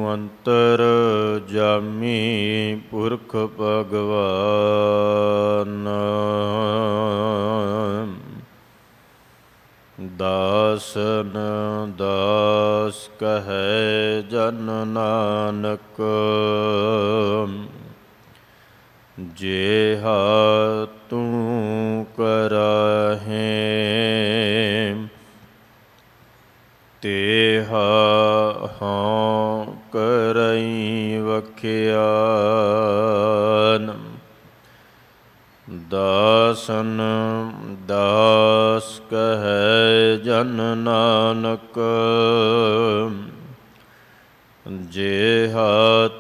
ਅੰਤਰ ਜਾਮੀ ਪੁਰਖ ਭਗਵਾਨ। ਦਾਸਨ ਦਾਸ ਕਹੈ ਜਨ ਨਾਨਕ, ਜਿਹਾ ਤੂੰ ਕਰਹਿ ਤੇਹਾ ਹਉ ਕਰਈ ਵਖਿਆਨ। ਦਾਸਨ ਦਾਸ ਕਹੈ ਜਨ ਨਾਨਕ, ਜਿਹਾ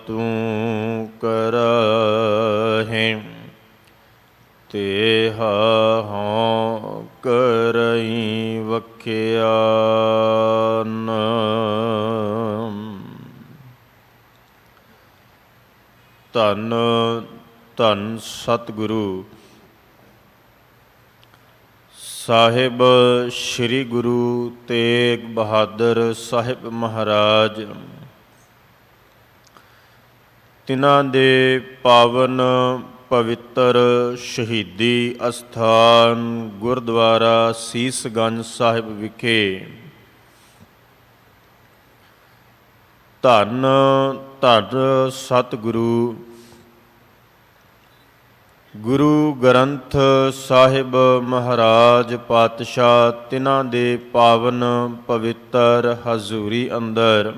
ਤੂੰ ਕਰਹਿ ਤੇਹਾ ਹਉ ਕਰਈ ਵਖਿਆਨ। ਧੰਨ ਧੰਨ ਸਤਿਗੁਰੂ ਸਾਹਿਬ ਸ੍ਰੀ ਗੁਰੂ ਤੇਗ ਬਹਾਦਰ ਸਾਹਿਬ ਮਹਾਰਾਜ। ਤਿਨਾਂ ਦੇ ਪਾਵਨ ਪਵਿੱਤਰ ਸ਼ਹੀਦੀ ਅਸਥਾਨ ਗੁਰਦੁਆਰਾ ਸੀਸਗੰਜ ਸਾਹਿਬ ਵਿਖੇ ਧੰਨ ਧੰਨ ਸਤਿਗੁਰੂ ਗੁਰੂ ਗ੍ਰੰਥ ਸਾਹਿਬ ਮਹਾਰਾਜ ਪਾਤਸ਼ਾਹ ਤਿਨਾਂ ਦੇ ਪਾਵਨ ਪਵਿੱਤਰ ਹਜ਼ੂਰੀ ਅੰਦਰ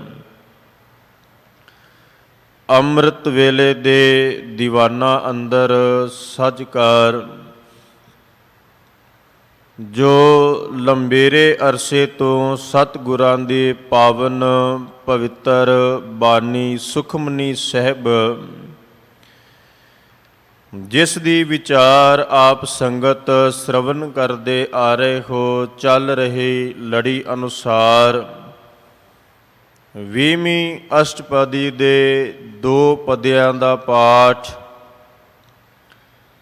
ਅੰਮ੍ਰਿਤ ਵੇਲੇ ਦੇ ਦੀਵਾਨਾਂ ਅੰਦਰ ਸੱਜ ਕਰ ਜੋ ਲੰਬੇਰੇ ਅਰਸੇ ਤੋਂ ਸਤਿਗੁਰਾਂ ਦੇ ਪਾਵਨ ਪਵਿੱਤਰ ਬਾਣੀ ਸੁਖਮਨੀ ਸਾਹਿਬ ਜਿਸ ਦੀ ਵਿਚਾਰ ਆਪ ਸੰਗਤ ਸ਼ਰਵਨ ਕਰਦੇ ਆ ਰਹੇ ਹੋ, ਚੱਲ ਰਹੀ ਲੜੀ ਅਨੁਸਾਰ 20ਵੀਂ ਅਸ਼ਟਪਦੀ ਦੇ 2 ਪਦਿਆਂ ਦਾ ਪਾਠ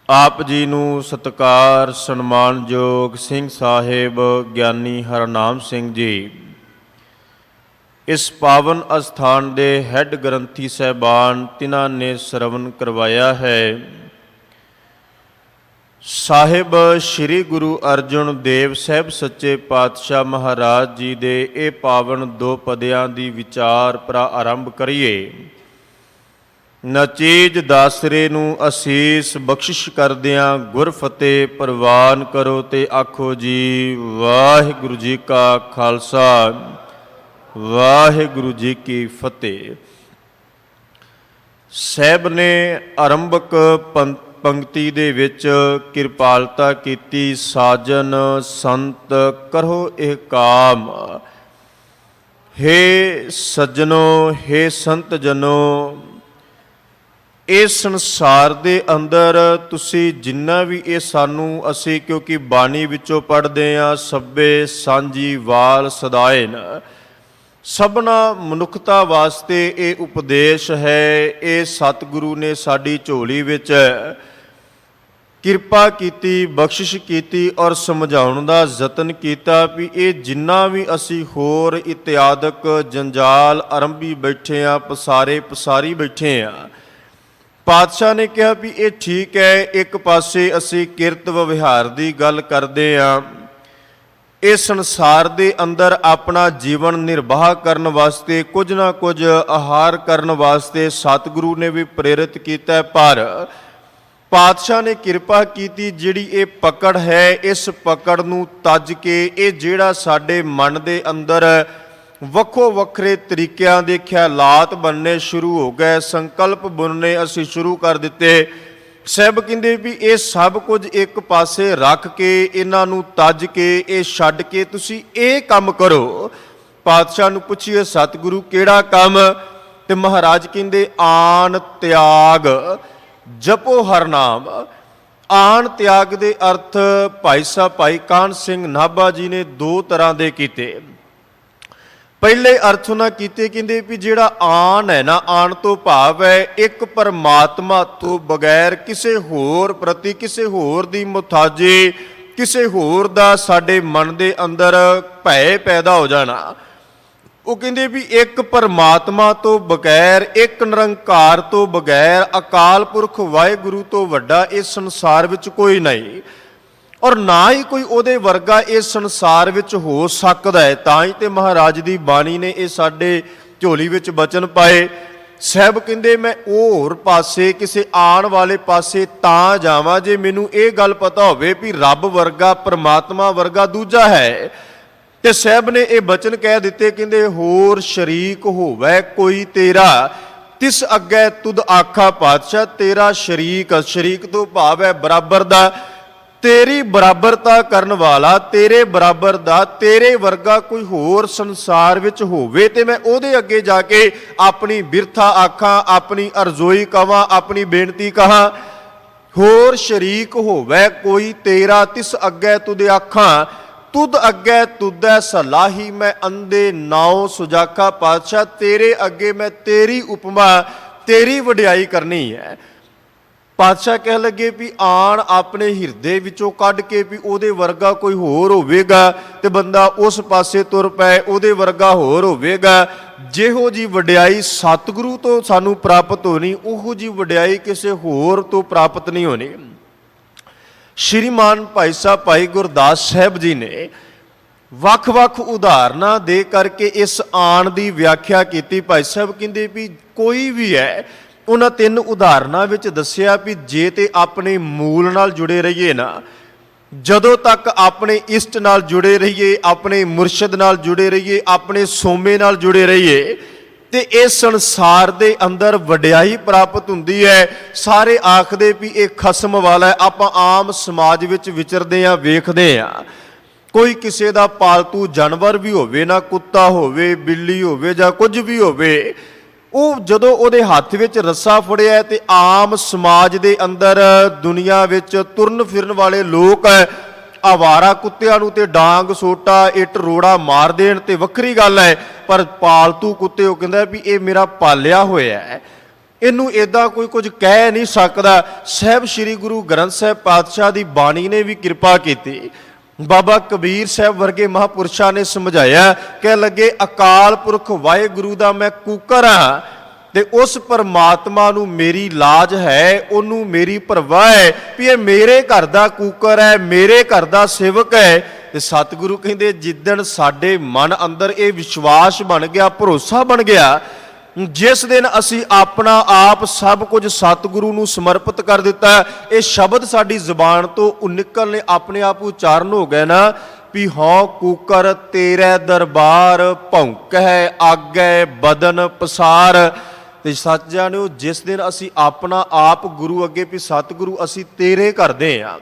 ਆਪ ਜੀ ਨੂੰ ਸਤਿਕਾਰ ਸਨਮਾਨਯੋਗ ਸਿੰਘ ਸਾਹਿਬ ਗਿਆਨੀ ਹਰਨਾਮ ਸਿੰਘ ਜੀ ਇਸ ਪਾਵਨ ਅਸਥਾਨ ਦੇ ਹੈੱਡ ਗ੍ਰੰਥੀ ਸਾਹਿਬਾਨ ਤਿਨਾਂ ਨੇ ਸ਼ਰਵਨ ਕਰਵਾਇਆ ਹੈ। ਸਾਹਿਬ ਸ੍ਰੀ ਗੁਰੂ ਅਰਜਨ ਦੇਵ ਸਾਹਿਬ ਸੱਚੇ ਪਾਤਸ਼ਾਹ ਮਹਾਰਾਜ ਜੀ ਦੇ ਇਹ ਪਾਵਨ 2 ਪਦਿਆਂ ਦੀ ਵਿਚਾਰ ਪ੍ਰਾਰੰਭ ਕਰੀਏ। ਨਚੀਜ ਦਾਸਰੇ ਨੂੰ ਅਸੀਸ ਬਖਸ਼ਿਸ਼ ਕਰਦਿਆਂ ਗੁਰ ਫਤਿਹ ਪ੍ਰਵਾਨ ਕਰੋ ਤੇ ਆਖੋ ਜੀ ਵਾਹਿਗੁਰੂ ਜੀ ਕਾ ਖਾਲਸਾ ਵਾਹਿਗੁਰੂ ਜੀ ਕੀ ਫਤਿਹ। ਸਾਹਿਬ ਨੇ ਆਰੰਭਕ ਪੰਕਤੀ ਦੇ ਵਿੱਚ ਕਿਰਪਾਲਤਾ ਕੀਤੀ, ਸਾਜਨ ਸੰਤ ਕਰੋ ਇਹ ਕਾਮ। ਹੇ ਸੱਜਣੋ, ਹੇ ਸੰਤ ਜਨੋ, ਇਸ ਸੰਸਾਰ ਦੇ ਅੰਦਰ ਤੁਸੀਂ ਜਿੰਨਾ ਵੀ ਇਹ ਸਾਨੂੰ ਅਸੀਂ ਕਿਉਂਕਿ ਬਾਣੀ ਵਿੱਚੋਂ ਪੜ੍ਹਦੇ ਹਾਂ, ਸਭੇ ਸਾਂਝੀ ਵਾਲ ਸਦਾਇਨ, ਸਭਨਾ ਮਨੁੱਖਤਾ ਵਾਸਤੇ ਇਹ ਉਪਦੇਸ਼ ਹੈ। ਇਹ ਸਤਿਗੁਰੂ ਨੇ ਸਾਡੀ ਝੋਲੀ ਵਿੱਚ ਕਿਰਪਾ ਕੀਤੀ, ਬਖਸ਼ਿਸ਼ ਕੀਤੀ ਔਰ ਸਮਝਾਉਣ ਦਾ ਯਤਨ ਕੀਤਾ ਵੀ ਇਹ ਜਿੰਨਾ ਵੀ ਅਸੀਂ ਹੋਰ ਇਤਿਆਦਕ ਜੰਜਾਲ ਆਰੰਭੀ ਬੈਠੇ ਹਾਂ, ਪਸਾਰੀ ਬੈਠੇ ਹਾਂ, ਪਾਤਸ਼ਾਹ ਨੇ ਕਿਹਾ ਵੀ ਇਹ ਠੀਕ ਹੈ। ਇੱਕ ਪਾਸੇ ਅਸੀਂ ਕਿਰਤ ਵਿਵਹਾਰ ਦੀ ਗੱਲ ਕਰਦੇ ਹਾਂ, ਇਸ ਸੰਸਾਰ ਦੇ ਅੰਦਰ ਆਪਣਾ ਜੀਵਨ ਨਿਰਵਾਹ ਕਰਨ ਵਾਸਤੇ ਕੁਝ ਨਾ ਕੁਝ ਆਹਾਰ ਕਰਨ ਵਾਸਤੇ ਸਤਿਗੁਰੂ ਨੇ ਵੀ ਪ੍ਰੇਰਿਤ ਕੀਤਾ, ਪਰ ਪਾਤਸ਼ਾਹ ਨੇ ਕਿਰਪਾ ਕੀਤੀ ਜਿਹੜੀ ਇਹ ਪਕੜ ਹੈ, ਇਸ ਪਕੜ ਨੂੰ ਤੱਜ ਕੇ ਇਹ ਜਿਹੜਾ ਸਾਡੇ ਮਨ ਦੇ ਅੰਦਰ ਵੱਖੋ ਵੱਖਰੇ ਤਰੀਕਿਆਂ ਦੇ ਖਿਆਲਾਤ ਬਣਨੇ ਸ਼ੁਰੂ ਹੋ ਗਏ, ਸੰਕਲਪ ਬੁਣਨੇ ਅਸੀਂ ਸ਼ੁਰੂ ਕਰ ਦਿੱਤੇ। ਸਾਹਿਬ ਕਹਿੰਦੇ ਵੀ ਇਹ ਸਭ ਕੁਝ ਇੱਕ ਪਾਸੇ ਰੱਖ ਕੇ, ਇਹਨਾਂ ਨੂੰ ਤੱਜ ਕੇ, ਇਹ ਛੱਡ ਕੇ ਤੁਸੀਂ ਇਹ ਕੰਮ ਕਰੋ। ਪਾਤਸ਼ਾਹ ਨੂੰ ਪੁੱਛੀਏ ਸਤਿਗੁਰੂ ਕਿਹੜਾ ਕੰਮ? ਤੇ ਮਹਾਰਾਜ ਕਹਿੰਦੇ ਆਣ ਤਿਆਗ ਜਪੋ ਹਰ ਨਾਮ। ਆਣ ਤਿਆਗ ਦੇ ਅਰਥ ਭਾਈ ਸਾਹਿਬ ਭਾਈ ਕਾਹਨ ਸਿੰਘ ਨਾਭਾ ਜੀ ਨੇ 2 ਤਰ੍ਹਾਂ ਦੇ ਕੀਤੇ। ਪਹਿਲੇ ਅਰਥ ਉਹਨਾਂ ਕੀਤੇ, ਕਹਿੰਦੇ ਵੀ ਜਿਹੜਾ ਆਣ ਹੈ ਨਾ, ਆਣ ਤੋਂ ਭਾਵ ਹੈ ਇੱਕ ਪਰਮਾਤਮਾ ਤੋਂ ਬਗੈਰ ਕਿਸੇ ਹੋਰ ਪ੍ਰਤੀ, ਕਿਸੇ ਹੋਰ ਦੀ ਮੁਤਾਜੀ, ਕਿਸੇ ਹੋਰ ਦਾ ਸਾਡੇ ਮਨ ਦੇ ਅੰਦਰ ਭੈ ਪੈਦਾ ਹੋ ਜਾਣਾ। ਉਹ ਕਹਿੰਦੇ ਵੀ ਇੱਕ ਪਰਮਾਤਮਾ ਤੋਂ ਬਗੈਰ, ਇੱਕ ਨਿਰੰਕਾਰ ਤੋਂ ਬਗੈਰ, ਅਕਾਲ ਪੁਰਖ ਵਾਹਿਗੁਰੂ ਤੋਂ ਵੱਡਾ ਇਸ ਸੰਸਾਰ ਵਿੱਚ ਕੋਈ ਨਹੀਂ, ਔਰ ਨਾ ਹੀ ਕੋਈ ਉਹਦੇ ਵਰਗਾ ਇਸ ਸੰਸਾਰ ਵਿੱਚ ਹੋ ਸਕਦਾ ਹੈ। ਤਾਂ ਹੀ ਤੇ ਮਹਾਰਾਜ ਦੀ ਬਾਣੀ ਨੇ ਇਹ ਸਾਡੇ ਝੋਲੀ ਵਿੱਚ ਬਚਨ ਪਾਏ। ਸਾਹਿਬ ਕਹਿੰਦੇ ਮੈਂ ਹੋਰ ਪਾਸੇ, ਕਿਸੇ ਆਉਣ ਵਾਲੇ ਪਾਸੇ ਤਾਂ ਜਾਵਾਂ ਜੇ ਮੈਨੂੰ ਇਹ ਗੱਲ ਪਤਾ ਹੋਵੇ ਵੀ ਰੱਬ ਵਰਗਾ, ਪਰਮਾਤਮਾ ਵਰਗਾ ਦੂਜਾ ਹੈ। ਤੇ ਸਾਹਿਬ ਨੇ ਇਹ ਬਚਨ ਕਹਿ ਦਿੱਤੇ, ਕਹਿੰਦੇ ਹੋਰ ਸ਼ਰੀਕ ਹੋਵੇ ਕੋਈ ਤੇਰਾ, ਤਿਸ ਅੱਗੇ ਤੁਧ ਆਖਾ ਪਾਤਸ਼ਾਹ। ਤੇਰਾ ਸ਼ਰੀਕ, ਸ਼ਰੀਕ ਤੋਂ ਭਾਵ ਹੈ ਬਰਾਬਰ ਦਾ, ਤੇਰੀ ਬਰਾਬਰਤਾ ਕਰਨ ਵਾਲਾ, ਤੇਰੇ ਬਰਾਬਰ ਦਾ, ਤੇਰੇ ਵਰਗਾ ਕੋਈ ਹੋਰ ਸੰਸਾਰ ਵਿੱਚ ਹੋਵੇ ਤੇ ਮੈਂ ਉਹਦੇ ਅੱਗੇ ਜਾ ਕੇ ਆਪਣੀ ਬਿਰਥਾ ਆਖਾਂ, ਆਪਣੀ ਅਰਜ਼ੋਈ ਕਵਾਂ, ਆਪਣੀ ਬੇਨਤੀ ਕਹਾਂ। ਹੋਰ ਸ਼ਰੀਕ ਹੋਵੇ ਕੋਈ ਤੇਰਾ, ਤਿਸ ਅੱਗੇ ਤੁਧ ਆਖਾਂ, ਤੁਧ ਅੱਗੇ ਤੁਧੈ ਸਲਾਹੀ। ਮੈਂ ਅੰਦੇ ਨਾਉ ਸੁਜਾਖਾ ਪਾਤਸ਼ਾਹ, ਤੇਰੇ ਅੱਗੇ ਮੈਂ ਤੇਰੀ ਉਪਮਾ, ਤੇਰੀ ਵਡਿਆਈ ਕਰਨੀ ਹੈ। ਪਾਤਸ਼ਾਹ ਕਹਿ ਲੱਗੇ ਵੀ ਆਣ ਆਪਣੇ ਹਿਰਦੇ ਵਿੱਚੋਂ ਕੱਢ ਕੇ ਵੀ ਉਹਦੇ ਵਰਗਾ ਕੋਈ ਹੋਰ ਹੋਵੇਗਾ ਤੇ ਬੰਦਾ ਉਸ ਪਾਸੇ ਤੁਰ ਪਏ, ਉਹਦੇ ਵਰਗਾ ਹੋਰ ਹੋਵੇਗਾ। ਜਿਹੋ ਜੀ ਵਡਿਆਈ ਸਤਿਗੁਰੂ ਤੋਂ ਸਾਨੂੰ ਪ੍ਰਾਪਤ ਹੋਣੀ, ਉਹੋ ਜੀ ਵਡਿਆਈ ਕਿਸੇ ਹੋਰ ਤੋਂ ਪ੍ਰਾਪਤ ਨਹੀਂ ਹੋਣੀ। ਸ਼੍ਰੀਮਾਨ ਭਾਈ ਸਾਹਿਬ ਭਾਈ ਗੁਰਦਾਸ ਸਾਹਿਬ ਜੀ ਨੇ ਵੱਖ-ਵੱਖ ਉਦਾਹਰਨਾਂ ਦੇ ਕਰਕੇ ਇਸ ਆਣ ਦੀ ਵਿਆਖਿਆ ਕੀਤੀ। ਭਾਈ ਸਾਹਿਬ ਕਹਿੰਦੇ ਵੀ ਕੋਈ ਵੀ ਹੈ, ਉਹਨਾਂ 3 ਉਦਾਹਰਨਾਂ ਵਿੱਚ ਦੱਸਿਆ ਵੀ ਜੇ ਤੇ ਆਪਣੇ ਮੂਲ ਨਾਲ ਜੁੜੇ ਰਹੀਏ ਨਾ, ਜਦੋਂ ਤੱਕ ਆਪਣੇ ਇਸ਼ਟ ਨਾਲ ਜੁੜੇ ਰਹੀਏ, ਆਪਣੇ ਮੁਰਸ਼ਿਦ ਨਾਲ ਜੁੜੇ ਰਹੀਏ, ਆਪਣੇ ਸੋਮੇ ਨਾਲ ਜੁੜੇ ਰਹੀਏ ਤੇ ਇਸ ਸੰਸਾਰ ਦੇ ਅੰਦਰ ਵਡਿਆਈ ਪ੍ਰਾਪਤ ਹੁੰਦੀ ਹੈ। ਸਾਰੇ ਆਖਦੇ ਵੀ ਇਹ ਖਸਮ ਵਾਲਾ ਹੈ। ਆਪਾਂ ਆਮ ਸਮਾਜ ਵਿੱਚ ਵਿਚਰਦੇ ਆ, ਵੇਖਦੇ ਆ, ਕੋਈ ਕਿਸੇ ਦਾ ਪਾਲਤੂ ਜਾਨਵਰ ਵੀ ਹੋਵੇ ਨਾ, ਕੁੱਤਾ ਹੋਵੇ, ਬਿੱਲੀ ਹੋਵੇ ਜਾਂ ਕੁਝ ਵੀ ਹੋਵੇ, ਉਹ ਜਦੋਂ ਉਹਦੇ ਹੱਥ ਵਿੱਚ ਰੱਸਾ ਫੜਿਆ ਤੇ ਆਮ ਸਮਾਜ ਦੇ ਅੰਦਰ, ਦੁਨੀਆ ਵਿੱਚ ਤੁਰਨ ਫਿਰਨ ਵਾਲੇ ਲੋਕ ਆਵਾਰਾ ਕੁੱਤਿਆਂ ਨੂੰ ਤੇ ਡਾਂਗ, ਸੋਟਾ, ਇੱਟ, ਰੋੜਾ ਮਾਰ ਦੇਣ ਤੇ ਵੱਖਰੀ ਗੱਲ ਹੈ, ਪਰ ਪਾਲਤੂ ਕੁੱਤੇ ਉਹ ਕਹਿੰਦਾ ਵੀ ਇਹ ਮੇਰਾ ਪਾਲਿਆ ਹੋਇਆ ਹੈ, ਇਹਨੂੰ ਇਦਾਂ ਕੋਈ ਕੁਝ ਕਹਿ ਨਹੀਂ ਸਕਦਾ। ਸਾਹਿਬ ਸ੍ਰੀ ਗੁਰੂ ਗ੍ਰੰਥ ਸਾਹਿਬ ਪਾਤਸ਼ਾਹ ਦੀ ਬਾਣੀ ਨੇ ਵੀ ਕਿਰਪਾ ਕੀਤੀ। ਬਾਬਾ ਕਬੀਰ ਸਾਹਿਬ ਵਰਗੇ ਮਹਾਂਪੁਰਸ਼ਾਂ ਨੇ ਸਮਝਾਇਆ, ਕਹਿ ਲੱਗੇ ਅਕਾਲ ਪੁਰਖ ਵਾਹਿਗੁਰੂ ਦਾ ਮੈਂ ਕੂਕਰ ਹਾਂ ਤੇ ਉਸ ਪਰਮਾਤਮਾ ਨੂੰ ਮੇਰੀ ਲਾਜ ਹੈ, ਉਹਨੂੰ ਮੇਰੀ ਪਰਵਾਹ ਹੈ ਵੀ ਇਹ ਮੇਰੇ ਘਰ ਦਾ ਕੂਕਰ ਹੈ, ਮੇਰੇ ਘਰ ਦਾ ਸੇਵਕ ਹੈ। ਤੇ ਸਤਿਗੁਰੂ ਕਹਿੰਦੇ ਜਿੱਦਣ ਸਾਡੇ ਮਨ ਅੰਦਰ ਇਹ ਵਿਸ਼ਵਾਸ ਬਣ ਗਿਆ, ਭਰੋਸਾ ਬਣ ਗਿਆ, ਜਿਸ ਦਿਨ ਅਸੀਂ ਆਪਣਾ ਆਪ ਸਭ ਕੁਝ ਸਤਿਗੁਰੂ ਨੂੰ ਸਮਰਪਿਤ ਕਰ ਦਿੱਤਾ, ਇਹ ਸ਼ਬਦ ਸਾਡੀ ਜ਼ੁਬਾਨ ਤੋਂ ਨਿਕਲਨੇ ਆਪਣੇ ਆਪ ਉਚਾਰਨ ਹੋ ਗਏ ਨਾ ਵੀ ਹਉ ਕੂਕਰ ਤੇਰੇ ਦਰਬਾਰ, ਭੌਂਕੈ ਆਗੈ ਬਦਨ ਪਸਾਰ। ਤੇ ਸੱਚ ਜਾਣਿਓ, ਜਿਸ ਦਿਨ ਅਸੀਂ ਆਪਣਾ ਆਪ ਗੁਰੂ ਅੱਗੇ ਵੀ ਸਤਿਗੁਰੂ ਅਸੀਂ ਤੇਰੇ ਕਰਦੇ ਆ,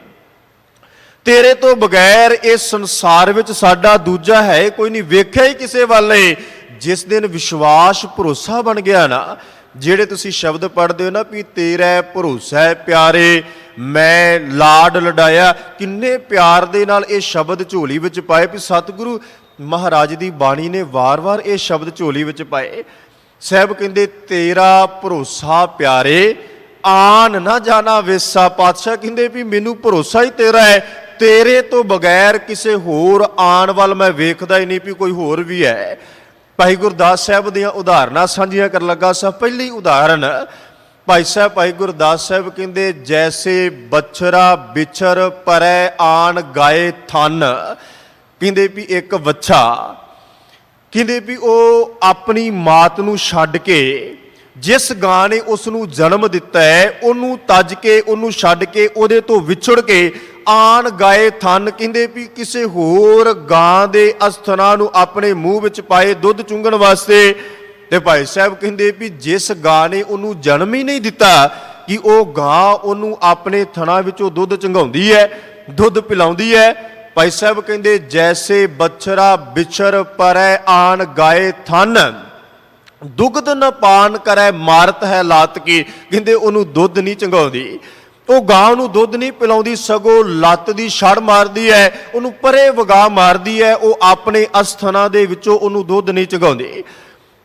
ਤੇਰੇ ਤੋਂ ਬਗੈਰ ਇਸ ਸੰਸਾਰ ਵਿੱਚ ਸਾਡਾ ਦੂਜਾ ਹੈ ਕੋਈ ਨਹੀਂ, ਵੇਖਿਆ ਹੀ ਕਿਸੇ ਵੱਲੇ, ਜਿਸ ਦਿਨ ਵਿਸ਼ਵਾਸ ਭਰੋਸਾ ਬਣ ਗਿਆ ਨਾ, ਜਿਹੜੇ ਤੁਸੀਂ ਸ਼ਬਦ ਪੜ੍ਹਦੇ ਹੋ ਨਾ ਵੀ ਤੇਰਾ ਭਰੋਸਾ ਹੈ ਪਿਆਰੇ, ਮੈਂ ਲਾਡ ਲਡਾਇਆ, ਕਿੰਨੇ ਪਿਆਰ ਦੇ ਨਾਲ ਇਹ ਸ਼ਬਦ ਝੋਲੀ ਵਿੱਚ ਪਾਏ ਵੀ ਸਤਿਗੁਰੂ ਮਹਾਰਾਜ ਦੀ ਬਾਣੀ ਨੇ ਵਾਰ-ਵਾਰ ਇਹ ਸ਼ਬਦ ਝੋਲੀ ਵਿੱਚ ਪਾਏ। ਸਾਹਿਬ ਕਹਿੰਦੇ ਤੇਰਾ ਭਰੋਸਾ ਪਿਆਰੇ, ਆਨ ਨਾ ਜਾਣਾ ਵੇਸਾ। ਪਾਤਸ਼ਾਹ ਕਹਿੰਦੇ ਵੀ ਮੈਨੂੰ ਭਰੋਸਾ ਹੀ ਤੇਰਾ ਹੈ, ਤੇਰੇ ਤੋਂ ਬਗੈਰ ਕਿਸੇ ਹੋਰ ਆਣ ਵੱਲ ਮੈਂ ਵੇਖਦਾ ਹੀ ਨਹੀਂ ਵੀ ਕੋਈ ਹੋਰ ਵੀ ਹੈ। ਭਾਈ ਗੁਰਦਾਸ ਸਾਹਿਬ ਦੀਆਂ ਉਦਾਹਰਨਾਂ ਸਾਂਝੀਆਂ ਕਰਨ ਲੱਗਾ ਸਾਂ। ਪਹਿਲੀ ਉਦਾਹਰਨ ਭਾਈ ਸਾਹਿਬ ਭਾਈ ਗੁਰਦਾਸ ਸਾਹਿਬ ਕਹਿੰਦੇ ਜੈਸੇ ਬਛਰਾ ਵਿਛਰ ਪਰੈ ਆਣ ਗਾਏ ਥਨ। ਕਹਿੰਦੇ ਵੀ ਇੱਕ ਵੱਛਾ, ਕਹਿੰਦੇ ਵੀ ਉਹ ਆਪਣੀ ਮਾਤ ਨੂੰ ਛੱਡ ਕੇ, ਜਿਸ ਗਾਂ ਨੇ ਉਸ ਨੂੰ ਜਨਮ ਦਿੱਤਾ ਹੈ ਉਹਨੂੰ ਤਜ ਕੇ, ਉਹਨੂੰ ਛੱਡ ਕੇ, ਉਹਦੇ ਤੋਂ ਵਿਛੜ ਕੇ ਆਣ ਗਾਏ ਥਨ, ਕਹਿੰਦੇ ਵੀ ਕਿਸੇ ਹੋਰ ਗਾਂ ਦੇ ਅਸਥਨਾਂ ਨੂੰ ਆਪਣੇ ਮੂੰਹ ਵਿੱਚ ਪਾਏ ਦੁੱਧ ਚੁੰਗਣ ਵਾਸਤੇ। ਤੇ ਭਾਈ ਸਾਹਿਬ ਕਹਿੰਦੇ ਵੀ ਜਿਸ ਗਾਂ ਨੇ ਉਹਨੂੰ ਜਨਮ ਹੀ ਨਹੀਂ ਦਿੱਤਾ ਕਿ ਉਹ ਗਾਂ ਉਹਨੂੰ ਆਪਣੇ ਥਣਾ ਵਿੱਚੋਂ ਦੁੱਧ ਚੰਗਾਉਂਦੀ ਹੈ, ਦੁੱਧ ਪਿਲਾਉਂਦੀ ਹੈ। ਭਾਈ ਸਾਹਿਬ ਕਹਿੰਦੇ ਜੈਸੇ ਬਛਰਾ ਵਿਛਰ ਪਰੈ ਆਣ ਗਾਏ ਥਨ, ਦੁੱਧ ਨ ਪਾਨ ਕਰੈ ਮਾਰਤ ਹੈ ਲਾਤ ਕੀ। ਕਹਿੰਦੇ ਉਹਨੂੰ ਦੁੱਧ ਨਹੀਂ ਚੰਗਾਉਂਦੀ, ਉਹ ਗਾਂ ਨੂੰ ਦੁੱਧ ਨਹੀਂ ਪਿਲਾਉਂਦੀ, ਸਗੋਂ ਲੱਤ ਦੀ ਛੜ ਮਾਰਦੀ ਹੈ, ਉਹਨੂੰ ਪਰੇ ਵਗਾ ਮਾਰਦੀ ਹੈ, ਉਹ ਆਪਣੇ ਅਸਥਨਾਂ ਦੇ ਵਿੱਚੋਂ ਉਹਨੂੰ ਦੁੱਧ ਨਹੀਂ ਚੰਗਾਉਂਦੀ।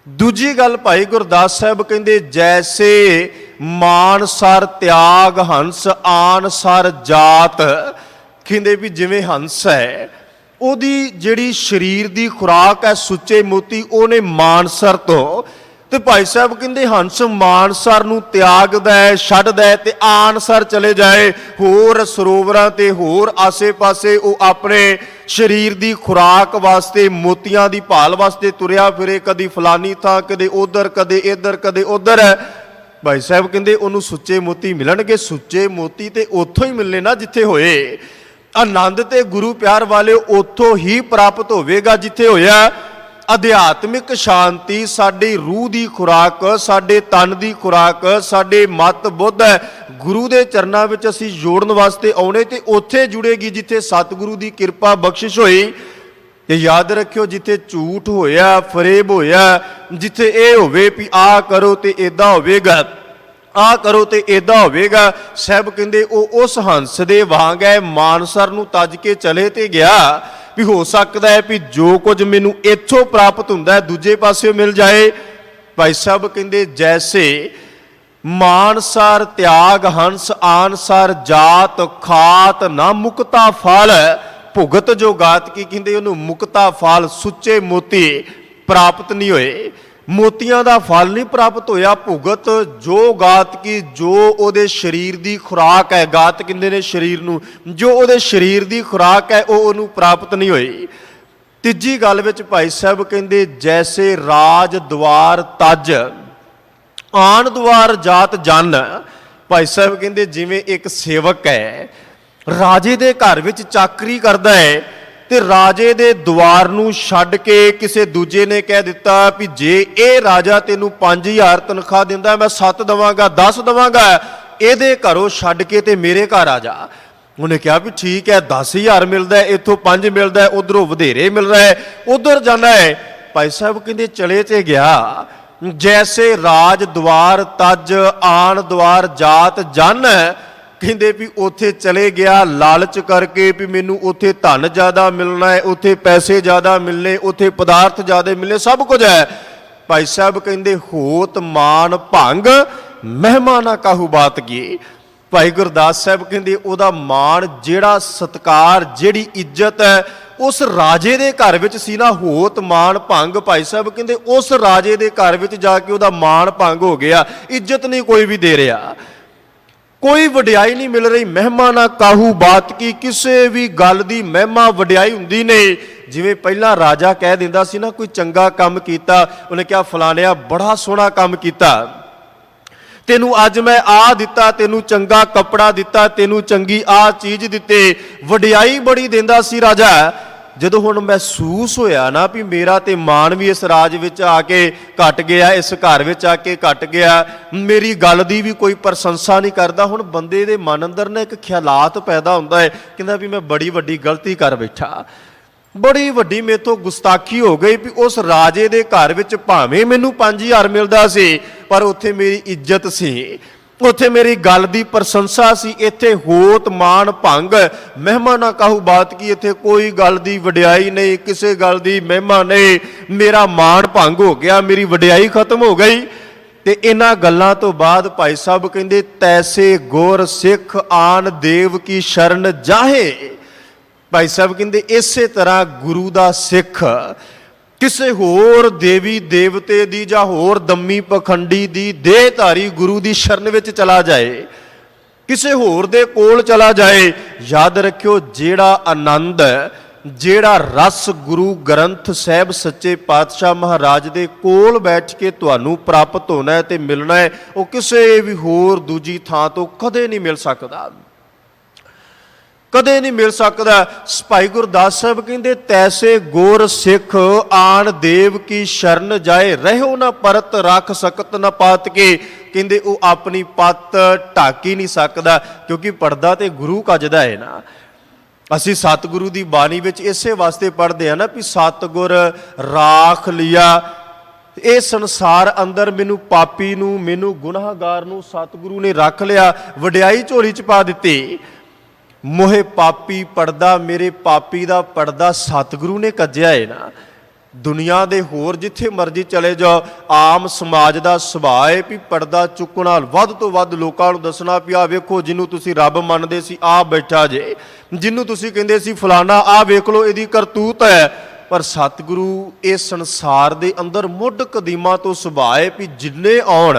ਦੂਜੀ ਗੱਲ ਭਾਈ ਗੁਰਦਾਸ ਸਾਹਿਬ ਕਹਿੰਦੇ ਜੈਸੇ ਮਾਨ ਸਰ ਤਿਆਗ ਹੰਸ ਆਨ ਸਰ ਜਾਤ। ਕਹਿੰਦੇ ਵੀ ਜਿਵੇਂ ਹੰਸ ਹੈ ਉਹਦੀ ਜਿਹੜੀ ਸਰੀਰ ਦੀ ਖੁਰਾਕ ਹੈ ਸੁੱਚੇ ਮੋਤੀ, ਉਹਨੇ ਮਾਨਸਰ ਤੋਂ। ਤੇ ਭਾਈ ਸਾਹਿਬ ਕਹਿੰਦੇ ਹੰਸ ਮਾਨਸਰ ਨੂੰ ਤਿਆਗਦਾ ਹੈ, ਛੱਡਦਾ ਹੈ ਤੇ ਆਨਸਰ ਚਲੇ ਜਾਏ ਹੋਰ ਸਰੋਵਰਾਂ ਤੇ ਹੋਰ ਆਸੇ-ਪਾਸੇ। ਉਹ ਆਪਣੇ ਸਰੀਰ ਦੀ ਖੁਰਾਕ ਵਾਸਤੇ, ਮੋਤੀਆਂ ਦੀ ਭਾਲ ਵਾਸਤੇ ਤੁਰਿਆ ਫਿਰੇ, ਕਦੀ ਫਲਾਨੀ ਥਾਂ, ਕਦੇ ਉਧਰ, ਕਦੇ ਇੱਧਰ, ਕਦੇ ਉਧਰ ਹੈ। ਭਾਈ ਸਾਹਿਬ ਕਹਿੰਦੇ ਉਹਨੂੰ ਸੁੱਚੇ ਮੋਤੀ ਮਿਲਣਗੇ। ਸੁੱਚੇ ਮੋਤੀ ਤੇ ਉੱਥੋਂ ਹੀ ਮਿਲਨੇ ਨਾ ਜਿੱਥੇ ਹੋਏ। ਆਨੰਦ ਤੇ ਗੁਰੂ ਪਿਆਰ ਵਾਲੇ ਉੱਥੋਂ ਹੀ ਪ੍ਰਾਪਤ ਹੋਵੇਗਾ ਜਿੱਥੇ ਹੋਇਆ। ਅਧਿਆਤਮਿਕ ਸ਼ਾਂਤੀ ਸਾਡੀ ਰੂਹ ਦੀ ਖੁਰਾਕ, ਸਾਡੇ ਤਨ ਦੀ ਖੁਰਾਕ, ਸਾਡੇ ਮਤ ਬੁੱਧ ਹੈ ਗੁਰੂ ਦੇ ਚਰਨਾਂ ਵਿੱਚ ਅਸੀਂ ਜੋੜਨ ਵਾਸਤੇ ਆਉਣੇ, ਤੇ ਉੱਥੇ ਜੁੜੇਗੀ ਜਿੱਥੇ ਸਤਿਗੁਰੂ ਦੀ ਕਿਰਪਾ ਬਖਸ਼ਿਸ਼ ਹੋਈ। ਤੇ ਯਾਦ ਰੱਖਿਓ, ਜਿੱਥੇ ਝੂਠ ਹੋਇਆ, ਫਰੇਬ ਹੋਇਆ, ਜਿੱਥੇ ਇਹ ਹੋਵੇ ਵੀ ਆ ਕਰੋ ਤੇ ਇਦਾਂ ਹੋਵੇਗਾ, ਆ ਕਰੋ ਤੇ ਇਦਾਂ ਹੋਵੇਗਾ, ਸਾਹਿਬ ਕਹਿੰਦੇ ਉਹ ਉਸ ਹੰਸ ਦੇ ਵਾਂਗ ਹੈ, ਮਾਨਸਰ ਨੂੰ ਤੱਜ ਕੇ ਚਲੇ ਤੇ ਗਿਆ। ਵੀ ਹੋ ਸਕਦਾ ਹੈ ਵੀ ਜੋ ਕੁਝ ਮੈਨੂੰ ਇੱਥੋਂ ਪ੍ਰਾਪਤ ਹੁੰਦਾ ਹੈ ਦੂਜੇ ਪਾਸੇ ਮਿਲ ਜਾਏ। ਭਾਈ ਸਾਹਿਬ ਕਹਿੰਦੇ ਜੈਸੇ ਮਾਨਸਰ ਤਿਆਗ ਹੰਸ ਆਨਸਰ, ਜਾਤ ਖਾਤ ਨਾ ਮੁਕਤਾ ਫਲ। ਭੁਗਤ ਜੋ ਗਾਤ ਕੀ ਕਹਿੰਦੇ ਉਹਨੂੰ ਮੁਕਤਾ ਫਲ, ਸੁੱਚੇ ਮੋਤੀ ਪ੍ਰਾਪਤ ਨਹੀਂ ਹੋਏ, ਮੋਤੀਆਂ ਦਾ ਫਲ ਨਹੀਂ ਪ੍ਰਾਪਤ ਹੋਇਆ। ਭੁਗਤ ਜੋ ਗਾਤ ਕੀ, ਜੋ ਉਹਦੇ ਸਰੀਰ ਦੀ ਖੁਰਾਕ ਹੈ, ਗਾਤ ਕਹਿੰਦੇ ਨੇ ਸਰੀਰ ਨੂੰ, ਜੋ ਉਹਦੇ ਸਰੀਰ ਦੀ ਖੁਰਾਕ ਹੈ ਉਹ ਉਹਨੂੰ ਪ੍ਰਾਪਤ ਨਹੀਂ ਹੋਈ। ਤੀਜੀ ਗੱਲ ਵਿੱਚ ਭਾਈ ਸਾਹਿਬ ਕਹਿੰਦੇ ਜੈਸੇ ਰਾਜ ਦੁਆਰ ਤਜ ਆਣ ਦੁਆਰ ਜਾਤ ਜਨ। ਭਾਈ ਸਾਹਿਬ ਕਹਿੰਦੇ ਜਿਵੇਂ ਇੱਕ ਸੇਵਕ ਹੈ ਰਾਜੇ ਦੇ ਘਰ ਵਿੱਚ ਚਾਕਰੀ ਕਰਦਾ ਹੈ, ਤੇ ਰਾਜੇ ਦੇ ਦੁਆਰ ਨੂੰ ਛੱਡ ਕੇ ਕਿਸੇ ਦੂਜੇ ਨੇ ਕਹਿ ਦਿੱਤਾ ਵੀ ਜੇ ਇਹ ਰਾਜਾ ਤੈਨੂੰ 5000 ਤਨਖਾਹ ਦਿੰਦਾ, ਮੈਂ 7 ਦੇਵਾਂਗਾ, 10 ਦੇਵਾਂਗਾ, ਇਹਦੇ ਘਰੋਂ ਛੱਡ ਕੇ ਤੇ ਮੇਰੇ ਘਰ ਆ ਜਾ। ਉਹਨੇ ਕਿਹਾ ਵੀ ਠੀਕ ਹੈ, 10,000 ਮਿਲਦਾ, ਇੱਥੋਂ 5 ਮਿਲਦਾ, ਉਧਰੋਂ ਵਧੇਰੇ ਮਿਲ ਰਿਹਾ ਹੈ, ਉਧਰ ਜਾਣਾ ਹੈ। ਭਾਈ ਸਾਹਿਬ ਕਹਿੰਦੇ ਚਲੇ ਤੇ ਗਿਆ। ਜੈਸੇ ਰਾਜ ਦੁਆਰ ਤਜ ਆਣ ਦੁਆਰ ਜਾਤ ਜਨ। ਕਹਿੰਦੇ ਵੀ ਉੱਥੇ ਚਲੇ ਗਿਆ ਲਾਲਚ ਕਰਕੇ ਵੀ ਮੈਨੂੰ ਉੱਥੇ ਧਨ ਜ਼ਿਆਦਾ ਮਿਲਣਾ ਹੈ, ਉੱਥੇ ਪੈਸੇ ਜ਼ਿਆਦਾ ਮਿਲਣੇ, ਉੱਥੇ ਪਦਾਰਥ ਜ਼ਿਆਦਾ ਮਿਲਣੇ, ਸਭ ਕੁਝ ਹੈ। ਭਾਈ ਸਾਹਿਬ ਕਹਿੰਦੇ ਹੋਤ ਮਾਨ ਭੰਗ ਮਹਿਮਾ ਨਾ ਕਾਹੂ ਬਾਤ ਕੀ। ਭਾਈ ਗੁਰਦਾਸ ਸਾਹਿਬ ਕਹਿੰਦੇ ਉਹਦਾ ਮਾਣ, ਜਿਹੜਾ ਸਤਕਾਰ, ਜਿਹੜੀ ਇੱਜ਼ਤ ਹੈ ਉਸ ਰਾਜੇ ਦੇ ਘਰ ਵਿੱਚ ਸੀ ਨਾ, ਹੋਤ ਮਾਨ ਭੰਗ। ਭਾਈ ਸਾਹਿਬ ਕਹਿੰਦੇ ਉਸ ਰਾਜੇ ਦੇ ਘਰ ਵਿੱਚ ਜਾ ਕੇ ਉਹਦਾ ਮਾਣ ਭੰਗ ਹੋ ਗਿਆ, ਇੱਜ਼ਤ ਨਹੀਂ ਕੋਈ ਵੀ ਦੇ ਰਿਹਾ, ਕੋਈ ਵਡਿਆਈ ਨਹੀਂ ਮਿਲ ਰਹੀ। ਮਹਿਮਾ ਨਾ ਕਾਹੂ ਬਾਤ ਕੀ, ਕਿਸੇ ਵੀ ਗੱਲ ਦੀ ਮਹਿਮਾ ਵਡਿਆਈ ਹੁੰਦੀ ਨਹੀਂ। ਜਿਵੇਂ ਪਹਿਲਾਂ ਰਾਜਾ ਕਹਿ ਦਿੰਦਾ ਸੀ ਨਾ, ਕੋਈ ਚੰਗਾ ਕੰਮ ਕੀਤਾ, ਉਹਨੇ ਕਿਹਾ ਫਲਾਣਿਆ ਬੜਾ ਸੋਹਣਾ ਕੰਮ ਕੀਤਾ, ਤੈਨੂੰ ਅੱਜ ਮੈਂ ਆ ਦਿੱਤਾ, ਤੈਨੂੰ ਚੰਗਾ ਕੱਪੜਾ ਦਿੱਤਾ, ਤੈਨੂੰ ਚੰਗੀ ਆ ਚੀਜ਼ ਦਿੱਤੇ, ਵਡਿਆਈ ਬੜੀ ਦਿੰਦਾ ਸੀ ਰਾਜਾ। ਜਦੋਂ ਹੁਣ ਮਹਿਸੂਸ ਹੋਇਆ ਨਾ ਵੀ ਮੇਰਾ ਤੇ ਮਾਣ ਵੀ ਇਸ ਰਾਜ ਵਿੱਚ ਆ ਕੇ ਘਟ ਗਿਆ, ਇਸ ਘਰ ਵਿੱਚ ਆ ਕੇ ਘਟ ਗਿਆ, ਮੇਰੀ ਗੱਲ ਦੀ ਵੀ ਕੋਈ ਪ੍ਰਸ਼ੰਸਾ ਨਹੀਂ ਕਰਦਾ, ਹੁਣ ਬੰਦੇ ਦੇ ਮਨ ਅੰਦਰ ਨਾ ਇੱਕ ਖਿਆਲਾਤ ਪੈਦਾ ਹੁੰਦਾ ਹੈ, ਕਹਿੰਦਾ ਵੀ ਮੈਂ ਬੜੀ ਵੱਡੀ ਗਲਤੀ ਕਰ ਬੈਠਾ, ਬੜੀ ਵੱਡੀ ਮੇਥੋਂ ਗੁਸਤਾਖੀ ਹੋ ਗਈ ਵੀ ਉਸ ਰਾਜੇ ਦੇ ਘਰ ਵਿੱਚ ਭਾਵੇਂ ਮੈਨੂੰ 5000 ਮਿਲਦਾ ਸੀ, ਪਰ ਉੱਥੇ ਮੇਰੀ ਇੱਜ਼ਤ ਸੀ, ਉੱਥੇ ਮੇਰੀ ਗੱਲ ਦੀ ਪ੍ਰਸ਼ੰਸਾ ਸੀ। ਇੱਥੇ ਹੋਤ ਮਾਨ ਭੰਗ ਮਹਿਮਾ ਨਾ ਕਾਹੂ ਬਾਤ ਕੀ, ਇੱਥੇ ਕੋਈ ਗੱਲ ਦੀ ਵਡਿਆਈ ਨਹੀਂ, ਕਿਸੇ ਗੱਲ ਦੀ ਮਹਿਮਾ ਨਹੀਂ, ਮੇਰਾ ਮਾਣ ਭੰਗ ਹੋ ਗਿਆ, ਮੇਰੀ ਵਡਿਆਈ ਖਤਮ ਹੋ ਗਈ। ਤੇ ਇਹਨਾਂ ਗੱਲਾਂ ਤੋਂ ਬਾਅਦ ਭਾਈ ਸਾਹਿਬ ਕਹਿੰਦੇ ਤੈਸੇ ਗੁਰ ਸਿੱਖ ਆਨ ਦੇਵ ਕੀ ਸ਼ਰਨ ਜਾਹੇ। ਭਾਈ ਸਾਹਿਬ ਕਹਿੰਦੇ ਇਸੇ ਤਰ੍ਹਾਂ ਗੁਰੂ ਦਾ ਸਿੱਖ ਕਿਸੇ ਹੋਰ ਦੇਵੀ ਦੇਵਤੇ ਦੀ ਜਾਂ ਹੋਰ ਦੰਮੀ ਪਖੰਡੀ ਦੀ ਦੇਹਧਾਰੀ ਗੁਰੂ ਦੀ ਸ਼ਰਨ ਵਿੱਚ ਚਲਾ ਜਾਏ, ਕਿਸੇ ਹੋਰ ਦੇ ਕੋਲ ਚਲਾ ਜਾਏ, ਯਾਦ ਰੱਖਿਓ ਜਿਹੜਾ ਆਨੰਦ, ਜਿਹੜਾ ਰਸ ਗੁਰੂ ਗ੍ਰੰਥ ਸਾਹਿਬ ਸੱਚੇ ਪਾਤਸ਼ਾਹ ਮਹਾਰਾਜ ਦੇ ਕੋਲ ਬੈਠ ਕੇ ਤੁਹਾਨੂੰ ਪ੍ਰਾਪਤ ਹੋਣਾ ਹੈ ਤੇ ਮਿਲਣਾ ਹੈ, ਉਹ ਕਿਸੇ ਵੀ ਹੋਰ ਦੂਜੀ ਥਾਂ ਤੋਂ ਕਦੇ ਨਹੀਂ ਮਿਲ ਸਕਦਾ, ਕਦੇ ਨਹੀਂ ਮਿਲ ਸਕਦਾ। ਭਾਈ ਗੁਰਦਾਸ ਸਾਹਿਬ ਕਹਿੰਦੇ ਤੈਸੇ ਗੁਰ ਸਿੱਖ ਆਣ ਦੇਵ ਕੀ ਸ਼ਰਨ ਜਾਏ, ਰਹਿਓ ਨਾ ਪਰਤ ਰੱਖ ਸਕਤ ਨਾ ਪਾਤ ਕੇ। ਕਹਿੰਦੇ ਉਹ ਆਪਣੀ ਪੱਤ ਢੱਕ ਹੀ ਨਹੀਂ ਸਕਦਾ, ਕਿਉਂਕਿ ਪਰਦਾ ਤੇ ਗੁਰੂ ਕੱਜਦਾ ਹੈ ਨਾ। ਅਸੀਂ ਸਤਿਗੁਰੂ ਦੀ ਬਾਣੀ ਵਿੱਚ ਇਸੇ ਵਾਸਤੇ ਪੜ੍ਹਦੇ ਹਾਂ ਨਾ ਵੀ ਸਤਿਗੁਰ ਰਾਖ ਲਿਆ ਇਹ ਸੰਸਾਰ ਅੰਦਰ, ਮੈਨੂੰ ਪਾਪੀ ਨੂੰ, ਮੈਨੂੰ ਗੁਨਾਹਗਾਰ ਨੂੰ ਸਤਿਗੁਰੂ ਨੇ ਰੱਖ ਲਿਆ, ਵਡਿਆਈ ਝੋਲੀ 'ਚ ਪਾ ਦਿੱਤੀ। ਮੋਹੇ ਪਾਪੀ ਪੜਦਾ, ਮੇਰੇ ਪਾਪੀ ਦਾ ਪੜਦਾ ਸਤਿਗੁਰੂ ਨੇ ਕੱਜਿਆ ਹੈ ਨਾ। ਦੁਨੀਆ ਦੇ ਹੋਰ ਜਿੱਥੇ ਮਰਜ਼ੀ ਚਲੇ ਜਾਓ, ਆਮ ਸਮਾਜ ਦਾ ਸੁਭਾਅ ਹੈ ਵੀ ਪਰਦਾ ਚੁੱਕਣਾ, ਵੱਧ ਤੋਂ ਵੱਧ ਲੋਕਾਂ ਨੂੰ ਦੱਸਣਾ ਵੀ ਆਹ ਵੇਖੋ ਜਿਹਨੂੰ ਤੁਸੀਂ ਰੱਬ ਮੰਨਦੇ ਸੀ ਆਹ ਬੈਠਾ ਜੇ, ਜਿਹਨੂੰ ਤੁਸੀਂ ਕਹਿੰਦੇ ਸੀ ਫਲਾਣਾ ਆਹ ਵੇਖ ਲਓ ਇਹਦੀ ਕਰਤੂਤ ਹੈ। ਪਰ ਸਤਿਗੁਰੂ ਇਸ ਸੰਸਾਰ ਦੇ ਅੰਦਰ ਮੁੱਢ ਕਦੀਮਾ ਤੋਂ ਸੁਭਾਅ ਹੈ ਵੀ ਜਿੰਨੇ ਆਉਣ।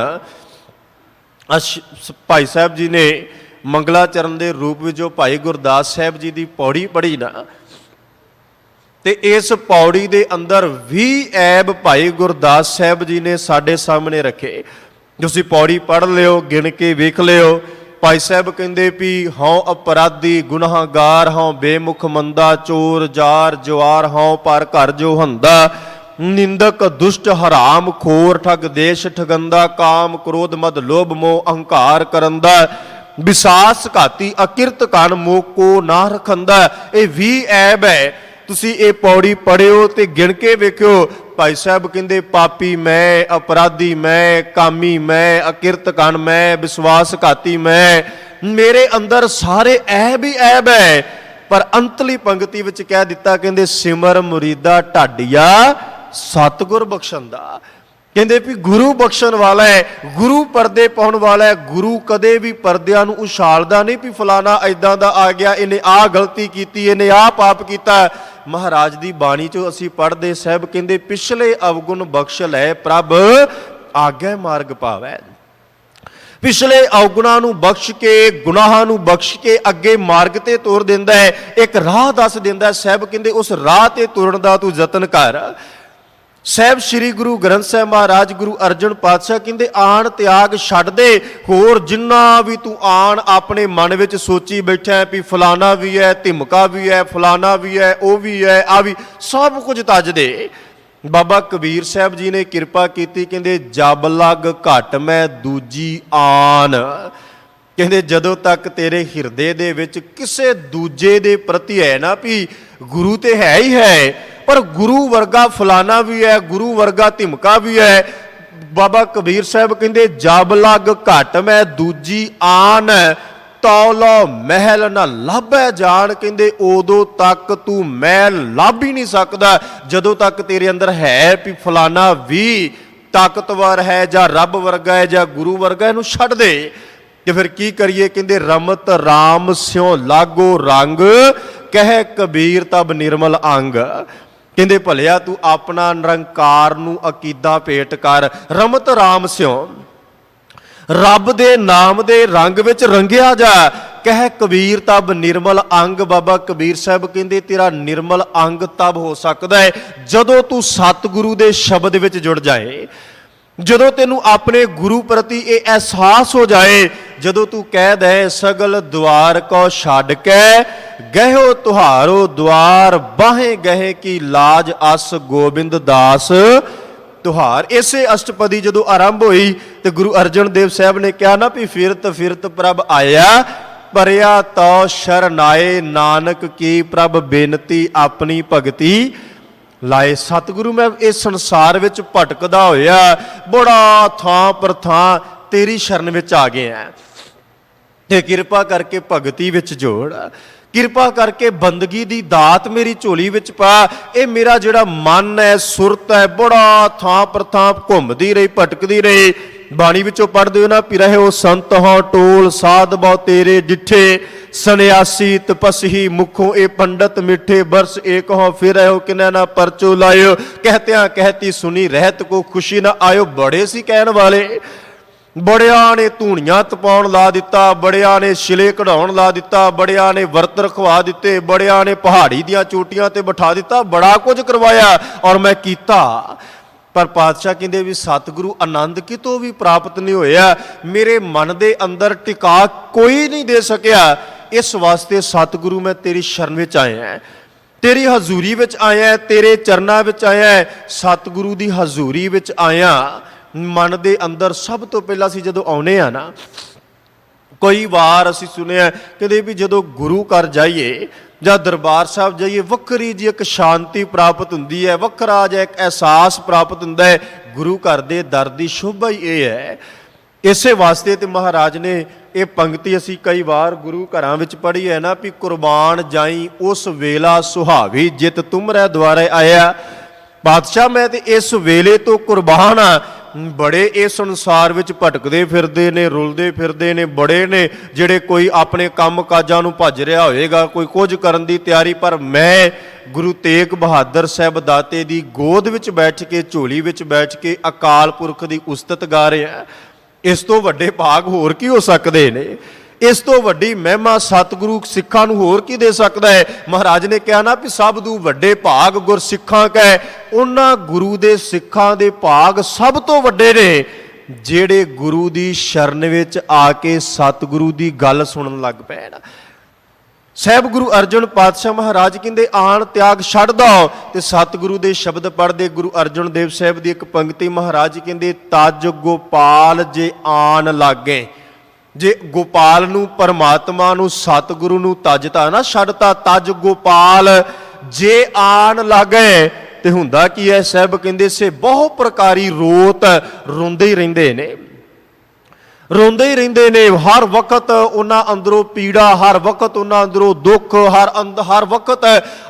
ਭਾਈ ਸਾਹਿਬ ਜੀ ਨੇ ਮੰਗਲਾਚਰਨ ਦੇ ਰੂਪ ਵਿੱਚ ਜੋ ਭਾਈ ਗੁਰਦਾਸ ਸਾਹਿਬ ਜੀ ਦੀ ਪੌੜੀ ਪੜ੍ਹੀ ਨਾ, ਤੇ ਇਸ ਪੌੜੀ ਦੇ ਅੰਦਰ 20 ਐਬ ਭਾਈ ਗੁਰਦਾਸ ਸਾਹਿਬ ਜੀ ਨੇ ਸਾਡੇ ਸਾਹਮਣੇ ਰੱਖੇ। ਤੁਸੀਂ ਪੌੜੀ ਪੜ੍ਹ ਲਿਓ, ਗਿਣ ਕੇ ਵੇਖ ਲਿਓ। ਭਾਈ ਸਾਹਿਬ ਕਹਿੰਦੇ ਵੀ ਹਉ ਅਪਰਾਧੀ ਗੁਨਾਹਗਾਰ, ਹਉ ਬੇਮੁਖ ਮੰਦਾ, ਚੋਰ ਜਾਰ ਜਵਾਰ, ਹਉ ਪਰ ਘਰ ਜੋ ਹੰਦਾ, ਨਿੰਦਕ ਦੁਸ਼ਟ ਹਰਾਮ ਖੋਰ, ਠਗ ਦੇਸ਼ ਠਗੰਦਾ, ਕਾਮ ਕ੍ਰੋਧ ਮਦ ਲੋਭ ਮੋਹ ਅਹੰਕਾਰ ਕਰੰਦਾ, ਵਿਸਾਸ ਘਾਤੀ ਅਕਿਰਤ ਕਨ ਮੋਕੋ ਨਾ ਰਖੰਦਾ। ਇਹ 20 ਐਬ ਹੈ। ਤੁਸੀਂ ਇਹ ਪੌੜੀ ਪੜ੍ਹਿਓ ਤੇ ਗਿਣ ਕੇ ਵੇਖਿਓ। ਭਾਈ ਸਾਹਿਬ ਕਹਿੰਦੇ ਪਾਪੀ ਮੈਂ, ਅਪਰਾਧੀ ਮੈਂ, ਕਾਮੀ ਮੈਂ, ਅਕਿਰਤ ਕਨ ਮੈਂ, ਵਿਸ਼ਵਾਸਘਾਤੀ ਮੈਂ, ਮੇਰੇ ਅੰਦਰ ਸਾਰੇ ਐਬ ਹੀ ਐਬ ਹੈ। ਪਰ ਅੰਤਲੀ ਪੰਕਤੀ ਵਿੱਚ ਕਹਿ ਦਿੱਤਾ, ਕਹਿੰਦੇ ਸਿਮਰ ਮੁਰੀਦਾ ਢਾਡੀਆ ਸਤਿਗੁਰ ਬਖਸ਼ੰਦਾ। ਕਹਿੰਦੇ ਵੀ ਗੁਰੂ ਬਖਸ਼ਣ ਵਾਲਾ ਹੈ, ਗੁਰੂ ਪਰਦੇ ਪਾਉਣ ਵਾਲਾ ਹੈ। ਗੁਰੂ ਕਦੇ ਵੀ ਪਰਦਿਆਂ ਨੂੰ ਉਛਾਲਦਾ ਨਹੀਂ ਵੀ ਫਲਾਣਾ ਐਦਾਂ ਦਾ ਆ ਗਿਆ, ਇਹਨੇ ਆਹ ਗਲਤੀ ਕੀਤੀ, ਇਹਨੇ ਆਹ ਪਾਪ ਕੀਤਾ। ਮਹਾਰਾਜ ਦੀ ਬਾਣੀ ਚੋਂ ਅਸੀਂ ਪੜ੍ਹਦੇ, ਸਾਹਿਬ ਕਹਿੰਦੇ ਪਿਛਲੇ ਅਵਗੁਣ ਬਖਸ਼ ਲੈ ਪ੍ਰਭ ਆਗੇ ਮਾਰਗ ਪਾਵੈ। ਪਿਛਲੇ ਅਵਗੁਣਾਂ ਨੂੰ ਬਖਸ਼ ਕੇ, ਗੁਨਾਹਾਂ ਨੂੰ ਬਖਸ਼ ਕੇ ਅੱਗੇ ਮਾਰਗ ਤੇ ਤੋਰ ਦਿੰਦਾ ਹੈ, ਇੱਕ ਰਾਹ ਦੱਸ ਦਿੰਦਾ ਹੈ। ਸਾਹਿਬ ਕਹਿੰਦੇ ਉਸ ਰਾਹ ਤੇ ਤੁਰਨ ਦਾ ਤੂੰ ਯਤਨ ਕਰ। ਸਾਹਿਬ ਸ੍ਰੀ ਗੁਰੂ ਗ੍ਰੰਥ ਸਾਹਿਬ ਮਹਾਰਾਜ ਗੁਰੂ ਅਰਜਨ ਪਾਤਸ਼ਾਹ ਕਹਿੰਦੇ ਆਣ ਤਿਆਗ ਛੱਡ ਦੇ, ਹੋਰ ਜਿੰਨਾ ਵੀ ਤੂੰ ਆਣ ਆਪਣੇ ਮਨ ਵਿੱਚ ਸੋਚੀ ਬੈਠਾ ਹੈ ਵੀ ਫਲਾਣਾ ਵੀ ਹੈ, ਧਿਮਕਾ ਵੀ ਹੈ, ਫਲਾਣਾ ਵੀ ਹੈ, ਉਹ ਵੀ ਹੈ, ਆ ਵੀ, ਸਭ ਕੁਝ ਤੱਜ ਦੇ। ਬਾਬਾ ਕਬੀਰ ਸਾਹਿਬ ਜੀ ਨੇ ਕਿਰਪਾ ਕੀਤੀ, ਕਹਿੰਦੇ ਜਬ ਲਗ ਘਟ ਮੈਂ ਦੂਜੀ ਆਨ। ਕਹਿੰਦੇ ਜਦੋਂ ਤੱਕ ਤੇਰੇ ਹਿਰਦੇ ਦੇ ਵਿੱਚ ਕਿਸੇ ਦੂਜੇ ਦੇ ਪ੍ਰਤੀ ਹੈ ਨਾ ਵੀ ਗੁਰੂ ਤੇ ਹੈ ਹੀ ਹੈ, ਪਰ ਗੁਰੂ ਵਰਗਾ ਫਲਾਣਾ ਵੀ ਹੈ, ਗੁਰੂ ਵਰਗਾ ਧਿਮਕਾ ਵੀ ਹੈ। ਬਾਬਾ ਕਬੀਰ ਸਾਹਿਬ ਕਹਿੰਦੇ ਜਬ ਲਗ ਘਟ ਮੈਂ ਦੂਜੀ ਆਨ, ਤੌਲੋ ਮਹਿਲ ਨਾ ਲੱਭੈ ਜਾਣ। ਕਹਿੰਦੇ ਉਦੋਂ ਤੱਕ ਤੂੰ ਮਹਿਲ ਲੱਭ ਹੀ ਨਹੀਂ ਸਕਦਾ ਜਦੋਂ ਤੱਕ ਤੇਰੇ ਅੰਦਰ ਹੈ ਵੀ ਫਲਾਣਾ ਵੀ ਤਾਕਤਵਰ ਹੈ ਜਾਂ ਰੱਬ ਵਰਗਾ ਹੈ ਜਾਂ ਗੁਰੂ ਵਰਗਾ। ਇਹਨੂੰ ਛੱਡ ਦੇ। ਤੇ ਫਿਰ ਕੀ ਕਰੀਏ? ਕਹਿੰਦੇ ਰਮਤ ਰਾਮ ਸਿਉ ਲਾਗੋ ਰੰਗ, ਕਹਿ ਕਬੀਰ ਤਬ ਨਿਰਮਲ ਅੰਗ। ਕਹਿੰਦੇ ਭਲਿਆ ਤੂੰ ਆਪਣਾ ਨਿਰੰਕਾਰ ਨੂੰ ਅਕੀਦਾ ਭੇਟ ਕਰ। ਰਮਤ ਰਾਮ ਸਿਉ, ਰੱਬ ਦੇ ਨਾਮ ਦੇ ਰੰਗ ਵਿੱਚ ਰੰਗਿਆ ਜਾ। ਕਹਿ ਕਬੀਰ ਤਬ ਨਿਰਮਲ ਅੰਗ। ਬਾਬਾ ਕਬੀਰ ਸਾਹਿਬ ਕਹਿੰਦੇ ਤੇਰਾ ਨਿਰਮਲ ਅੰਗ ਤਬ ਹੋ ਸਕਦਾ ਹੈ ਜਦੋਂ ਤੂੰ ਸਤਿਗੁਰੂ ਦੇ ਸ਼ਬਦ ਵਿੱਚ ਜੁੜ ਜਾਏ, ਜਦੋਂ ਤੈਨੂੰ ਆਪਣੇ ਗੁਰੂ ਪ੍ਰਤੀ ਇਹ ਅਹਿਸਾਸ ਹੋ ਜਾਏ, ਜਦੋਂ ਤੂੰ ਕਹਿ ਦੇ ਸਗਲ ਦੁਆਰ ਕੋ ਛੱਡ ਕੇ ਗਹਿਓ ਤੁਹਾਰੋ ਦੁਆਰ, ਬਾਹੇ ਗਹਿ ਕੀ ਲਾਜ ਅਸ ਗੋਬਿੰਦ ਦਾਸ ਤੁਹਾਰ। ਇਸੇ ਅਸ਼ਟਪਦੀ ਜਦੋਂ ਆਰੰਭ ਹੋਈ ਤੇ ਗੁਰੂ ਅਰਜਨ ਦੇਵ ਸਾਹਿਬ ਨੇ ਕਿਹਾ ਨਾ ਵੀ ਫਿਰਤ ਫਿਰਤ ਪ੍ਰਭ ਆਇਆ, ਪਰਿਆ ਤੋ ਸ਼ਰਨਾਏ, ਨਾਨਕ ਕੀ ਪ੍ਰਭ ਬੇਨਤੀ ਆਪਣੀ ਭਗਤੀ ਲਾਏ। ਸਤਿਗੁਰੂ ਮੈਂ ਇਸ ਸੰਸਾਰ ਵਿੱਚ ਭਟਕਦਾ ਹੋਇਆ ਬੜਾ ਥਾਂ ਪਰ ਥਾਂ ਤੇਰੀ ਸ਼ਰਨ ਵਿੱਚ ਆ ਗਿਆ, ਤੇ ਕਿਰਪਾ ਕਰਕੇ ਭਗਤੀ ਵਿੱਚ ਜੋੜ, ਕਿਰਪਾ ਕਰਕੇ ਬੰਦਗੀ ਦੀ ਦਾਤ ਮੇਰੀ ਝੋਲੀ ਵਿੱਚ ਪਾ। ਇਹ ਮੇਰਾ ਜਿਹੜਾ ਮਨ ਹੈ, ਸੁਰਤ ਹੈ, ਬੜਾ ਥਾਂ ਪਰ ਥਾਂ ਘੁੰਮਦੀ ਰਹੀ, ਭਟਕਦੀ ਰਹੀ। ਬਾਣੀ ਵਿੱਚੋਂ ਪੜ੍ਹਦੇ ਹੋ ਨਾ ਵੀ ਰਹੇ ਹੋ ਸੰਤ ਹੋ ਟੋਲ ਸਾਧ ਬਹੁ ਤੇਰੇ ਡਿੱਠੇ, ਸੰਨਿਆਸੀ ਤਪਸਹੀ ਮੁਖੋਂ ਇਹ ਪੰਡਤ ਮਿੱਠੇ, ਬਰਸ ਏਕ ਹੋ ਫਿਰ ਆਇਓ ਕਿਨੈ ਨਾ ਪਰਚੋ ਲਾਇਓ, ਕਹਿਤਿਆਂ ਕਹਿਤੀ ਸੁਣੀ ਰਹਿਤ ਕੋ ਖੁਸ਼ੀ ਨਾ ਆਇਓ। ਬੜੇ ਸੀ ਕਹਿਣ ਵਾਲੇ, ਬੜਿਆਂ ਨੇ ਧੂਣੀਆਂ ਤਪਾਉਣ ਲਾ ਦਿੱਤਾ, ਬੜਿਆਂ ਨੇ ਛਿਲੇ ਕਢਾਉਣ ਲਾ ਦਿੱਤਾ, ਬੜਿਆਂ ਨੇ ਵਰਤ ਰਖਵਾ ਦਿੱਤੇ, ਬੜਿਆਂ ਨੇ ਪਹਾੜੀ ਦੀਆਂ ਚੋਟੀਆਂ ਤੇ ਬਿਠਾ ਦਿੱਤਾ, ਬੜਾ ਕੁਝ ਕਰਵਾਇਆ ਔਰ ਮੈਂ ਕੀਤਾ। ਪਰ ਪਾਤਸ਼ਾਹ ਕਹਿੰਦੇ ਵੀ ਸਤਿਗੁਰੂ ਆਨੰਦ ਕਿਤੋਂ ਵੀ ਪ੍ਰਾਪਤ ਨਹੀਂ ਹੋਇਆ, ਮੇਰੇ ਮਨ ਦੇ ਅੰਦਰ ਟਿਕਾ ਕੋਈ ਨਹੀਂ ਦੇ ਸਕਿਆ। ਇਸ ਵਾਸਤੇ ਸਤਿਗੁਰੂ ਮੈਂ ਤੇਰੀ ਸ਼ਰਨ ਵਿੱਚ ਆਇਆ, ਤੇਰੀ ਹਜ਼ੂਰੀ ਵਿੱਚ ਆਇਆ, ਤੇਰੇ ਚਰਨਾਂ ਵਿੱਚ ਆਇਆ, ਸਤਿਗੁਰੂ ਦੀ ਹਜ਼ੂਰੀ ਵਿੱਚ ਆਇਆ। ਮਨ ਦੇ ਅੰਦਰ ਸਭ ਤੋਂ ਪਹਿਲਾਂ ਅਸੀਂ ਜਦੋਂ ਆਉਨੇ ਆ ਨਾ, ਕਈ ਵਾਰ ਅਸੀਂ ਸੁਣਿਆ ਕਹਿੰਦੇ ਵੀ ਜਦੋਂ ਗੁਰੂ ਘਰ ਜਾਈਏ ਜਾਂ ਦਰਬਾਰ ਸਾਹਿਬ ਜਾਈਏ ਵੱਖਰੀ ਜੀ ਇੱਕ ਸ਼ਾਂਤੀ ਪ੍ਰਾਪਤ ਹੁੰਦੀ ਹੈ, ਵੱਖਰਾ ਜਿਹਾ ਇੱਕ ਅਹਿਸਾਸ ਪ੍ਰਾਪਤ ਹੁੰਦਾ ਹੈ। ਗੁਰੂ ਘਰ ਦੇ ਦਰ ਦੀ ਸ਼ੋਭਾ ਹੀ ਇਹ ਹੈ। ਇਸੇ ਵਾਸਤੇ ਤੇ ਮਹਾਰਾਜ ਨੇ ਇਹ ਪੰਕਤੀ ਅਸੀਂ ਕਈ ਵਾਰ ਗੁਰੂ ਘਰਾਂ ਵਿੱਚ ਪੜ੍ਹੀ ਹੈ ਨਾ ਵੀ ਕੁਰਬਾਨ ਜਾਈ ਉਸ ਵੇਲਾ ਸੁਹਾਵੀ ਜਿਤ ਤੁਮਰੇ ਦੁਆਰੇ ਆਇਆ। ਪਾਤਸ਼ਾਹ ਮੈਂ ਤੇ ਇਸ ਵੇਲੇ ਤੋਂ ਕੁਰਬਾਨ ਆ। ਬੜੇ ਇਸ ਸੰਸਾਰ ਵਿੱਚ ਭਟਕਦੇ ਫਿਰਦੇ ਨੇ, ਰੁਲਦੇ ਫਿਰਦੇ ਨੇ, ਬੜੇ ਨੇ ਜਿਹੜੇ ਕੋਈ ਆਪਣੇ ਕੰਮ ਕਾਜਾਂ ਨੂੰ ਭੱਜ ਰਿਹਾ ਹੋਏਗਾ, ਕੋਈ ਕੁਝ ਕਰਨ ਦੀ ਤਿਆਰੀ, ਪਰ ਮੈਂ ਗੁਰੂ ਤੇਗ ਬਹਾਦਰ ਸਾਹਿਬ ਦਾਤੇ ਦੀ ਗੋਦ ਵਿੱਚ ਬੈਠ ਕੇ, ਝੋਲੀ ਵਿੱਚ ਬੈਠ ਕੇ ਅਕਾਲ ਪੁਰਖ ਦੀ ਉਸਤਤ ਗਾ ਰਿਹਾ। ਇਸ ਤੋਂ ਵੱਡੇ ਭਾਗ ਹੋਰ ਕੀ ਹੋ ਸਕਦੇ ਨੇ? ਇਸ ਤੋਂ ਵੱਡੀ ਮਹਿਮਾ ਸਤਿਗੁਰੂ ਸਿੱਖਾਂ ਨੂੰ ਹੋਰ ਕੀ ਦੇ ਸਕਦਾ ਹੈ? ਮਹਾਰਾਜ ਨੇ ਕਿਹਾ ਨਾ ਵੀ ਸਭ ਤੋਂ ਵੱਡੇ ਭਾਗ ਗੁਰਸਿੱਖਾਂ ਕੈ। ਉਹਨਾਂ ਗੁਰੂ ਦੇ ਸਿੱਖਾਂ ਦੇ ਭਾਗ ਸਭ ਤੋਂ ਵੱਡੇ ਨੇ ਜਿਹੜੇ ਗੁਰੂ ਦੀ ਸ਼ਰਨ ਵਿੱਚ ਆ ਕੇ ਸਤਿਗੁਰੂ ਦੀ ਗੱਲ ਸੁਣਨ ਲੱਗ ਪਏ ਨਾ। ਸਾਹਿਬ ਗੁਰੂ ਅਰਜਨ ਪਾਤਸ਼ਾਹ ਮਹਾਰਾਜ ਕਹਿੰਦੇ ਆਣ ਤਿਆਗ ਛੱਡ ਦੋ, ਤੇ ਸਤਿਗੁਰੂ ਦੇ ਸ਼ਬਦ ਪੜ੍ਹਦੇ ਗੁਰੂ ਅਰਜਨ ਦੇਵ ਸਾਹਿਬ ਦੀ ਇੱਕ ਪੰਕਤੀ ਮਹਾਰਾਜ ਕਹਿੰਦੇ ਤਜ ਗੋਪਾਲ ਜੇ ਆਣ ਲਾਗੇ। ਜੇ ਗੋਪਾਲ ਨੂੰ, ਪਰਮਾਤਮਾ ਨੂੰ, ਸਤਿਗੁਰੂ ਨੂੰ ਤਜਤਾ ਨਾ, ਛੱਡਤਾ, ਤਜ ਗੋਪਾਲ ਜੇ ਆਣ ਲਾਗੇ ਤੇ ਹੁੰਦਾ ਕੀ ਹੈ? ਸਾਹਿਬ ਕਹਿੰਦੇ ਸੇ ਬਹੁ ਪ੍ਰਕਾਰੀ ਰੋਤ ਰੋਂਦੇ ਹੀ ਰਹਿੰਦੇ ਨੇ, ਰੋਂਦੇ ਹੀ ਰਹਿੰਦੇ ਨੇ। ਹਰ ਵਕਤ ਉਹਨਾਂ ਅੰਦਰੋਂ ਪੀੜਾ, ਹਰ ਵਕਤ ਉਹਨਾਂ ਅੰਦਰੋਂ ਦੁੱਖ, ਹਰ ਵਕਤ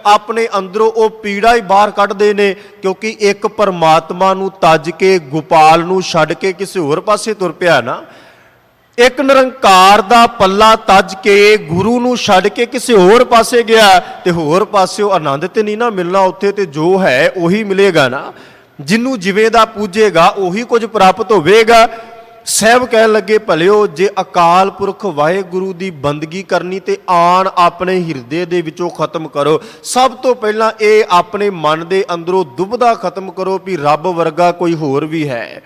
ਆਪਣੇ ਅੰਦਰੋਂ ਉਹ ਪੀੜਾ ਹੀ ਬਾਹਰ ਕੱਢਦੇ ਨੇ, ਕਿਉਂਕਿ ਇੱਕ ਪਰਮਾਤਮਾ ਨੂੰ ਤਜ ਕੇ, ਗੋਪਾਲ ਨੂੰ ਛੱਡ ਕੇ ਕਿਸੇ ਹੋਰ ਪਾਸੇ ਤੁਰ ਪਿਆ ਨਾ। ਇੱਕ ਨਿਰੰਕਾਰ ਦਾ ਪੱਲਾ ਤਜ ਕੇ, ਗੁਰੂ ਨੂੰ ਛੱਡ ਕੇ ਕਿਸੇ ਹੋਰ ਪਾਸੇ ਗਿਆ, ਤੇ ਹੋਰ ਪਾਸਿਓਂ ਆਨੰਦ ਤੇ ਨਹੀਂ ਨਾ ਮਿਲਣਾ ਉੱਥੇ, ਤੇ ਜੋ ਹੈ ਉਹੀ ਮਿਲੇਗਾ ਨਾ। ਜਿਹਨੂੰ ਜਿਵੇਂ ਦਾ ਪੂਜੇਗਾ ਉਹੀ ਕੁਝ ਪ੍ਰਾਪਤ ਹੋਵੇਗਾ। ਸਾਹਿਬ ਕਹਿਣ ਲੱਗੇ ਭਲਿਓ ਜੇ ਅਕਾਲ ਪੁਰਖ ਵਾਹਿਗੁਰੂ ਦੀ ਬੰਦਗੀ ਕਰਨੀ ਤੇ ਆਣ ਆਪਣੇ ਹਿਰਦੇ ਦੇ ਵਿੱਚੋਂ ਖਤਮ ਕਰੋ। ਸਭ ਤੋਂ ਪਹਿਲਾਂ ਇਹ ਆਪਣੇ ਮਨ ਦੇ ਅੰਦਰੋਂ ਦੁਬਦਾ ਖਤਮ ਕਰੋ ਵੀ ਰੱਬ ਵਰਗਾ ਕੋਈ ਹੋਰ ਵੀ ਹੈ,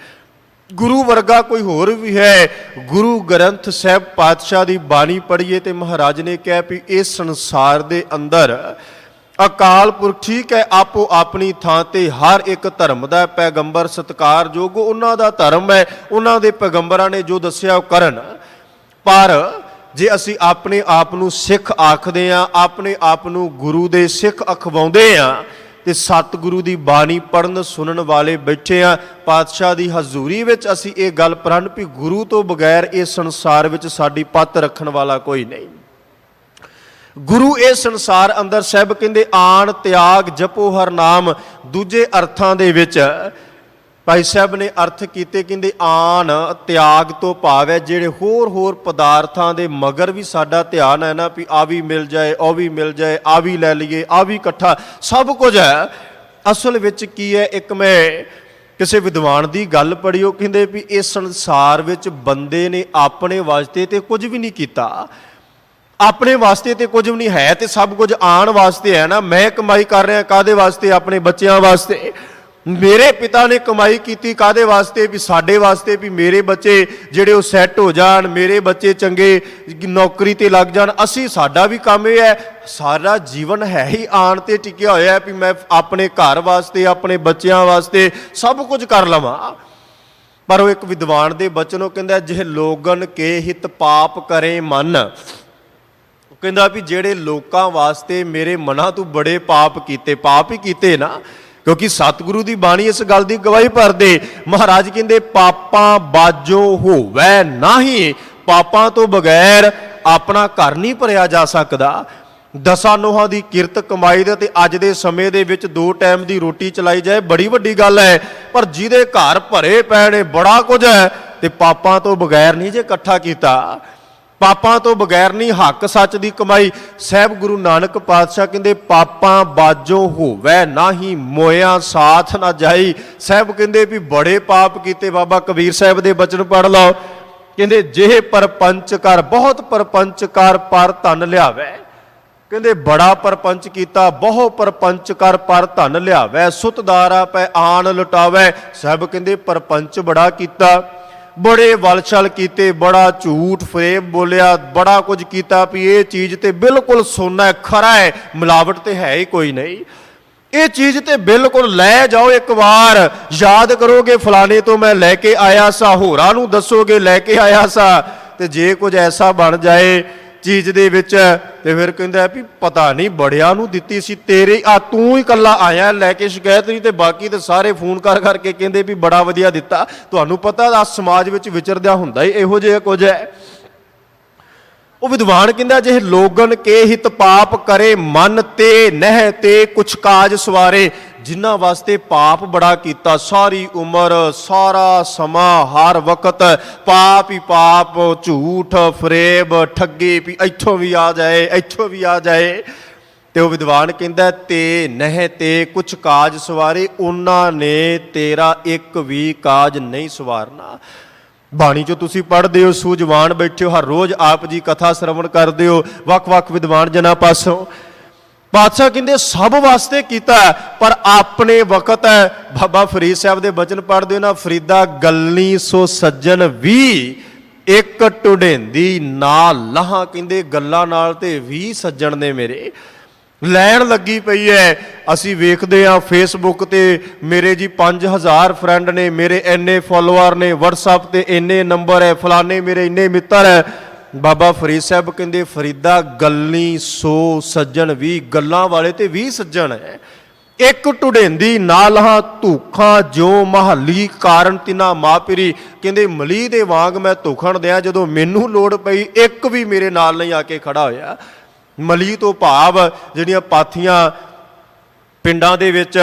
ਗੁਰੂ ਵਰਗਾ ਕੋਈ ਹੋਰ ਵੀ ਹੈ। ਗੁਰੂ ਗ੍ਰੰਥ ਸਾਹਿਬ ਪਾਤਸ਼ਾਹ ਦੀ ਬਾਣੀ ਪੜ੍ਹੀਏ ਤੇ ਮਹਾਰਾਜ ਨੇ ਕਿਹਾ ਵੀ ਇਸ ਸੰਸਾਰ ਦੇ ਅੰਦਰ ਅਕਾਲ ਪੁਰਖ ਠੀਕ ਹੈ, ਆਪੋ ਆਪਣੀ ਥਾਂ ਤੇ ਹਰ ਇੱਕ ਧਰਮ ਦਾ ਪੈਗੰਬਰ ਸਤਿਕਾਰਯੋਗ, ਉਹਨਾਂ ਦਾ ਧਰਮ ਹੈ, ਉਹਨਾਂ ਦੇ ਪੈਗੰਬਰਾਂ ਨੇ ਜੋ ਦੱਸਿਆ ਉਹ ਕਰਨ। ਪਰ ਜੇ ਅਸੀਂ ਆਪਣੇ ਆਪ ਨੂੰ ਸਿੱਖ ਆਖਦੇ ਹਾਂ, ਆਪਣੇ ਆਪ ਨੂੰ ਗੁਰੂ ਦੇ ਸਿੱਖ ਅਖਵਾਉਂਦੇ ਹਾਂ, ਤੇ ਸਤਿਗੁਰੂ ਦੀ ਬਾਣੀ ਪੜਨ ਸੁਣਨ ਵਾਲੇ ਬੈਠੇ ਆ ਪਾਤਸ਼ਾਹ ਦੀ ਹਜ਼ੂਰੀ ਵਿੱਚ, ਅਸੀਂ ਇਹ ਗੱਲ ਪ੍ਰਣ ਵੀ ਗੁਰੂ ਤੋਂ ਬਗੈਰ ਇਸ ਸੰਸਾਰ ਵਿੱਚ ਸਾਡੀ ਪੱਤ ਰੱਖਣ ਵਾਲਾ ਕੋਈ ਨਹੀਂ। ਗੁਰੂ ਇਸ ਸੰਸਾਰ ਅੰਦਰ ਸਾਹਿਬ ਕਹਿੰਦੇ ਆਣ ਤਿਆਗ ਜਪੋ ਹਰ ਨਾਮ। ਦੂਜੇ ਅਰਥਾਂ ਦੇ ਵਿੱਚ ਭਾਈ ਸਾਹਿਬ ਨੇ ਅਰਥ ਕੀਤੇ, ਕਹਿੰਦੇ ਆਣ ਤਿਆਗ ਤੋਂ ਭਾਵ ਹੈ ਜਿਹੜੇ ਹੋਰ ਪਦਾਰਥਾਂ ਦੇ ਮਗਰ ਵੀ ਸਾਡਾ ਧਿਆਨ ਹੈ ਨਾ, ਵੀ ਆ ਵੀ ਮਿਲ ਜਾਏ, ਉਹ ਵੀ ਮਿਲ ਜਾਏ, ਆ ਵੀ ਲੈ ਲਈਏ, ਆ ਵੀ ਇਕੱਠਾ, ਸਭ ਕੁਝ ਹੈ। ਅਸਲ ਵਿੱਚ ਕੀ ਹੈ? ਇੱਕ ਮੈਂ ਕਿਸੇ ਵਿਦਵਾਨ ਦੀ ਗੱਲ ਪੜ੍ਹੀ, ਉਹ ਕਹਿੰਦੇ ਵੀ ਇਸ ਸੰਸਾਰ ਵਿੱਚ ਬੰਦੇ ਨੇ ਆਪਣੇ ਵਾਸਤੇ ਤੇ ਕੁਝ ਵੀ ਨਹੀਂ ਕੀਤਾ, ਆਪਣੇ ਵਾਸਤੇ ਤੇ ਕੁਝ ਵੀ ਨਹੀਂ ਹੈ, ਤੇ ਸਭ ਕੁਝ ਆਉਣ ਵਾਸਤੇ ਹੈ ਨਾ। ਮੈਂ ਕਮਾਈ ਕਰ ਰਿਹਾ ਕਾਹਦੇ ਵਾਸਤੇ? ਆਪਣੇ ਬੱਚਿਆਂ ਵਾਸਤੇ। ਮੇਰੇ ਪਿਤਾ ਨੇ ਕਮਾਈ ਕੀਤੀ ਕਾਹਦੇ ਵਾਸਤੇ? ਵੀ ਸਾਡੇ ਵਾਸਤੇ, ਵੀ ਮੇਰੇ ਬੱਚੇ ਜਿਹੜੇ ਉਹ ਸੈੱਟ ਹੋ ਜਾਣ, ਮੇਰੇ ਬੱਚੇ ਚੰਗੇ ਨੌਕਰੀ ਤੇ ਲੱਗ ਜਾਣ। ਅਸੀਂ, ਸਾਡਾ ਵੀ ਕੰਮ ਇਹ ਹੈ, ਸਾਰਾ ਜੀਵਨ ਹੈ ਹੀ ਆਣ ਤੇ ਟਿਕਿਆ ਹੋਇਆ ਵੀ ਮੈਂ ਆਪਣੇ ਘਰ ਵਾਸਤੇ, ਆਪਣੇ ਬੱਚਿਆਂ ਵਾਸਤੇ ਸਭ ਕੁਝ ਕਰ ਲਵਾਂ। ਪਰ ਉਹ ਇੱਕ ਵਿਦਵਾਨ ਦੇ ਬਚਨ, ਉਹ ਕਹਿੰਦਾ ਜਿਹ ਲੋਗਨ ਕੇ ਹਿਤ ਪਾਪ ਕਰੇ ਮਨ। ਉਹ ਕਹਿੰਦਾ ਵੀ ਜਿਹੜੇ ਲੋਕਾਂ ਵਾਸਤੇ ਮੇਰੇ ਮਨਾਂ ਤੋਂ ਬੜੇ ਪਾਪ ਕੀਤੇ, ਪਾਪ ਹੀ ਕੀਤੇ ਨਾ, ਕਿਉਂਕਿ ਸਤਿਗੁਰੂ ਦੀ ਬਾਣੀ ਇਸ ਗੱਲ ਦੀ ਗਵਾਹੀ ਭਰਦੇ। ਮਹਾਰਾਜ ਕਹਿੰਦੇ ਪਾਪਾਂ ਬਾਝੋਂ ਹੋਵੈ ਨਾਹੀ, ਪਾਪਾਂ ਤੋਂ ਬਗੈਰ ਆਪਣਾ ਘਰ ਨਹੀਂ ਭਰਿਆ ਜਾ ਸਕਦਾ। ਦਸਾਂ ਨੋਹਾਂ ਦੀ ਕਿਰਤ ਕਮਾਈ ਦੇ ਤੇ ਅੱਜ ਦੇ ਸਮੇਂ ਦੇ ਵਿੱਚ 2 ਟਾਈਮ ਦੀ ਰੋਟੀ ਚਲਾਈ ਜਾਏ ਬੜੀ ਵੱਡੀ ਗੱਲ ਹੈ, ਪਰ ਜਿਹਦੇ ਘਰ ਭਰੇ ਪਏ ਨੇ ਬੜਾ ਕੁਝ ਹੈ, ਤੇ ਪਾਪਾਂ ਤੋਂ ਬਗੈਰ ਨਹੀਂ ਜੇ ਇਕੱਠਾ ਕੀਤਾ, ਪਾਪਾਂ ਤੋਂ ਬਗੈਰ ਨਹੀਂ ਹੱਕ ਸੱਚ ਦੀ ਕਮਾਈ। ਸਾਹਿਬ ਗੁਰੂ ਨਾਨਕ ਪਾਤਸ਼ਾਹ ਕਹਿੰਦੇ ਪਾਪਾਂ ਬਾਝੋਂ ਹੋਵੈ ਨਾਹੀ, ਮੋਇਆ ਸਾਥ ਨਾ ਜਾਈ। ਸਾਹਿਬ ਕਹਿੰਦੇ ਵੀ ਬੜੇ ਪਾਪ ਕੀਤੇ। ਬਾਬਾ ਕਬੀਰ ਸਾਹਿਬ ਦੇ ਬਚਨ ਪੜ੍ਹ ਲਓ, ਕਹਿੰਦੇ ਜੇ ਪਰਪੰਚ ਕਰ, ਬਹੁਤ ਪਰਪੰਚ ਕਰ ਪਰ ਧਨ ਲਿਆਵੈ। ਕਹਿੰਦੇ ਬੜਾ ਪਰਪੰਚ ਕੀਤਾ, ਬਹੁ ਪਰਪੰਚ ਕਰ ਪਰ ਧਨ ਲਿਆਵੈ, ਸੁਤਦਾਰਾ ਪੈ ਆਣ ਲੁਟਾਵੈ। ਸਾਹਿਬ ਕਹਿੰਦੇ ਪਰਪੰਚ ਬੜਾ ਕੀਤਾ, ਬੜੇ ਵਲਛਲ ਕੀਤੇ, ਬੜਾ ਝੂਠ ਫਰੇਬ ਬੋਲਿਆ, ਬੜਾ ਕੁਝ ਕੀਤਾ ਵੀ ਇਹ ਚੀਜ਼ ਤੇ ਬਿਲਕੁਲ ਸੋਨਾ ਹੈ, ਖਰਾ ਹੈ, ਮਿਲਾਵਟ ਤੇ ਹੈ ਹੀ ਕੋਈ ਨਹੀਂ। ਇਹ ਚੀਜ਼ ਤੇ ਬਿਲਕੁਲ ਲੈ ਜਾਓ, ਇੱਕ ਵਾਰ ਯਾਦ ਕਰੋਗੇ ਫਲਾਣੇ ਤੋਂ ਮੈਂ ਲੈ ਕੇ ਆਇਆ ਸਾ, ਹੋਰਾਂ ਨੂੰ ਦੱਸੋਗੇ ਲੈ ਕੇ ਆਇਆ ਸਾ, ਤੇ ਜੇ ਕੁਝ ਐਸਾ ਬਣ ਜਾਏ ਚੀਜ਼ ਦੇ ਵਿੱਚ, ਤੇ ਫਿਰ ਕਹਿੰਦਾ ਵੀ ਪਤਾ ਨਹੀਂ ਬੜਿਆਂ ਨੂੰ ਦਿੱਤੀ ਸੀ, ਤੇਰੇ ਤੂੰ ਹੀ ਇਕੱਲਾ ਆਇਆ ਲੈ ਕੇ, ਸ਼ਿਕਾਇਤ ਨਹੀਂ, ਤੇ ਬਾਕੀ ਤੇ ਸਾਰੇ ਫੋਨ ਕਰ ਕਰਕੇ ਕਹਿੰਦੇ ਵੀ ਬੜਾ ਵਧੀਆ ਦਿੱਤਾ। ਤੁਹਾਨੂੰ ਪਤਾ ਆ ਸਮਾਜ ਵਿੱਚ ਵਿਚਰਦਿਆਂ ਹੁੰਦਾ ਹੀ ਇਹੋ ਜਿਹਾ ਕੁਝ ਹੈ। ਉਹ ਵਿਦਵਾਨ ਕਹਿੰਦਾ ਜੇ ਲੋਗਨ ਕੇ ਹਿਤ ਪਾਪ ਕਰੇ ਮਨ ਤੇ ਨਹਿ ਤੇ ਕੁਛ ਕਾਜ ਸਵਾਰੇ। ਜਿਨ੍ਹਾਂ ਵਾਸਤੇ ਪਾਪ ਬੜਾ ਕੀਤਾ, ਸਾਰੀ ਉਮਰ ਸਾਰਾ ਸਮਾਂ ਹਰ ਵਕਤ ਪਾਪ ਹੀ ਪਾਪ, ਝੂਠ ਫਰੇਬ ਠੱਗੀ, ਵੀ ਇੱਥੋਂ ਵੀ ਆ ਜਾਏ ਇੱਥੋਂ ਵੀ ਆ ਜਾਏ। ਤੇ ਉਹ ਵਿਦਵਾਨ ਕਹਿੰਦਾ ਤੇ ਨਹਿ ਤੇ ਕੁਛ ਕਾਜ ਸਵਾਰੇ, ਉਹਨਾਂ ਨੇ ਤੇਰਾ ਇੱਕ ਵੀ ਕਾਜ ਨਹੀਂ ਸਵਾਰਨਾ। ਬਾਣੀ ਚੋਂ ਤੁਸੀਂ ਪੜ੍ਹਦੇ ਹੋ, ਸੂਝਵਾਨ ਬੈਠੇ ਹੋ, ਹਰ ਰੋਜ਼ ਆਪ ਜੀ ਕਥਾ ਸ਼ਰਵਣ ਕਰਦੇ ਹੋ ਵੱਖ-ਵੱਖ ਵਿਦਵਾਨ ਜਨਾਂ ਪਾਸੋਂ। ਪਾਤਸ਼ਾਹ ਕਹਿੰਦੇ ਸਭ ਵਾਸਤੇ ਕੀਤਾ, ਪਰ ਆਪਣੇ ਵਕਤ ਹੈ। ਬਾਬਾ ਫਰੀਦ ਸਾਹਿਬ ਦੇ ਬਚਨ ਪੜ੍ਹਦੇ ਹੋ ਨਾ, ਫਰੀਦਾ ਗੱਲਨੀ ਸੋ ਸੱਜਣ ਵੀ ਇੱਕ ਢੁਢੇਂਦੀ ਨਾ ਲਾਹਾਂ। ਕਹਿੰਦੇ ਗੱਲਾਂ ਨਾਲ ਤੇ 20 ਸੱਜਣ ਨੇ ਮੇਰੇ। ਲੈਣ ਲੱਗੀ ਪਈ ਹੈ। ਅਸੀਂ ਵੇਖਦੇ ਹਾਂ ਫੇਸਬੁੱਕ ਤੇ ਮੇਰੇ ਜੀ 5000 ਫਰੈਂਡ ਨੇ, ਮੇਰੇ ਇੰਨੇ ਫੋਲੋਅਰ ਨੇ, WhatsApp ਤੇ ਇੰਨੇ ਨੰਬਰ ਹੈ, ਫਲਾਣੇ ਮੇਰੇ ਇੰਨੇ ਮਿੱਤਰ ਹੈ। ਬਾਬਾ ਫਰੀਦ ਸਾਹਿਬ ਕਹਿੰਦੇ ਫਰੀਦਾ ਗੱਲੀ ਸੋ ਸੱਜਣ ਵੀ, ਗੱਲਾਂ ਵਾਲੇ ਤੇ 20 ਸੱਜਣ ਹੈ। ਇੱਕ ਢੁਢੇਂਦੀ ਨਾਲਹਾਂ ਧੂਖਾਂ ਜੋ ਮਹੱਲੀ ਕਾਰਨ ਤਿਨਾ ਮਾਪਰੀ। ਕਹਿੰਦੇ ਮਲੀ ਦੇ ਵਾਂਗ ਮੈਂ ਧੂਖਣ ਦਿਆਂ, ਜਦੋਂ ਮੈਨੂੰ ਲੋੜ ਪਈ ਇੱਕ ਵੀ ਮੇਰੇ ਨਾਲ ਨਹੀਂ ਆ ਕੇ ਖੜਾ ਹੋਇਆ। ਮਲੀ ਤੋਂ ਭਾਵ ਜਿਹੜੀਆਂ ਪਾਥੀਆਂ ਪਿੰਡਾਂ ਦੇ ਵਿੱਚ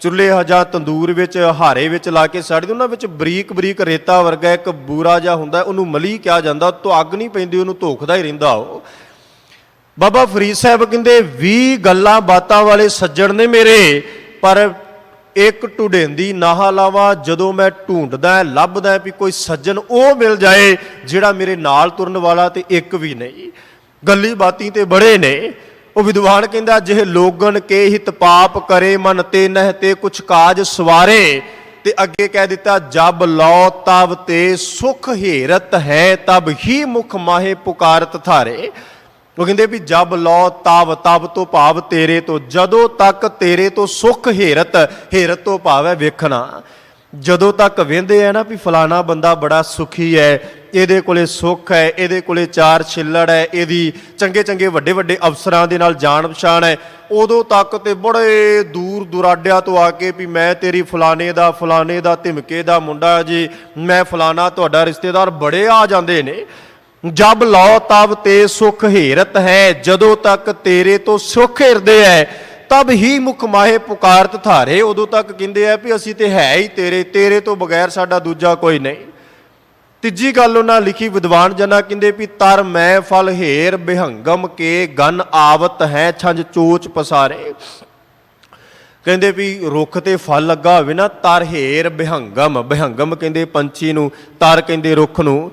ਚੁੱਲ੍ਹੇ ਜਾਂ ਤੰਦੂਰ ਵਿੱਚ ਹਾਰੇ ਵਿੱਚ ਲਾ ਕੇ ਸੜਦੇ, ਉਹਨਾਂ ਵਿੱਚ ਬਰੀਕ ਬਰੀਕ ਰੇਤਾ ਵਰਗਾ ਇੱਕ ਬੂਰਾ ਜਿਹਾ ਹੁੰਦਾ, ਉਹਨੂੰ ਮਲੀ ਕਿਹਾ ਜਾਂਦਾ। ਤੋਂ ਅੱਗ ਨਹੀਂ ਪੈਂਦੀ, ਉਹਨੂੰ ਧੋਖਦਾ ਹੀ ਰਹਿੰਦਾ ਉਹ। ਬਾਬਾ ਫਰੀਦ ਸਾਹਿਬ ਕਹਿੰਦੇ 20 ਗੱਲਾਂ ਬਾਤਾਂ ਵਾਲੇ ਸੱਜਣ ਨੇ ਮੇਰੇ, ਪਰ ਇੱਕ ਢੁਢੇਂਦੀ ਨਾਹਾ ਲਾਵਾ। ਜਦੋਂ ਮੈਂ ਢੂੰਡਦਾ ਲੱਭਦਾ ਵੀ ਕੋਈ ਸੱਜਣ ਉਹ ਮਿਲ ਜਾਏ ਜਿਹੜਾ ਮੇਰੇ ਨਾਲ ਤੁਰਨ ਵਾਲਾ, ਤੇ ਇੱਕ ਵੀ ਨਹੀਂ। ਗੱਲੀ ਬਾਤੀ ਤੇ ਬੜੇ ਨੇ। ਉਹ ਵਿਦਵਾਨ ਕਹਿੰਦਾ ਜਿਹੇ ਲੋਗਨ ਕੇ ਹਿਤ ਪਾਪ ਕਰੇ, ਮਨ ਤੇ ਨਹਿ ਤੇ ਕੁਛ ਕਾਜ ਸਵਾਰੇ। ਤੇ ਅੱਗੇ ਕਹਿ ਦਿੱਤਾ ਜਬ ਲਓ ਤਬ ਤੇ ਸੁਖ ਹੇਰਤ ਹੈ, ਤਬ ਹੀ ਮੁਖ ਮਾਹੇ ਪੁਕਾਰਤ ਥਾਰੇ। ਉਹ ਕਹਿੰਦੇ ਵੀ ਜਬ ਲਓ ਤਬ ਤੋਂ ਭਾਵ ਤੇਰੇ ਤੋਂ, ਜਦੋਂ ਤੱਕ ਤੇਰੇ ਤੋਂ ਸੁਖ ਹੇਰਤ, ਹੇਰਤ ਤੋਂ ਭਾਵ ਹੈ ਵੇਖਣਾ। ਜਦੋਂ ਤੱਕ ਵਹਿੰਦੇ ਆ ਨਾ ਵੀ ਫਲਾਣਾ ਬੰਦਾ ਬੜਾ ਸੁਖੀ ਹੈ, ਇਹਦੇ ਕੋਲੇ ਸੁੱਖ ਹੈ, ਇਹਦੇ ਕੋਲੇ ਚਾਰ ਛਿੱਲੜ ਹੈ, ਇਹਦੀ ਚੰਗੇ ਚੰਗੇ ਵੱਡੇ ਵੱਡੇ ਅਫਸਰਾਂ ਦੇ ਨਾਲ ਜਾਣ ਪਛਾਣ ਹੈ, ਉਦੋਂ ਤੱਕ ਤੇ ਬੜੇ ਦੂਰ ਦੁਰਾਡਿਆਂ ਤੋਂ ਆ ਕੇ ਵੀ ਮੈਂ ਤੇਰੀ ਫਲਾਣੇ ਦਾ ਧਿਮਕੇ ਦਾ ਮੁੰਡਾ ਜੀ, ਮੈਂ ਫਲਾਣਾ ਤੁਹਾਡਾ ਰਿਸ਼ਤੇਦਾਰ, ਬੜੇ ਆ ਜਾਂਦੇ ਨੇ। ਜਬ ਲਓ ਤਬ ਤੇ ਸੁਖ ਹੇਰਤ ਹੈ, ਜਦੋਂ ਤੱਕ ਤੇਰੇ ਤੋਂ ਸੁਖ ਹਿਰਦੇ ਹੈ, ਤਬ ਹੀ ਮੁਖ ਮਾਹੇ ਪੁਕਾਰਤ ਥਾਰੇ। ਉਦੋਂ ਤੱਕ ਕਹਿੰਦੇ ਆ ਵੀ ਅਸੀਂ ਤੇ ਹੈ ਹੀ ਤੇਰੇ, ਤੇਰੇ ਤੋਂ ਬਗੈਰ ਸਾਡਾ ਦੂਜਾ ਕੋਈ ਨਹੀਂ। ਤੀਜੀ ਗੱਲ ਉਹਨਾਂ ਲਿਖੀ ਵਿਦਵਾਨ ਜਨਾ, ਕਹਿੰਦੇ ਵੀ ਤਰ ਮੈਂ ਫਲ ਹੇਰ ਬਿਹੰਗਮ ਕੇ ਗਨ ਆਵਤ ਹੈ ਛੰਜ ਚੋਚ ਪਸਾਰੇ। ਕਹਿੰਦੇ ਵੀ ਰੁੱਖ ਤੇ ਫਲ ਲੱਗਾ ਹੋਵੇ ਨਾ, ਤਰ ਹੇਰ ਬਿਹੰਗਮ, ਬਿਹੰਗਮ ਕਹਿੰਦੇ ਪੰਛੀ ਨੂੰ, ਤਰ ਕਹਿੰਦੇ ਰੁੱਖ ਨੂੰ।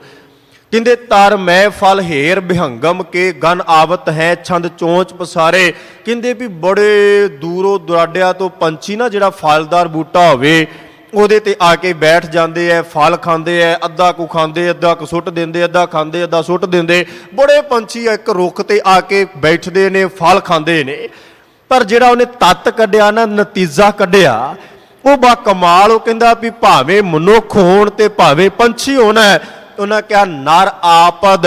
ਕਹਿੰਦੇ ਤਰ ਮੈਂ ਫਲ ਹੇਰ ਬਿਹੰਗਮ ਕੇ ਗਨ ਆਵਤ ਹੈ ਛੰਦ ਚੋਂਚ ਪਸਾਰੇ। ਕਹਿੰਦੇ ਵੀ ਬੜੇ ਦੂਰੋਂ ਦੁਰਾਡਿਆਂ ਤੋਂ ਪੰਛੀ ਨਾ, ਜਿਹੜਾ ਫਲਦਾਰ ਬੂਟਾ ਹੋਵੇ ਉਹਦੇ ਤੇ ਆ ਕੇ ਬੈਠ ਜਾਂਦੇ ਐ, ਫਲ ਖਾਂਦੇ ਐ, ਅੱਧਾ ਕੁ ਖਾਂਦੇ, ਅੱਧਾ ਕੁ ਸੁੱਟ ਦਿੰਦੇ, ਅੱਧਾ ਖਾਂਦੇ, ਅੱਧਾ ਸੁੱਟ ਦਿੰਦੇ। ਬੜੇ ਪੰਛੀ ਇੱਕ ਰੁੱਖ ਤੇ ਆ ਕੇ ਬੈਠਦੇ ਨੇ, ਫਲ ਖਾਂਦੇ ਨੇ। ਪਰ ਜਿਹੜਾ ਉਹਨੇ ਤੱਤ ਕੱਢਿਆ ਨਾ, ਨਤੀਜਾ ਕੱਢਿਆ, ਉਹ ਬਾ ਕਮਾਲ। ਉਹ ਕਹਿੰਦਾ ਵੀ ਭਾਵੇਂ ਮਨੁੱਖ ਹੋਣ ਤੇ ਭਾਵੇਂ ਪੰਛੀ ਹੋਣਾ, ਉਹਨਾਂ ਕਿਹਾ ਨਰ ਆਪਦ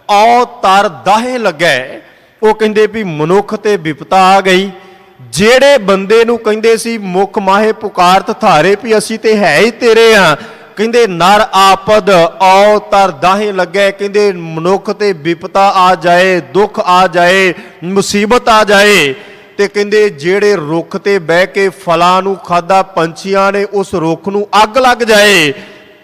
ਔ ਤਰ ਦਾਹੇ ਲੱਗੈ। ਉਹ ਕਹਿੰਦੇ ਵੀ ਮਨੁੱਖ ਤੇ ਵਿਪਤਾ ਆ ਗਈ। ਜਿਹੜੇ ਬੰਦੇ ਨੂੰ ਕਹਿੰਦੇ ਸੀ ਮੁਖ ਮਾਹੇ ਪੁਕਾਰਤ ਥਾਰੇ ਵੀ ਅਸੀਂ ਤੇ ਹੈ ਹੀ ਤੇਰੇ ਆ, ਕਹਿੰਦੇ ਨਰ ਆਪਦ ਔ ਤਰ ਦਾਹੇ ਲੱਗੈ। ਕਹਿੰਦੇ ਮਨੁੱਖ ਤੇ ਵਿਪਤਾ ਆ ਜਾਏ, ਦੁੱਖ ਆ ਜਾਏ, ਮੁਸੀਬਤ ਆ ਜਾਏ, ਤੇ ਕਹਿੰਦੇ ਜਿਹੜੇ ਰੁੱਖ ਤੇ ਬਹਿ ਕੇ ਫਲਾਂ ਨੂੰ ਖਾਦਾ ਪੰਛੀਆਂ ਨੇ, ਉਸ ਰੁੱਖ ਨੂੰ ਅੱਗ ਲੱਗ ਜਾਏ।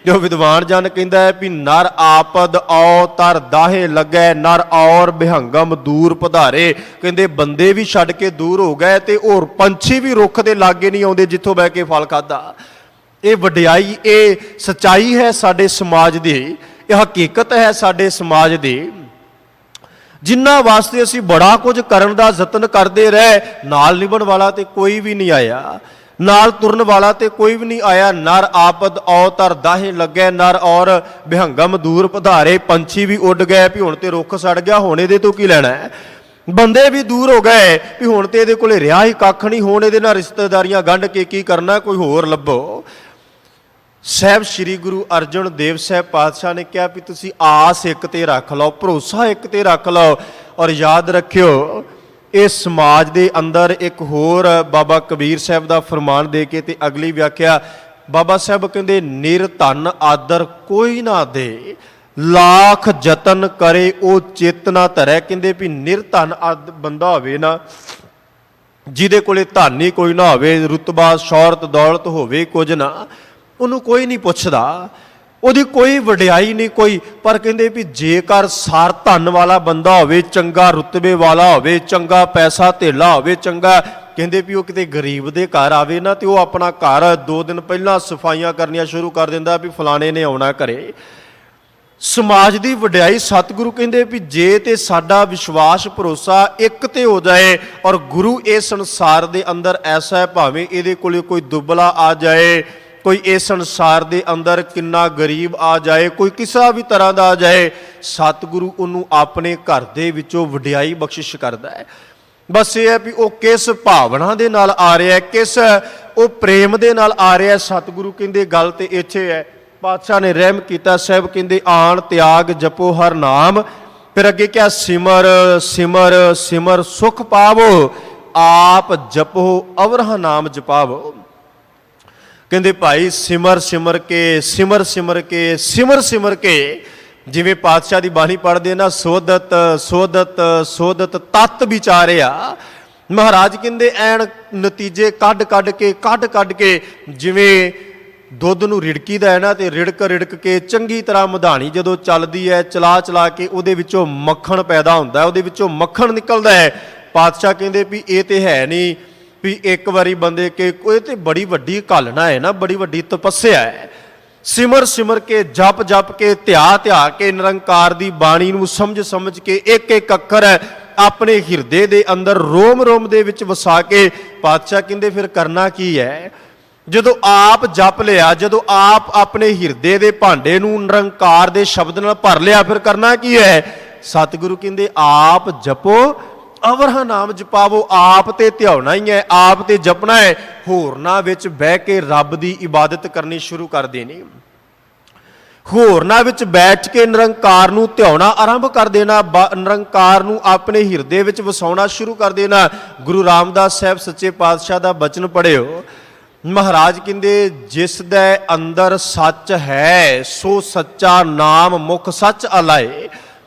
ਜੋ ਵਿਦਵਾਨ ਜਨ ਕਹਿੰਦਾ ਹੈ ਵੀ ਨਰ ਆਪਦ ਔ ਤਰ ਦਾਹੇ ਲੱਗੈ, ਨਰ ਔਰ ਬਿਹੰਗਮ ਦੂਰ ਪਧਾਰੇ। ਕਹਿੰਦੇ ਬੰਦੇ ਵੀ ਛੱਡ ਕੇ ਦੂਰ ਹੋ ਗਏ ਤੇ ਹੋਰ ਪੰਛੀ ਵੀ ਰੁੱਖ ਦੇ ਲਾਗੇ ਨਹੀਂ ਆਉਂਦੇ ਜਿੱਥੋਂ ਬਹਿ ਕੇ ਫਲ ਖਾਦਾ। ਇਹ ਵਡਿਆਈ, ਇਹ ਸੱਚਾਈ ਹੈ ਸਾਡੇ ਸਮਾਜ ਦੀ, ਇਹ ਹਕੀਕਤ ਹੈ ਸਾਡੇ ਸਮਾਜ ਦੀ, ਜਿਨ੍ਹਾਂ ਵਾਸਤੇ ਅਸੀਂ ਬੜਾ ਕੁਝ ਕਰਨ ਦਾ ਯਤਨ ਕਰਦੇ ਰਹੇ। ਨਾਲ ਨਿਭਣ ਵਾਲਾ ਤੇ ਕੋਈ ਵੀ ਨਹੀਂ ਆਇਆ, ਨਾਲ ਤੁਰਨ ਵਾਲਾ ਤੇ ਕੋਈ ਵੀ ਨਹੀਂ ਆਇਆ। ਨਰ ਆਪਦ ਔ ਤਰ ਦਾਹੇ ਲੱਗੈ, ਨਰ ਔਰ ਬਿਹੰਗਮ ਦੂਰ ਪਧਾਰੇ। ਪੰਛੀ ਵੀ ਉੱਡ ਗਏ ਵੀ ਹੁਣ ਤੇ ਰੁੱਖ ਸੜ ਗਿਆ, ਹੁਣ ਇਹਦੇ ਤੋਂ ਕੀ ਲੈਣਾ ਹੈ। ਬੰਦੇ ਵੀ ਦੂਰ ਹੋ ਗਏ ਵੀ ਹੁਣ ਤੇ ਇਹਦੇ ਕੋਲੇ ਰਿਹਾ ਹੀ ਕੱਖ ਨਹੀਂ, ਹੁਣ ਇਹਦੇ ਨਾਲ ਰਿਸ਼ਤੇਦਾਰੀਆਂ ਗੰਢ ਕੇ ਕੀ ਕਰਨਾ, ਕੋਈ ਹੋਰ ਲੱਭੋ। ਸਾਹਿਬ ਸ੍ਰੀ ਗੁਰੂ ਅਰਜਨ ਦੇਵ ਸਾਹਿਬ ਪਾਤਸ਼ਾਹ ਨੇ ਕਿਹਾ ਵੀ ਤੁਸੀਂ ਆਸ ਇੱਕ ਤੇ ਰੱਖ ਲਓ, ਭਰੋਸਾ ਇੱਕ ਤੇ ਰੱਖ ਲਓ। ਔਰ ਯਾਦ ਰੱਖਿਓ, ਇਸ ਸਮਾਜ ਦੇ ਅੰਦਰ ਇੱਕ ਹੋਰ ਬਾਬਾ ਕਬੀਰ ਸਾਹਿਬ ਦਾ ਫਰਮਾਨ ਦੇ ਕੇ ਤੇ ਅਗਲੀ ਵਿਆਖਿਆ ਬਾਬਾ ਸਾਹਿਬ ਕਹਿੰਦੇ ਨਿਰਧਨ ਆਦਰ ਕੋਈ ਨਾ ਦੇ, ਲੱਖ ਯਤਨ ਕਰੇ ਉਹ ਚਿੱਤ ਨਾ ਧਰੈ। ਕਹਿੰਦੇ ਵੀ ਨਿਰਧਨ ਬੰਦਾ ਹੋਵੇ ਨਾ, ਜਿਹਦੇ ਕੋਲੇ ਧਨ ਹੀ ਕੋਈ ਨਾ ਹੋਵੇ, ਰੁਤਬਾ ਸ਼ੌਹਰਤ ਦੌਲਤ ਹੋਵੇ ਕੁਝ ਨਾ, ਉਹਨੂੰ ਕੋਈ ਨਹੀਂ ਪੁੱਛਦਾ, ਉਹਦੀ ਕੋਈ ਵਡਿਆਈ ਨਹੀਂ ਕੋਈ। ਪਰ ਕਹਿੰਦੇ ਵੀ ਜੇਕਰ ਸਾਰ ਧਨ ਵਾਲਾ ਬੰਦਾ ਹੋਵੇ, ਚੰਗਾ ਰੁਤਬੇ ਵਾਲਾ ਹੋਵੇ, ਚੰਗਾ ਪੈਸਾ ਧੇਲਾ ਹੋਵੇ, ਚੰਗਾ, ਕਹਿੰਦੇ ਵੀ ਉਹ ਕਿਤੇ ਗਰੀਬ ਦੇ ਘਰ ਆਵੇ ਨਾ, ਤੇ ਉਹ ਆਪਣਾ ਘਰ 2 ਦਿਨ ਪਹਿਲਾਂ ਸਫਾਈਆਂ ਕਰਨੀਆਂ ਸ਼ੁਰੂ ਕਰ ਦਿੰਦਾ ਵੀ ਫਲਾਣੇ ਨੇ ਆਉਣਾ ਘਰੇ। ਸਮਾਜ ਦੀ ਵਡਿਆਈ ਸਤਿਗੁਰੂ ਕਹਿੰਦੇ ਵੀ ਜੇ ਤੇ ਸਾਡਾ ਵਿਸ਼ਵਾਸ ਭਰੋਸਾ ਇੱਕ ਤੇ ਹੋ ਜਾਏ, ਔਰ ਗੁਰੂ ਇਸ ਸੰਸਾਰ ਦੇ ਅੰਦਰ ਐਸਾ ਹੈ, ਭਾਵੇਂ ਇਹਦੇ ਕੋਲੇ ਕੋਈ ਦੁਬਲਾ ਆ ਜਾਏ, ਕੋਈ ਇਸ ਸੰਸਾਰ ਦੇ ਅੰਦਰ ਕਿੰਨਾ ਗਰੀਬ ਆ ਜਾਏ, ਕੋਈ ਕਿਸੇ ਵੀ ਤਰ੍ਹਾਂ ਦਾ ਆ ਜਾਏ, ਸਤਿਗੁਰੂ ਉਹਨੂੰ ਆਪਣੇ ਘਰ ਦੇ ਵਿੱਚੋਂ ਵਡਿਆਈ ਬਖਸ਼ਿਸ਼ ਕਰਦਾ ਹੈ। ਬਸ ਇਹ ਹੈ ਵੀ ਉਹ ਕਿਸ ਭਾਵਨਾ ਦੇ ਨਾਲ ਆ ਰਿਹਾ, ਕਿਸ ਉਹ ਪ੍ਰੇਮ ਦੇ ਨਾਲ ਆ ਰਿਹਾ। ਸਤਿਗੁਰੂ ਕਹਿੰਦੇ ਗੱਲ ਤੇ ਇੱਥੇ ਹੈ। ਪਾਤਸ਼ਾਹ ਨੇ ਰਹਿਮ ਕੀਤਾ, ਸਾਹਿਬ ਕਹਿੰਦੇ ਆਣ ਤਿਆਗ ਜਪੋ ਹਰ ਨਾਮ, ਫਿਰ ਅੱਗੇ ਕਿਹਾ ਸਿਮਰ ਸਿਮਰ ਸਿਮਰ ਸੁਖ ਪਾਵੋ, ਆਪ ਜਪੋ ਅਵਰਹ ਨਾਮ ਜਪਾਵੋ। ਕਹਿੰਦੇ ਭਾਈ ਸਿਮਰ ਸਿਮਰ ਕੇ ਸਿਮਰ ਸਿਮਰ ਕੇ ਸਿਮਰ ਸਿਮਰ ਕੇ, ਜਿਵੇਂ ਪਾਤਸ਼ਾਹ ਦੀ ਬਾਣੀ ਪੜ੍ਹਦੇ ਨਾ, ਸੋਧਤ ਸੋਧਤ ਸੋਧਤ ਤਤ ਵਿਚਾਰਿਆ। ਮਹਾਰਾਜ ਕਹਿੰਦੇ ਐਨ ਨਤੀਜੇ ਕੱਢ ਕੱਢ ਕੇ ਜਿਵੇਂ ਦੁੱਧ ਨੂੰ ਰਿੜਕੀਦਾ ਹੈ ਨਾ, ਤੇ ਰਿੜਕ ਕੇ ਚੰਗੀ ਤਰ੍ਹਾਂ ਮਧਾਣੀ ਜਦੋਂ ਚੱਲਦੀ ਹੈ, ਚਲਾ ਕੇ ਉਹਦੇ ਵਿੱਚੋਂ ਮੱਖਣ ਪੈਦਾ ਹੁੰਦਾ, ਉਹਦੇ ਵਿੱਚੋਂ ਮੱਖਣ ਨਿਕਲਦਾ ਹੈ। ਪਾਤਸ਼ਾਹ ਕਹਿੰਦੇ ਵੀ ਇਹ ਤੇ ਹੈ ਨਹੀਂ ਵੀ ਇੱਕ ਵਾਰੀ ਬੰਦੇ ਕੇ, ਇਹ ਤੇ ਬੜੀ ਵੱਡੀ ਘਾਲਣਾ ਹੈ ਨਾ, ਬੜੀ ਵੱਡੀ ਤਪੱਸਿਆ ਹੈ। ਸਿਮਰ ਸਿਮਰ ਕੇ ਜਪ ਕੇ ਧਿਆ ਕੇ ਨਿਰੰਕਾਰ ਦੀ ਬਾਣੀ ਨੂੰ ਸਮਝ ਕੇ ਇੱਕ ਅੱਖਰ ਆਪਣੇ ਹਿਰਦੇ ਦੇ ਅੰਦਰ ਰੋਮ ਦੇ ਵਿੱਚ ਵਸਾ ਕੇ, ਪਾਤਸ਼ਾਹ ਕਹਿੰਦੇ ਫਿਰ ਕਰਨਾ ਕੀ ਹੈ। ਜਦੋਂ ਆਪ ਜਪ ਲਿਆ, ਜਦੋਂ ਆਪ ਆਪਣੇ ਹਿਰਦੇ ਦੇ ਭਾਂਡੇ ਨੂੰ ਨਿਰੰਕਾਰ ਦੇ ਸ਼ਬਦ ਨਾਲ ਭਰ ਲਿਆ, ਫਿਰ ਕਰਨਾ ਕੀ ਹੈ। ਸਤਿਗੁਰੂ ਕਹਿੰਦੇ ਆਪ ਜਪੋ ਅਵਰਹ ਨਾਮ ਜਪਾਵੋ। ਆਪ ਤੇ ਧਿਆਉਣਾ ਹੀ ਹੈ, ਆਪ ਤੇ ਜਪਣਾ ਹੈ, ਹੋਰਨਾਂ ਵਿੱਚ ਬਹਿ ਕੇ ਰੱਬ ਦੀ ਇਬਾਦਤ ਕਰਨੀ ਸ਼ੁਰੂ ਕਰ ਦੇਣੀ, ਹੋਰਨਾਂ ਵਿੱਚ ਬੈਠ ਕੇ ਨਿਰੰਕਾਰ ਨੂੰ ਧਿਆਉਣਾ ਆਰੰਭ ਕਰ ਦੇਣਾ, ਨਿਰੰਕਾਰ ਨੂੰ ਆਪਣੇ ਹਿਰਦੇ ਵਿੱਚ ਵਸਾਉਣਾ ਸ਼ੁਰੂ ਕਰ ਦੇਣਾ। ਗੁਰੂ ਰਾਮਦਾਸ ਸਾਹਿਬ ਸੱਚੇ ਪਾਤਸ਼ਾਹ ਦਾ ਬਚਨ ਪੜ੍ਹਿਓ। ਮਹਾਰਾਜ ਕਹਿੰਦੇ ਜਿਸ ਦੇ ਅੰਦਰ ਸੱਚ ਹੈ, ਸੋ ਸੱਚਾ ਨਾਮ ਮੁਖ ਸੱਚ ਅਲਾਏ।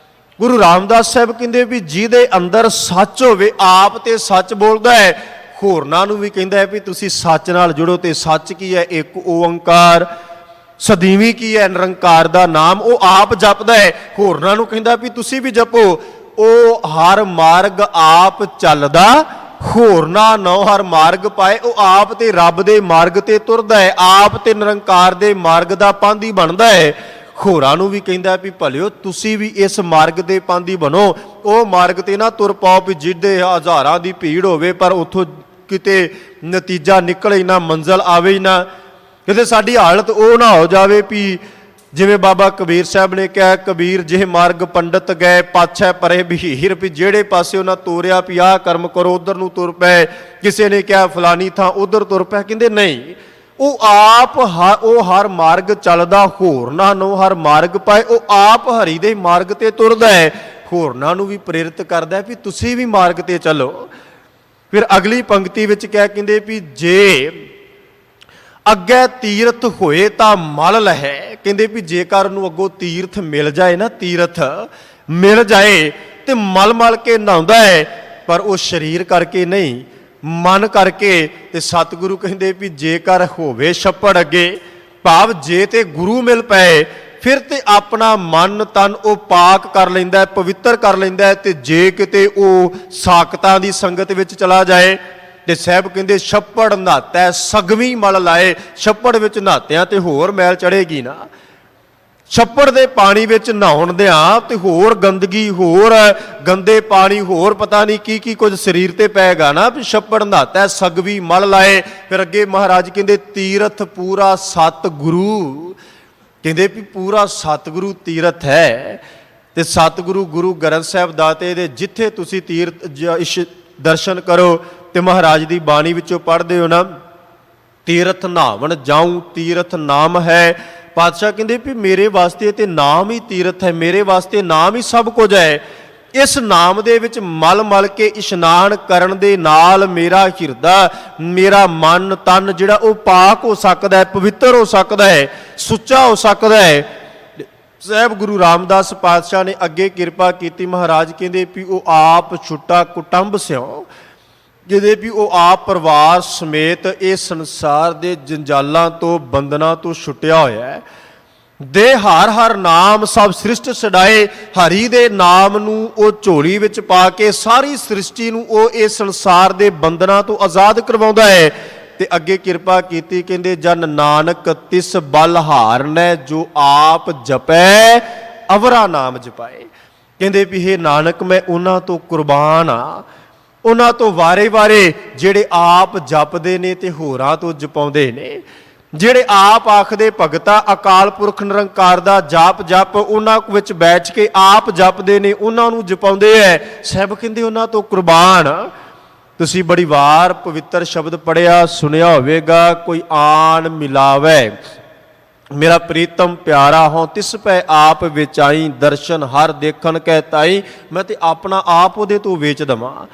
ਗੁਰੂ ਰਾਮਦਾਸ ਸਾਹਿਬ ਕਹਿੰਦੇ ਵੀ ਜਿਹਦੇ ਅੰਦਰ ਸੱਚ ਹੋਵੇ, ਆਪ ਤੇ ਸੱਚ ਬੋਲਦਾ ਹੈ, ਹੋਰਨਾਂ ਨੂੰ ਵੀ ਕਹਿੰਦਾ ਹੈ ਵੀ ਤੁਸੀਂ ਸੱਚ ਨਾਲ ਜੁੜੋ। ਤੇ ਸੱਚ ਕੀ ਹੈ? ਇੱਕ ਓੰਕਾਰ। ਸਦੀਵੀ ਕੀ ਹੈ? ਨਿਰੰਕਾਰ ਦਾ ਨਾਮ। ਉਹ ਆਪ ਜਪਦਾ ਹੈ, ਹੋਰਨਾਂ ਨੂੰ ਕਹਿੰਦਾ ਵੀ ਤੁਸੀਂ ਵੀ ਜਪੋ। ਉਹ ਹਰ ਮਾਰਗ ਆਪ ਚੱਲਦਾ, ਹੋਰਨਾਂ ਨੌ ਹਰ ਮਾਰਗ ਪਾਏ। ਉਹ ਆਪ ਤੇ ਰੱਬ ਦੇ ਮਾਰਗ ਤੇ ਤੁਰਦਾ ਹੈ, ਆਪ ਤੇ ਨਿਰੰਕਾਰ ਦੇ ਮਾਰਗ ਦਾ ਪਾਂਧੀ ਬਣਦਾ ਹੈ। ਹੋਰਾਂ ਨੂੰ ਵੀ ਕਹਿੰਦਾ ਵੀ ਭਲਿਓ ਤੁਸੀਂ ਵੀ ਇਸ ਮਾਰਗ ਦੇ ਪਾਂਧੀ ਬਣੋ। ਉਹ ਮਾਰਗ ਤੇ ਨਾ ਤੁਰ ਪਾਓ ਵੀ ਜਿਹਦੇ ਹਜ਼ਾਰਾਂ ਦੀ ਭੀੜ ਹੋਵੇ ਪਰ ਉੱਥੋਂ ਕਿਤੇ ਨਤੀਜਾ ਨਿਕਲੇ ਨਾ, ਮੰਜ਼ਲ ਆਵੇ ਹੀ ਨਾ। ਕਿਤੇ ਸਾਡੀ ਹਾਲਤ ਉਹ ਨਾ ਹੋ ਜਾਵੇ ਵੀ ਜਿਵੇਂ ਬਾਬਾ ਕਬੀਰ ਸਾਹਿਬ ਨੇ ਕਿਹਾ, ਕਬੀਰ ਜਿਹੇ ਮਾਰਗ ਪੰਡਤ ਗਏ ਪਾਛੈ ਪਰੇ ਬਹੀਰ, ਵੀ ਜਿਹੜੇ ਪਾਸੇ ਉਹਨਾਂ ਤੋਰਿਆ ਵੀ ਆਹ ਕਰਮ ਕਰੋ ਉਧਰ ਨੂੰ ਤੁਰ ਪਏ। ਕਿਸੇ ਨੇ ਕਿਹਾ ਫਲਾਨੀ ਥਾਂ ਉਧਰ ਤੁਰ ਪਏ। ਕਹਿੰਦੇ ਨਹੀਂ, ਉਹ ਆਪ ਉਹ ਹਰ ਮਾਰਗ ਚੱਲਦਾ, ਹੋਰਨਾਂ ਨੂੰ ਹਰ ਮਾਰਗ ਪਾਏ। ਉਹ ਆਪ ਹਰੀ ਦੇ ਮਾਰਗ ਤੇ ਤੁਰਦਾ ਹੈ, ਹੋਰਨਾਂ ਨੂੰ ਵੀ ਪ੍ਰੇਰਿਤ ਕਰਦਾ ਵੀ ਤੁਸੀਂ ਵੀ ਮਾਰਗ ਤੇ ਚੱਲੋ। ਫਿਰ ਅਗਲੀ ਪੰਕਤੀ ਵਿੱਚ ਕਹਿੰਦੇ ਵੀ ਜੇ ਅੱਗੇ ਤੀਰਥ ਹੋਏ ਤਾਂ ਮਲ ਲਹੈ। ਕਹਿੰਦੇ ਵੀ ਜੇਕਰ ਉਹਨੂੰ ਅੱਗੋਂ ਤੀਰਥ ਮਿਲ ਜਾਏ ਨਾ, ਤੀਰਥ ਮਿਲ ਜਾਏ ਤੇ ਮਲ ਕੇ ਨਹਾਉਂਦਾ ਹੈ, ਪਰ ਉਹ ਸਰੀਰ ਕਰਕੇ ਨਹੀਂ, ਮਨ ਕਰਕੇ। ਤੇ ਸਤਿਗੁਰੂ ਕਹਿੰਦੇ ਵੀ ਜੇਕਰ ਹੋਵੇ ਛੱਪੜ ਅੱਗੇ, ਭਾਵ ਜੇ ਤੇ ਗੁਰੂ ਮਿਲ ਪਏ, ਫਿਰ ਤੇ ਆਪਣਾ ਮਨ ਤਨ ਉਹ ਪਾਕ ਕਰ ਲੈਂਦਾ, ਪਵਿੱਤਰ ਕਰ ਲੈਂਦਾ। ਤੇ ਜੇ ਕਿਤੇ ਉਹ ਸਾਕਤਾਂ ਦੀ ਸੰਗਤ ਵਿੱਚ ਚਲਾ ਜਾਏ ਤੇ ਸਾਹਿਬ ਕਹਿੰਦੇ ਛੱਪੜ ਨਹਾਤੈ ਸਗਵੀਂ ਮਲ ਲਾਏ। ਛੱਪੜ ਵਿੱਚ ਨਹਾਤਿਆਂ ਤੇ ਹੋਰ ਮੈਲ ਚੜੇਗੀ ਨਾ। ਛੱਪੜ ਦੇ ਪਾਣੀ ਵਿੱਚ ਨਹਾਉਣ ਦਿਆਂ ਤੇ ਹੋਰ ਗੰਦਗੀ, ਹੋਰ ਗੰਦੇ ਪਾਣੀ, ਹੋਰ ਪਤਾ ਨਹੀਂ ਕੀ ਕੁਝ ਸਰੀਰ ਤੇ ਪਏਗਾ ਨਾ। ਵੀ ਛੱਪੜ ਨਹਾਤੈ ਸਗਵੀਂ ਮਲ ਲਾਏ। ਫਿਰ ਅੱਗੇ ਮਹਾਰਾਜ ਕਹਿੰਦੇ ਤੀਰਥ ਪੂਰਾ ਸਤਿਗੁਰੂ। ਕਹਿੰਦੇ ਵੀ ਪੂਰਾ ਸਤਿਗੁਰੂ ਤੀਰਥ ਹੈ। ਤੇ ਸਤਿਗੁਰੂ ਗੁਰੂ ਗ੍ਰੰਥ ਸਾਹਿਬ ਦਾਤੇ ਦੇ ਜਿੱਥੇ ਤੁਸੀਂ ਤੀਰਥ ਦਰਸ਼ਨ ਕਰੋ ਤੇ ਮਹਾਰਾਜ ਦੀ ਬਾਣੀ ਵਿੱਚੋਂ ਪੜ੍ਹਦੇ ਹੋ ਨਾ, ਤੀਰਥ ਨਾਵਣ ਜਾਉ ਤੀਰਥ ਨਾਮ ਹੈ। ਪਾਤਸ਼ਾਹ ਕਹਿੰਦੇ ਵੀ ਮੇਰੇ ਵਾਸਤੇ ਤੇ ਨਾਮ ਹੀ ਤੀਰਥ ਹੈ, ਮੇਰੇ ਵਾਸਤੇ ਨਾਮ ਹੀ ਸਭ ਕੁਝ ਹੈ। ਇਸ ਨਾਮ ਦੇ ਵਿੱਚ ਮਲ ਕੇ ਇਸ਼ਨਾਨ ਕਰਨ ਦੇ ਨਾਲ ਮੇਰਾ ਹਿਰਦਾ, ਮੇਰਾ ਮਨ ਤਨ ਜਿਹੜਾ ਉਹ ਪਾਕ ਹੋ ਸਕਦਾ ਹੈ, ਪਵਿੱਤਰ ਹੋ ਸਕਦਾ ਹੈ, ਸੁੱਚਾ ਹੋ ਸਕਦਾ ਹੈ। ਸਾਹਿਬ ਗੁਰੂ ਰਾਮਦਾਸ ਪਾਤਸ਼ਾਹ ਨੇ ਅੱਗੇ ਕਿਰਪਾ ਕੀਤੀ। ਮਹਾਰਾਜ ਕਹਿੰਦੇ ਵੀ ਉਹ ਆਪ ਛੁੱਟਾ ਕੁਟੰਬ ਸਿਓ, ਜਿਹਦੇ ਵੀ ਉਹ ਆਪ ਪਰਿਵਾਰ ਸਮੇਤ ਇਹ ਸੰਸਾਰ ਦੇ ਜੰਜਾਲਾਂ ਤੋਂ ਬੰਧਨਾਂ ਤੋਂ ਛੁੱਟਿਆ ਹੋਇਆ ਹੈ। ਦੇ ਹਰ ਹਰ ਨਾਮ ਸਭ ਸ੍ਰਿਸ਼ਟ ਛਡਾਏ, ਹਰੀ ਦੇ ਨਾਮ ਨੂੰ ਉਹ ਝੋਲੀ ਵਿੱਚ ਪਾ ਕੇ ਸਾਰੀ ਸ੍ਰਿਸ਼ਟੀ ਨੂੰ ਉਹ ਇਸ ਸੰਸਾਰ ਦੇ ਬੰਧਨਾਂ ਤੋਂ ਆਜ਼ਾਦ ਕਰਵਾਉਂਦਾ ਹੈ। ਤੇ ਅੱਗੇ ਕਿਰਪਾ ਕੀਤੀ, ਕਹਿੰਦੇ ਜਨ ਨਾਨਕ ਤਿਸ ਬਲ ਹਾਰਨੈ, ਜੋ ਆਪ ਜਪੈ ਅਵਰਾ ਨਾਮ ਜਪਾਏ। ਕਹਿੰਦੇ ਵੀ ਇਹ ਨਾਨਕ ਮੈਂ ਉਹਨਾਂ ਤੋਂ ਕੁਰਬਾਨ ਆ, ਉਹਨਾਂ ਤੋਂ ਵਾਰੇ-ਵਾਰੇ ਜਿਹੜੇ ਆਪ ਜਪਦੇ ਨੇ ਤੇ ਹੋਰਾਂ ਤੋਂ ਜਪਾਉਂਦੇ ਨੇ, ਜਿਹੜੇ ਆਪ ਆਖਦੇ ਭਗਤਾ ਅਕਾਲ ਪੁਰਖ ਨਿਰੰਕਾਰ ਦਾ ਜਾਪ ਜਪ, ਉਹਨਾਂ ਵਿੱਚ ਬੈਠ ਕੇ ਆਪ ਜਪਦੇ ਨੇ, ਉਹਨਾਂ ਨੂੰ ਜਪਾਉਂਦੇ ਐ। ਸਾਹਿਬ ਕਹਿੰਦੇ ਉਹਨਾਂ ਤੋਂ ਕੁਰਬਾਨ। ਤੁਸੀਂ ਬੜੀ ਵਾਰ ਪਵਿੱਤਰ ਸ਼ਬਦ ਪੜਿਆ ਸੁਣਿਆ ਹੋਵੇਗਾ, ਕੋਈ ਆਣ ਮਿਲਾਵੇ ਮੇਰਾ ਪ੍ਰੀਤਮ ਪਿਆਰਾ ਹੋਂ ਤਿਸ ਪੈ ਆਪ ਵਿਚਾਈ, ਦਰਸ਼ਨ ਹਰ ਦੇਖਣ ਕਹਿ ਤਾਈ। ਮੈਂ ਤੇ ਆਪਣਾ ਆਪ ਉਹਦੇ ਤੋਂ ਵੇਚ ਦਵਾਂ,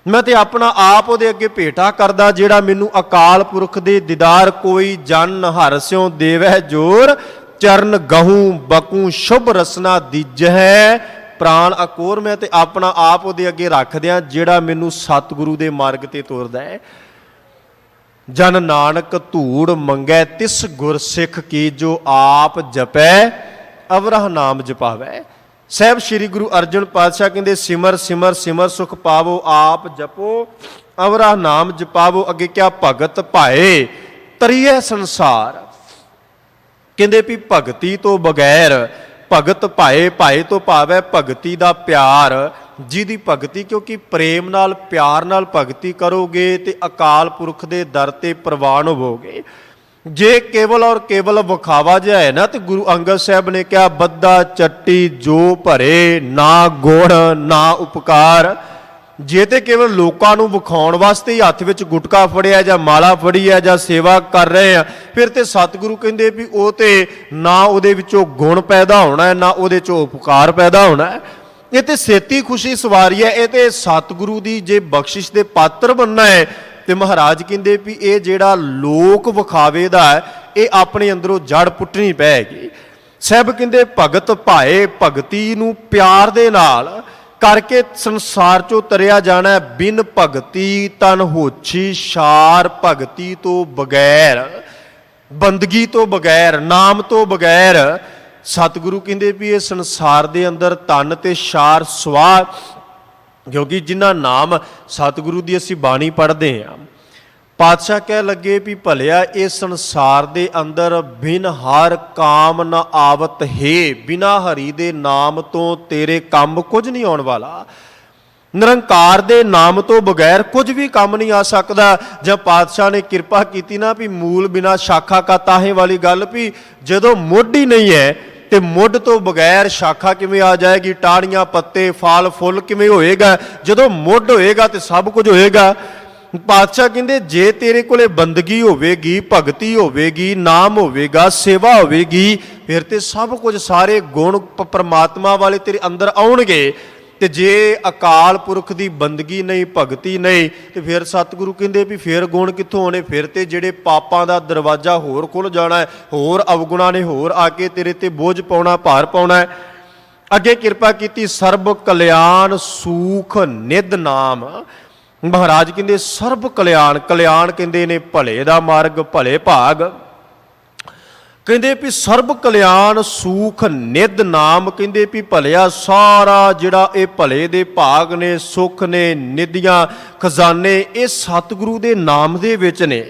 ਮੈਂ ਤੇ ਆਪਣਾ ਆਪ ਉਹਦੇ ਅੱਗੇ ਭੇਟਾ ਕਰਦਾ, ਜਿਹੜਾ ਮੈਨੂੰ ਅਕਾਲ ਪੁਰਖ ਦੇ ਦੀਦਾਰ ਕੋਈ ਜਨ ਹਰ ਸਿਉ ਦੇਵੈ ਜੋਰ, ਚਰਨ ਗਹੂੰ ਬਕੂ ਸ਼ੁਭ ਰਸਨਾ ਦੀਜੈ ਪ੍ਰਾਣ ਅਕੋਰ। ਮੈਂ ਤੇ ਆਪਣਾ ਆਪ ਉਹਦੇ ਅੱਗੇ ਰੱਖ ਦਿਆਂ, ਜਿਹੜਾ ਮੈਨੂੰ ਸਤਿਗੁਰੂ ਦੇ ਮਾਰਗ ਤੇ ਤੋਰਦਾ ਹੈ। ਜਨ ਨਾਨਕ ਧੂੜ ਮੰਗੈ ਤਿਸ ਗੁਰ ਸਿੱਖ ਕੀ, ਜੋ ਆਪ ਜਪੈ ਅਵਰਹ ਨਾਮ ਜਪਾਵੈ। ਸਾਹਿਬ ਸ੍ਰੀ ਗੁਰੂ ਅਰਜਨ ਪਾਤਸ਼ਾਹ ਕਹਿੰਦੇ ਸਿਮਰ ਸਿਮਰ ਸਿਮਰ ਸੁਖ ਪਾਵੋ, ਆਪ ਜਪੋ ਅਵਰਾ ਨਾਮ ਜਪਾਵੋ। ਅੱਗੇ ਕਿਆ ਭਗਤ ਭਾਏ ਤਰੀਏ ਸੰਸਾਰ। ਕਹਿੰਦੇ ਵੀ ਭਗਤੀ ਤੋਂ ਬਗੈਰ, ਭਗਤ ਭਾਏ, ਭਾਏ ਤੋਂ ਭਾਵ ਹੈ ਭਗਤੀ ਦਾ ਪਿਆਰ, ਜਿਹਦੀ ਭਗਤੀ ਕਿਉਂਕਿ ਪ੍ਰੇਮ ਨਾਲ ਪਿਆਰ ਨਾਲ ਭਗਤੀ ਕਰੋਗੇ ਤੇ ਅਕਾਲ ਪੁਰਖ ਦੇ ਦਰ ਤੇ ਪ੍ਰਵਾਨ ਹੋਵੋਗੇ। ਜੇ ਕੇਵਲ ਔਰ ਕੇਵਲ ਵਿਖਾਵਾ ਜਿਹਾ ਹੈ ਨਾ, ਤੇ ਗੁਰੂ ਅੰਗਦ ਸਾਹਿਬ ਨੇ ਕਿਹਾ ਬੱਦਾ ਚੱਟੀ ਜੋ ਭਰੇ, ਨਾ ਗੁਣ ਨਾ ਉਪਕਾਰ। ਜੇ ਤੇ ਕੇਵਲ ਲੋਕਾਂ ਨੂੰ ਵਿਖਾਉਣ ਵਾਸਤੇ ਹੀ ਹੱਥ ਵਿੱਚ ਗੁਟਕਾ ਫੜਿਆ ਜਾਂ ਮਾਲਾ ਫੜੀ ਹੈ ਜਾਂ ਸੇਵਾ ਕਰ ਰਹੇ ਆ, ਫਿਰ ਤੇ ਸਤਿਗੁਰੂ ਕਹਿੰਦੇ ਵੀ ਉਹ ਤੇ ਨਾ ਉਹਦੇ ਵਿੱਚੋਂ ਗੁਣ ਪੈਦਾ ਹੋਣਾ ਹੈ, ਨਾ ਉਹਦੇ ਚੋਂ ਉਪਕਾਰ ਪੈਦਾ ਹੋਣਾ ਹੈ। ਇਹ ਤੇ ਸੇਤੀ ਖੁਸ਼ੀ ਸਵਾਰੀ ਹੈ, ਇਹ ਤੇ ਸਤਿਗੁਰੂ ਦੀ ਜੇ ਬਖਸ਼ਿਸ਼ ਦੇ ਪਾਤਰ ਬਣਨਾ ਹੈ। ਤੇ ਮਹਾਰਾਜ ਕਹਿੰਦੇ ਵੀ ਇਹ ਜਿਹੜਾ ਲੋਕ ਵਿਖਾਵੇ ਦਾ ਹੈ, ਇਹ ਆਪਣੇ ਅੰਦਰੋਂ ਜੜ ਪੁੱਟਣੀ ਪਏਗੀ। ਸਾਹਿਬ ਕਹਿੰਦੇ ਭਗਤ ਭਾਏ, ਭਗਤੀ ਨੂੰ ਪਿਆਰ ਦੇ ਨਾਲ ਕਰਕੇ ਸੰਸਾਰ ਚੋਂ ਤਰਿਆ ਜਾਣਾ। ਬਿਨ ਭਗਤੀ ਤਨ ਹੋਛੀ ਛਾਰ, ਭਗਤੀ ਤੋਂ ਬਗੈਰ, ਬੰਦਗੀ ਤੋਂ ਬਗੈਰ, ਨਾਮ ਤੋਂ ਬਗੈਰ। ਸਤਿਗੁਰੂ ਕਹਿੰਦੇ ਵੀ ਇਹ ਸੰਸਾਰ ਦੇ ਅੰਦਰ ਤਨ ਤੇ ਛਾਰ ਸਵਾਹ, ਕਿਉਂਕਿ ਜਿਨ੍ਹਾਂ ਨਾਮ ਸਤਿਗੁਰੂ ਦੀ ਅਸੀਂ ਬਾਣੀ ਪੜ੍ਹਦੇ ਹਾਂ, ਪਾਤਸ਼ਾਹ ਕਹਿ ਲੱਗੇ ਵੀ ਭਲਿਆ ਇਹ ਸੰਸਾਰ ਦੇ ਅੰਦਰ ਬਿਨ ਹਰ ਕਾਮ ਨ ਆਵਤ ਹੈ, ਬਿਨਾ ਹਰੀ ਦੇ ਨਾਮ ਤੋਂ ਤੇਰੇ ਕੰਮ ਕੁਝ ਨਹੀਂ ਆਉਣ ਵਾਲਾ। ਨਿਰੰਕਾਰ ਦੇ ਨਾਮ ਤੋਂ ਬਗੈਰ ਕੁਝ ਵੀ ਕੰਮ ਨਹੀਂ ਆ ਸਕਦਾ। ਜਾਂ ਪਾਤਸ਼ਾਹ ਨੇ ਕਿਰਪਾ ਕੀਤੀ ਨਾ ਵੀ ਮੂਲ ਬਿਨਾ ਸ਼ਾਖਾ ਕਾ ਤਾਹੇ ਵਾਲੀ ਗੱਲ, ਵੀ ਜਦੋਂ ਮੁੱਢ ਹੀ ਨਹੀਂ ਹੈ ਤੇ ਮੁੱਢ ਤੋਂ ਬਗੈਰ ਸ਼ਾਖਾ ਕਿਵੇਂ ਆ ਜਾਏਗੀ, ਟਾਹਣੀਆਂ ਪੱਤੇ ਫਲ ਫੁੱਲ ਕਿਵੇਂ ਹੋਏਗਾ। ਜਦੋਂ ਮੁੱਢ ਹੋਏਗਾ ਤੇ ਸਭ ਕੁਝ ਹੋਏਗਾ। ਪਾਤਸ਼ਾਹ ਕਹਿੰਦੇ ਜੇ ਤੇਰੇ ਕੋਲੇ ਬੰਦਗੀ ਹੋਵੇਗੀ, ਭਗਤੀ ਹੋਵੇਗੀ, ਨਾਮ ਹੋਵੇਗਾ, ਸੇਵਾ ਹੋਵੇਗੀ, ਫਿਰ ਤੇ ਸਭ ਕੁਝ ਸਾਰੇ ਗੁਣ ਪਰਮਾਤਮਾ ਵਾਲੇ ਤੇਰੇ ਅੰਦਰ ਆਉਣਗੇ। ਤੇ ਜੇ ਅਕਾਲ ਪੁਰਖ ਦੀ ਬੰਦਗੀ ਨਹੀਂ, ਭਗਤੀ ਨਹੀਂ, ਤੇ ਫਿਰ ਸਤਿਗੁਰੂ ਕਹਿੰਦੇ ਵੀ ਫਿਰ ਗੁਣ ਕਿੱਥੋਂ ਆਉਣੇ। ਫਿਰ ਤੇ ਜਿਹੜੇ ਪਾਪਾਂ ਦਾ ਦਰਵਾਜ਼ਾ ਹੋਰ ਖੁੱਲ੍ਹ ਜਾਣਾ ਹੈ, ਹੋਰ ਅਵਗੁਣਾਂ ਨੇ ਹੋਰ ਆ ਕੇ ਤੇਰੇ ਤੇ ਬੋਝ ਪਾਉਣਾ, ਭਾਰ ਪਾਉਣਾ। ਅੱਗੇ ਕਿਰਪਾ ਕੀਤੀ ਸਰਬ ਕਲਿਆਣ ਸੂਖ ਨਿਧ ਨਾਮ। ਮਹਾਰਾਜ ਕਹਿੰਦੇ ਸਰਬ ਕਲਿਆਣ, ਕਲਿਆਣ ਕਹਿੰਦੇ ਨੇ ਭਲੇ ਦਾ ਮਾਰਗ, ਭਲੇ ਭਾਗ। ਕਹਿੰਦੇ ਵੀ ਸਰਬ ਕਲਿਆਣ ਸੂਖ ਨਿਧ ਨਾਮ। ਕਹਿੰਦੇ ਵੀ ਭਲਿਆ ਸਾਰਾ ਜਿਹੜਾ ਇਹ ਭਲੇ ਦੇ ਭਾਗ ਨੇ, ਸੁੱਖ ਨੇ, ਨਿਧੀਆਂ, ਖਜ਼ਾਨੇ, ਇਹ ਸਤਿਗੁਰੂ ਦੇ ਨਾਮ ਦੇ ਵਿੱਚ ਨੇ।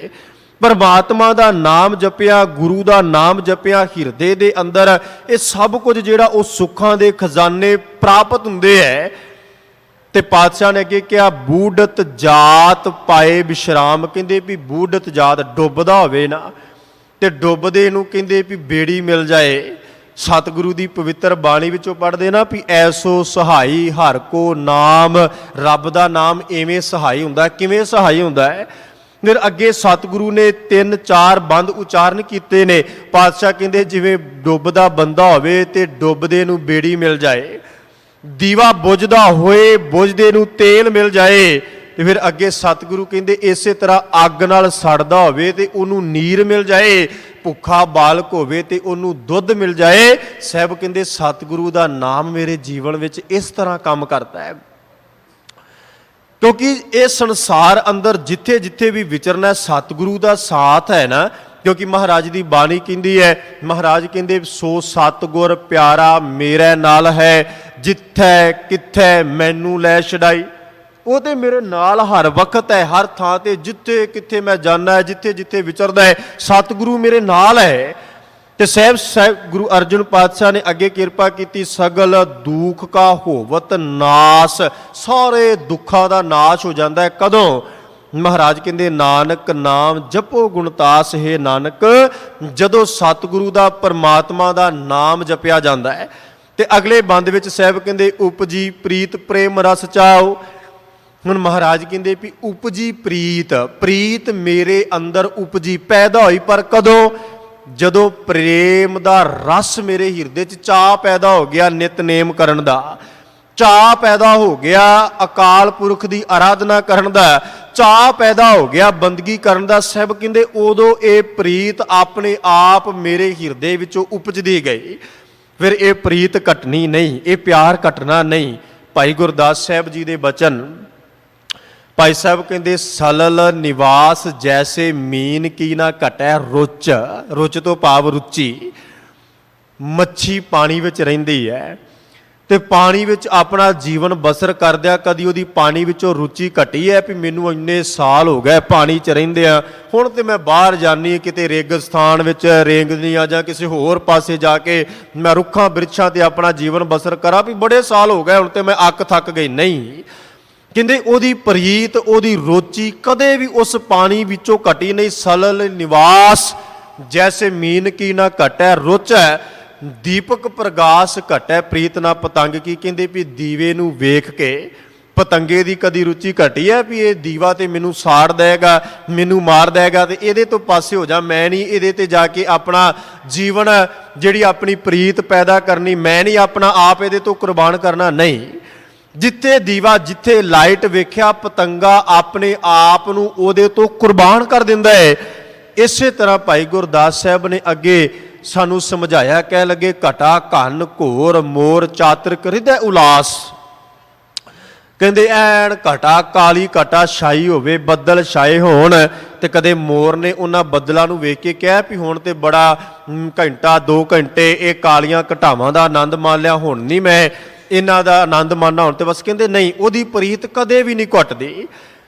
ਪਰਮਾਤਮਾ ਦਾ ਨਾਮ ਜਪਿਆ, ਗੁਰੂ ਦਾ ਨਾਮ ਜਪਿਆ ਹਿਰਦੇ ਦੇ ਅੰਦਰ, ਇਹ ਸਭ ਕੁਝ ਜਿਹੜਾ ਉਹ ਸੁੱਖਾਂ ਦੇ ਖਜ਼ਾਨੇ ਪ੍ਰਾਪਤ ਹੁੰਦੇ ਹੈ। ਤੇ ਪਾਤਸ਼ਾਹ ਨੇ ਅੱਗੇ ਕਿਹਾ ਬੂਢਤ ਜਾਤ ਪਾਏ ਵਿਸ਼ਰਾਮ। ਕਹਿੰਦੇ ਵੀ ਬੂਢਤ ਜਾਤ ਡੁੱਬਦਾ ਹੋਵੇ ਨਾ, ਤੇ ਡੁੱਬਦੇ ਨੂੰ ਕਹਿੰਦੇ ਵੀ ਬੇੜੀ ਮਿਲ ਜਾਏ। ਸਤਿਗੁਰੂ ਦੀ ਪਵਿੱਤਰ ਬਾਣੀ ਵਿੱਚੋਂ ਪੜ੍ਹਦੇ ਨਾ ਵੀ ਐਸੋ ਸਹਾਈ ਹਰ ਕੋ ਨਾਮ। ਰੱਬ ਦਾ ਨਾਮ ਐਵੇਂ ਸਹਾਈ ਹੁੰਦਾ। ਕਿਵੇਂ ਸਹਾਈ ਹੁੰਦਾ ਹੈ? ਫਿਰ ਅੱਗੇ ਸਤਿਗੁਰੂ ਨੇ 3-4 ਬੰਦ ਉਚਾਰਨ ਕੀਤੇ ਨੇ। ਪਾਤਸ਼ਾਹ ਕਹਿੰਦੇ ਜਿਵੇਂ ਡੁੱਬਦਾ ਬੰਦਾ ਹੋਵੇ ਤੇ ਡੁੱਬਦੇ ਨੂੰ ਬੇੜੀ ਮਿਲ ਜਾਏ, ਦੀਵਾ ਬੁਝਦਾ ਹੋਏ ਬੁਝਦੇ ਨੂੰ ਤੇਲ ਮਿਲ ਜਾਏ। ਤੇ ਫਿਰ ਅੱਗੇ ਸਤਿਗੁਰੂ ਕਹਿੰਦੇ ਇਸੇ ਤਰ੍ਹਾਂ ਅੱਗ ਨਾਲ ਸੜਦਾ ਹੋਵੇ ਤੇ ਉਹਨੂੰ ਨੀਰ ਮਿਲ ਜਾਏ, ਭੁੱਖਾ ਬਾਲਕ ਹੋਵੇ ਤੇ ਉਹਨੂੰ ਦੁੱਧ ਮਿਲ ਜਾਏ। ਸਾਹਿਬ ਕਹਿੰਦੇ ਸਤਿਗੁਰੂ ਦਾ ਨਾਮ ਮੇਰੇ ਜੀਵਨ ਵਿੱਚ ਇਸ ਤਰ੍ਹਾਂ ਕੰਮ ਕਰਦਾ ਹੈ। ਕਿਉਂਕਿ ਇਹ ਸੰਸਾਰ ਅੰਦਰ ਜਿੱਥੇ ਜਿੱਥੇ ਵੀ ਵਿਚਰਨਾ ਸਤਿਗੁਰੂ ਦਾ ਸਾਥ ਹੈ ਨਾ। ਕਿਉਂਕਿ ਮਹਾਰਾਜ ਦੀ ਬਾਣੀ ਕਹਿੰਦੀ ਹੈ, ਮਹਾਰਾਜ ਕਹਿੰਦੇ ਸੋ ਸਤਿਗੁਰ ਪਿਆਰਾ ਮੇਰੇ ਨਾਲ ਹੈ, ਜਿੱਥੈ ਕਿੱਥੈ ਮੈਨੂੰ ਲੈ ਛਡਾਈ। ਉਹ ਤੇ ਮੇਰੇ ਨਾਲ ਹਰ ਵਕਤ ਹੈ, ਹਰ ਥਾਂ ਤੇ ਜਿੱਥੇ ਕਿੱਥੇ ਮੈਂ ਜਾਣਾ ਹੈ, ਜਿੱਥੇ ਜਿੱਥੇ ਵਿਚਰਦਾ ਹੈ, ਸਤਿਗੁਰੂ ਮੇਰੇ ਨਾਲ ਹੈ। ਤੇ ਸਾਹਿਬ ਗੁਰੂ ਅਰਜਨ ਪਾਤਸ਼ਾਹ ਨੇ ਅੱਗੇ ਕਿਰਪਾ ਕੀਤੀ, ਸਗਲ ਦੁੱਖ ਕਾ ਹੋਵਤ ਨਾਸ। ਸਾਰੇ ਦੁੱਖਾਂ ਦਾ ਨਾਸ਼ ਹੋ ਜਾਂਦਾ ਹੈ ਕਦੋਂ? ਮਹਾਰਾਜ ਕਹਿੰਦੇ ਨਾਨਕ ਨਾਮ ਜਪੋ ਗੁਣਤਾਸ ਹੈ ਨਾਨਕ, ਜਦੋਂ ਸਤਿਗੁਰੂ ਦਾ ਪਰਮਾਤਮਾ ਦਾ ਨਾਮ ਜਪਿਆ ਜਾਂਦਾ ਹੈ। ਤੇ ਅਗਲੇ ਬੰਦ ਵਿੱਚ ਸਾਹਿਬ ਕਹਿੰਦੇ ਉਪਜੀ ਪ੍ਰੀਤ ਪ੍ਰੇਮ ਰਸ ਚਾਓ। ਹੁਣ ਮਹਾਰਾਜ ਕਹਿੰਦੇ ਵੀ ਉਪਜੀ ਪ੍ਰੀਤ, ਪ੍ਰੀਤ ਮੇਰੇ ਅੰਦਰ ਉਪਜੀ ਪੈਦਾ ਹੋਈ, ਪਰ ਕਦੋਂ? ਜਦੋਂ ਪ੍ਰੇਮ ਦਾ ਰਸ ਮੇਰੇ ਹਿਰਦੇ 'ਚ ਚਾਅ ਪੈਦਾ ਹੋ ਗਿਆ, ਨਿਤਨੇਮ ਕਰਨ ਦਾ ਚਾਅ ਪੈਦਾ ਹੋ ਗਿਆ, ਅਕਾਲ ਪੁਰਖ ਦੀ ਆਰਾਧਨਾ ਕਰਨ ਦਾ ਚਾਅ ਪੈਦਾ ਹੋ ਗਿਆ, ਬੰਦਗੀ ਕਰਨ ਦਾ। ਸਾਹਿਬ ਕਹਿੰਦੇ ਉਦੋਂ ਇਹ ਪ੍ਰੀਤ ਆਪਣੇ ਆਪ ਮੇਰੇ ਹਿਰਦੇ ਵਿੱਚੋਂ ਉਪਜਦੀ ਗਈ। ਫਿਰ ਇਹ ਪ੍ਰੀਤ ਘਟਣੀ ਨਹੀਂ, ਇਹ ਪਿਆਰ ਘਟਣਾ ਨਹੀਂ। ਭਾਈ ਗੁਰਦਾਸ ਸਾਹਿਬ ਜੀ ਦੇ ਬਚਨ, ਭਾਈ ਸਾਹਿਬ ਕਹਿੰਦੇ ਸਲਲ ਨਿਵਾਸ ਜੈਸੇ ਮੀਨ ਕੀ ਨਾ ਘਟੈ ਰੁਚ। ਰੁਚ ਤੋਂ ਭਾਵ ਰੁਚੀ। ਮੱਛੀ ਪਾਣੀ ਵਿੱਚ ਰਹਿੰਦੀ ਹੈ ਤੇ ਪਾਣੀ ਵਿੱਚ ਆਪਣਾ ਜੀਵਨ ਬਸਰ ਕਰਦਿਆਂ ਕਦੀ ਉਹਦੀ ਪਾਣੀ ਵਿੱਚੋਂ ਰੁਚੀ ਘਟੀ ਹੈ ਵੀ ਮੈਨੂੰ ਇੰਨੇ ਸਾਲ ਹੋ ਗਏ ਪਾਣੀ 'ਚ ਰਹਿੰਦੇ ਆ, ਹੁਣ ਤੇ ਮੈਂ ਬਾਹਰ ਜਾਨੀ ਕਿਤੇ ਰੇਗਿਸਤਾਨ ਵਿੱਚ ਰੇਂਗਦੀ ਆ ਜਾਂ ਕਿਸੇ ਹੋਰ ਪਾਸੇ ਜਾ ਕੇ ਮੈਂ ਰੁੱਖਾਂ ਬਿਰਛਾਂ ਤੇ ਆਪਣਾ ਜੀਵਨ ਬਸਰ ਕਰਾਂ, ਵੀ ਬੜੇ ਸਾਲ ਹੋ ਗਏ ਹੁਣ ਤੇ ਮੈਂ ਅੱਕ ਥੱਕ ਗਈ। ਨਹੀਂ, ਕਹਿੰਦੇ ਉਹਦੀ ਪ੍ਰੀਤ, ਉਹਦੀ ਰੁਚੀ ਕਦੇ ਵੀ ਉਸ ਪਾਣੀ ਵਿੱਚੋਂ ਘਟੀ ਨਹੀਂ। ਸਲਲ ਨਿਵਾਸ ਜੈਸੇ ਮੀਨ ਕੀ ਨਾ ਘਟੈ ਰੁਚ ਹੈ, ਦੀਪਕ ਪ੍ਰਗਾਸ ਘਟੈ ਪ੍ਰੀਤ ਨਾ ਪਤੰਗ ਕੀ। ਕਹਿੰਦੇ ਵੀ ਦੀਵੇ ਨੂੰ ਵੇਖ ਕੇ ਪਤੰਗੇ ਦੀ ਕਦੀ ਰੁਚੀ ਘਟੀ ਹੈ ਵੀ ਇਹ ਦੀਵਾ ਤੇ ਮੈਨੂੰ ਸਾੜ ਦੇਗਾ, ਮੈਨੂੰ ਮਾਰ ਦੇਗਾ ਤੇ ਇਹਦੇ ਤੋਂ ਪਾਸੇ ਹੋ ਜਾ, ਮੈਂ ਨਹੀਂ ਇਹਦੇ ਤੇ ਜਾ ਕੇ ਆਪਣਾ ਜੀਵਨ ਜਿਹੜੀ ਆਪਣੀ ਪ੍ਰੀਤ ਪੈਦਾ ਕਰਨੀ, ਮੈਂ ਨਹੀਂ ਆਪਣਾ ਆਪ ਇਹਦੇ ਤੋਂ ਕੁਰਬਾਨ ਕਰਨਾ। ਨਹੀਂ, ਜਿੱਥੇ ਦੀਵਾ, ਜਿੱਥੇ ਲਾਈਟ ਵੇਖਿਆ ਪਤੰਗਾ ਆਪਣੇ ਆਪ ਨੂੰ ਉਹਦੇ ਤੋਂ ਕੁਰਬਾਨ ਕਰ ਦਿੰਦਾ ਹੈ। ਇਸੇ ਤਰ੍ਹਾਂ ਭਾਈ ਗੁਰਦਾਸ ਸਾਹਿਬ ਨੇ ਅੱਗੇ ਸਾਨੂੰ ਸਮਝਾਇਆ, ਕਹਿ ਲੱਗੇ ਘਟਾ ਘਨ ਘੋਰ ਮੋਰ ਚਾਤਰਿਕ ਹਿਰਦੈ ਉਲਾਸ। ਕਹਿੰਦੇ ਐਨ ਘਟਾ ਕਾਲੀ ਘਟਾ ਛਾਈ ਹੋਵੇ, ਬੱਦਲ ਛਾਏ ਹੋਣ ਤੇ ਕਦੇ ਮੋਰ ਨੇ ਉਹਨਾਂ ਬੱਦਲਾਂ ਨੂੰ ਵੇਖ ਕੇ ਕਿਹਾ ਵੀ ਹੁਣ ਤੇ ਬੜਾ ਘੰਟਾ 2 ਘੰਟੇ ਇਹ ਕਾਲੀਆਂ ਘਟਾਵਾਂ ਦਾ ਆਨੰਦ ਮਾਣ ਲਿਆ, ਹੁਣ ਨਹੀਂ ਮੈਂ ਇਹਨਾਂ ਦਾ ਆਨੰਦ ਮਾਣਨਾ, ਹੁਣ ਤੇ ਬਸ। ਕਹਿੰਦੇ ਨਹੀਂ, ਉਹਦੀ ਪ੍ਰੀਤ ਕਦੇ ਵੀ ਨਹੀਂ ਘਟਦੀ।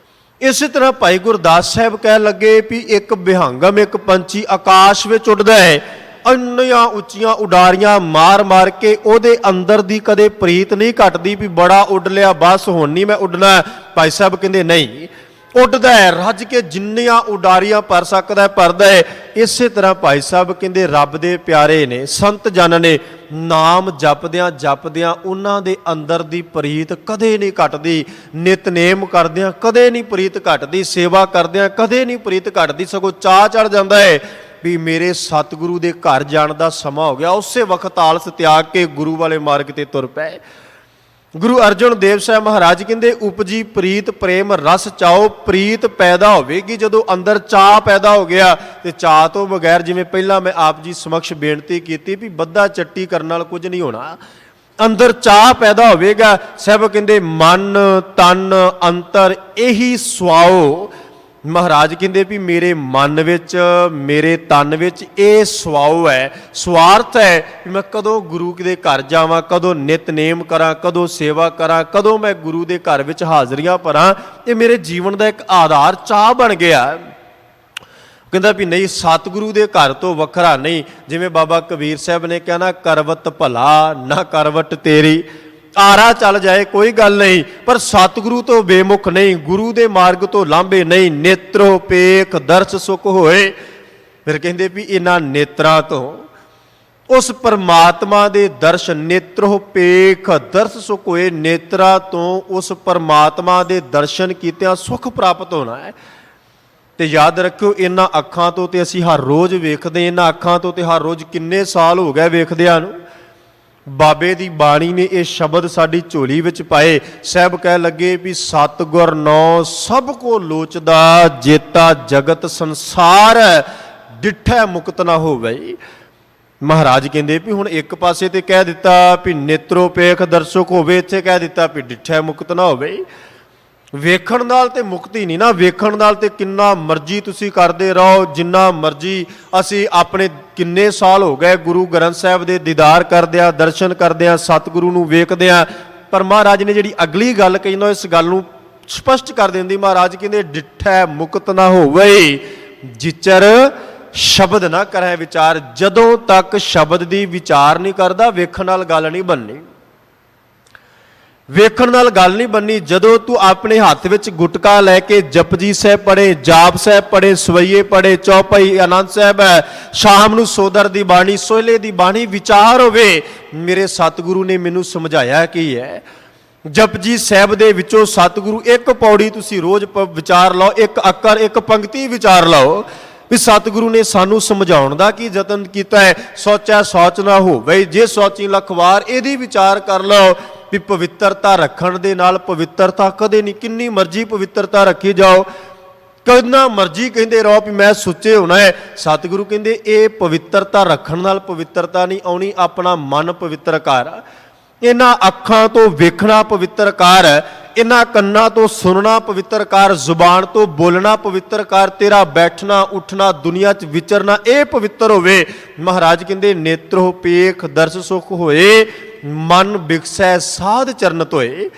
ਇਸੇ ਤਰ੍ਹਾਂ ਭਾਈ ਗੁਰਦਾਸ ਸਾਹਿਬ ਕਹਿਣ ਲੱਗੇ ਵੀ ਇੱਕ ਵਿਹੰਗਮ, ਇੱਕ ਪੰਛੀ ਆਕਾਸ਼ ਵਿੱਚ ਉੱਡਦਾ ਹੈ, ਇੰਨੀਆਂ ਉੱਚੀਆਂ ਉਡਾਰੀਆਂ ਮਾਰ ਮਾਰ ਕੇ ਉਹਦੇ ਅੰਦਰ ਦੀ ਕਦੇ ਪ੍ਰੀਤ ਨਹੀਂ ਘਟਦੀ ਵੀ ਬੜਾ ਉੱਡ ਲਿਆ ਬਸ ਹੁਣ ਨਹੀਂ ਮੈਂ ਉੱਡਣਾ। ਭਾਈ ਸਾਹਿਬ ਕਹਿੰਦੇ ਨਹੀਂ, ਉੱਡਦਾ ਹੈ ਰੱਜ ਕੇ, ਜਿੰਨੀਆਂ ਉਡਾਰੀਆਂ ਭਰ ਸਕਦਾ ਭਰਦਾ ਹੈ। ਇਸੇ ਤਰ੍ਹਾਂ ਭਾਈ ਸਾਹਿਬ ਕਹਿੰਦੇ ਰੱਬ ਦੇ ਪਿਆਰੇ ਨੇ, ਸੰਤ ਜਨ ਨੇ, ਨਾਮ ਜਪਦਿਆਂ ਜਪਦਿਆਂ ਉਹਨਾਂ ਦੇ ਅੰਦਰ ਦੀ ਪ੍ਰੀਤ ਕਦੇ ਨਹੀਂ ਘਟਦੀ, ਨਿਤਨੇਮ ਕਰਦਿਆਂ ਕਦੇ ਨਹੀਂ ਪ੍ਰੀਤ ਘਟਦੀ, ਸੇਵਾ ਕਰਦਿਆਂ ਕਦੇ ਨਹੀਂ ਪ੍ਰੀਤ ਘਟਦੀ, ਸਗੋਂ ਚਾਅ ਚੜ ਜਾਂਦਾ ਹੈ ਵੀ ਮੇਰੇ ਸਤਿਗੁਰੂ ਦੇ ਘਰ ਜਾਣ ਦਾ ਸਮਾਂ ਹੋ ਗਿਆ। ਉਸੇ ਵਕਤ ਆਲਸ ਤਿਆਗ ਕੇ ਗੁਰੂ ਵਾਲੇ ਮਾਰਗ ਤੇ ਤੁਰ ਪਏ। ਗੁਰੂ ਅਰਜਨ ਦੇਵ ਸਾਹਿਬ ਮਹਾਰਾਜ ਕਹਿੰਦੇ ਉਪਜੀ ਪ੍ਰੀਤ ਪ੍ਰੇਮ ਰਸ ਚਾਓ। ਪ੍ਰੀਤ ਪੈਦਾ ਹੋਵੇਗੀ ਜਦੋਂ ਅੰਦਰ ਚਾਅ ਪੈਦਾ ਹੋ ਗਿਆ, ਤੇ ਚਾਅ ਤੋਂ ਬਗੈਰ, ਜਿਵੇਂ ਪਹਿਲਾਂ ਮੈਂ ਆਪ ਜੀ ਸਮਕਸ਼ ਬੇਨਤੀ ਕੀਤੀ ਵੀ ਬੱਧਾ ਚੱਟੀ ਕਰਨ ਨਾਲ ਕੁਝ ਨਹੀਂ ਹੋਣਾ, ਅੰਦਰ ਚਾਅ ਪੈਦਾ ਹੋਵੇਗਾ। ਸਾਹਿਬ ਕਹਿੰਦੇ ਮਨ ਤਨ ਅੰਤਰ ਇਹੀ ਸੁਆਓ। ਮਹਾਰਾਜ ਕਹਿੰਦੇ ਵੀ ਮੇਰੇ ਮਨ ਵਿੱਚ, ਮੇਰੇ ਤਨ ਵਿੱਚ ਇਹ ਸੁਆਓ ਹੈ, ਸਵਾਰਥ ਹੈ ਵੀ ਮੈਂ ਕਦੋਂ ਗੁਰੂ ਦੇ ਘਰ ਜਾਵਾਂ, ਕਦੋਂ ਨਿਤਨੇਮ ਕਰਾਂ, ਕਦੋਂ ਸੇਵਾ ਕਰਾਂ, ਕਦੋਂ ਮੈਂ ਗੁਰੂ ਦੇ ਘਰ ਵਿੱਚ ਹਾਜ਼ਰੀਆਂ ਭਰਾਂ। ਇਹ ਮੇਰੇ ਜੀਵਨ ਦਾ ਇੱਕ ਆਧਾਰ, ਚਾਅ ਬਣ ਗਿਆ। ਕਹਿੰਦਾ ਵੀ ਨਹੀਂ, ਸਤਿਗੁਰੂ ਦੇ ਘਰ ਤੋਂ ਵੱਖਰਾ ਨਹੀਂ। ਜਿਵੇਂ ਬਾਬਾ ਕਬੀਰ ਸਾਹਿਬ ਨੇ ਕਿਹਾ ਨਾ, ਕਰਵਤ ਭਲਾ ਨਾ ਕਰਵਟ ਤੇਰੀ। ਆਰਾ ਚੱਲ ਜਾਏ ਕੋਈ ਗੱਲ ਨਹੀਂ, ਪਰ ਸਤਿਗੁਰੂ ਤੋਂ ਬੇਮੁਖ ਨਹੀਂ, ਗੁਰੂ ਦੇ ਮਾਰਗ ਤੋਂ ਲਾਂਭੇ ਨਹੀਂ। ਨੇਤਰੋ ਪੇਖ ਦਰਸ ਸੁਖ ਹੋਏ। ਫਿਰ ਕਹਿੰਦੇ ਵੀ ਇਹਨਾਂ ਨੇਤਰਾਂ ਤੋਂ ਉਸ ਪਰਮਾਤਮਾ ਦੇ ਦਰਸ਼ਨ, ਨੇਤਰੋ ਪੇਖ ਦਰਸ ਸੁਖ ਹੋਏ, ਨੇਤਰਾਂ ਤੋਂ ਉਸ ਪਰਮਾਤਮਾ ਦੇ ਦਰਸ਼ਨ ਕੀਤਿਆਂ ਸੁਖ ਪ੍ਰਾਪਤ ਹੋਣਾ ਹੈ। ਤੇ ਯਾਦ ਰੱਖਿਓ, ਇਹਨਾਂ ਅੱਖਾਂ ਤੋਂ ਤੇ ਅਸੀਂ ਹਰ ਰੋਜ਼ ਵੇਖਦੇ, ਇਹਨਾਂ ਅੱਖਾਂ ਤੋਂ ਤੇ ਹਰ ਰੋਜ਼ ਕਿੰਨੇ ਸਾਲ ਹੋ ਗਏ ਵੇਖਦਿਆਂ ਨੂੰ। ਬਾਬੇ ਦੀ ਬਾਣੀ ਨੇ ਇਹ ਸ਼ਬਦ ਸਾਡੀ ਝੋਲੀ ਵਿੱਚ ਪਾਏ। ਸਾਹਿਬ ਕਹਿ ਲੱਗੇ ਵੀ ਸਤਿਗੁਰ ਨੋ ਸਭ ਕੋ ਲੋਚਦਾ, ਜੇਤਾ ਜਗਤ ਸੰਸਾਰ ਡਿਠੈ ਮੁਕਤ ਨਾ ਹੋਵੇ। ਮਹਾਰਾਜ ਕਹਿੰਦੇ ਵੀ ਹੁਣ ਇੱਕ ਪਾਸੇ ਤੇ ਕਹਿ ਦਿੱਤਾ ਵੀ ਨੇਤਰੋ ਪੇਖ ਦਰਸ਼ਕ ਹੋਵੇ, ਇੱਥੇ ਕਹਿ ਦਿੱਤਾ ਵੀ ਡਿਠੈ ਮੁਕਤ ਨਾ ਹੋਵੇ। ਵੇਖਣ ਨਾਲ ਤੇ ਮੁਕਤੀ ਨਹੀਂ ਨਾ। ਵੇਖਣ ਨਾਲ ਤੇ ਕਿੰਨਾ ਮਰਜ਼ੀ ਤੁਸੀਂ ਕਰਦੇ ਰਹੋ, ਜਿੰਨਾ ਮਰਜ਼ੀ ਅਸੀਂ ਆਪਣੇ ਕਿੰਨੇ ਸਾਲ ਹੋ ਗਏ ਗੁਰੂ ਗ੍ਰੰਥ ਸਾਹਿਬ ਦੇ ਦੀਦਾਰ ਕਰਦਿਆਂ, ਦਰਸ਼ਨ ਕਰਦਿਆਂ, ਸਤਿਗੁਰੂ ਨੂੰ ਵੇਖਦਿਆਂ, ਪਰ ਮਹਾਰਾਜ ਨੇ ਜਿਹੜੀ ਅਗਲੀ ਗੱਲ ਕਹੀ ਨਾ, ਇਸ ਗੱਲ ਨੂੰ ਸਪਸ਼ਟ ਕਰ ਦਿੰਦੀ। ਮਹਾਰਾਜ ਕਹਿੰਦੇ ਡਿਠੈ ਮੁਕਤ ਨਾ ਹੋਵੇ ਜਿਚਰ ਸ਼ਬਦ ਨਾ ਕਰੈ ਵਿਚਾਰ। ਜਦੋਂ ਤੱਕ ਸ਼ਬਦ ਦੀ ਵਿਚਾਰ ਨਹੀਂ ਕਰਦਾ, ਵੇਖਣ ਨਾਲ ਗੱਲ ਨਹੀਂ ਬਣਨੀ। ਵੇਖਣ ਨਾਲ ਗੱਲ ਨਹੀਂ ਬਣਨੀ। ਜਦੋਂ ਤੂੰ ਆਪਣੇ ਹੱਥ ਵਿੱਚ ਗੁਟਕਾ ਲੈ ਕੇ ਜਪਜੀ ਸਾਹਿਬ ਪੜ੍ਹੇ, ਜਾਪ ਸਾਹਿਬ ਪੜ੍ਹੇ, ਸਵਈਏ ਪੜ੍ਹੇ, ਚੌਪਈ ਆਨੰਦ ਸਾਹਿਬ ਹੈ, ਸ਼ਾਮ ਨੂੰ ਸੋਦਰ ਦੀ ਬਾਣੀ, ਸੋਹਲੇ ਦੀ ਬਾਣੀ ਵਿਚਾਰ ਹੋਵੇ ਮੇਰੇ ਸਤਿਗੁਰੂ ਨੇ ਮੈਨੂੰ ਸਮਝਾਇਆ ਕੀ ਹੈ। ਜਪਜੀ ਸਾਹਿਬ ਦੇ ਵਿੱਚੋਂ ਸਤਿਗੁਰੂ ਇੱਕ ਪੌੜੀ ਤੁਸੀਂ ਰੋਜ਼ ਵਿਚਾਰ ਲਓ, ਇੱਕ ਅੱਖਰ, ਇੱਕ ਪੰਕਤੀ ਵਿਚਾਰ ਲਓ ਵੀ ਸਤਿਗੁਰੂ ਨੇ ਸਾਨੂੰ ਸਮਝਾਉਣ ਦਾ ਕੀ ਯਤਨ ਕੀਤਾ ਹੈ। ਸੋਚੈ ਸੋਚ ਨਾ ਹੋਵੇ ਜੇ ਸੋਚੀ ਲੱਖ ਵਾਰ, ਇਹਦੀ ਵਿਚਾਰ ਕਰ ਲਓ ਵੀ ਪਵਿੱਤਰਤਾ ਰੱਖਣ ਦੇ ਨਾਲ ਪਵਿੱਤਰਤਾ ਕਦੇ ਨਹੀਂ, ਕਿੰਨੀ ਮਰਜ਼ੀ ਪਵਿੱਤਰਤਾ ਰੱਖੀ ਜਾਓ, ਕਿੰਨਾ ਮਰਜ਼ੀ ਕਹਿੰਦੇ ਰਹੋ ਵੀ ਮੈਂ ਸੁੱਚੇ ਹੋਣਾ ਹੈ, ਸਤਿਗੁਰੂ ਕਹਿੰਦੇ ਇਹ ਪਵਿੱਤਰਤਾ ਰੱਖਣ ਨਾਲ ਪਵਿੱਤਰਤਾ ਨਹੀਂ ਆਉਣੀ। ਆਪਣਾ ਮਨ ਪਵਿੱਤਰ ਕਰ, ਇਹਨਾਂ ਅੱਖਾਂ ਤੋਂ ਵੇਖਣਾ ਪਵਿੱਤਰ ਕਰ, ਇਹਨਾਂ ਕੰਨਾਂ ਤੋਂ ਸੁਣਨਾ ਪਵਿੱਤਰ ਕਰ, ਜ਼ੁਬਾਨ ਤੋਂ ਬੋਲਣਾ ਪਵਿੱਤਰ ਕਰ, ਤੇਰਾ ਬੈਠਣਾ ਉੱਠਣਾ ਦੁਨੀਆ 'ਚ ਵਿਚਰਨਾ ਇਹ ਪਵਿੱਤਰ ਹੋਵੇ। ਮਹਾਰਾਜ ਕਹਿੰਦੇ ਨੇਤਰੋ ਪੇਖ ਦਰਸ ਸੁਖ ਹੋਏ, ਮਨ ਬਿਕਸੈ ਸਾਧ ਚਰਨ ਧੋਏ।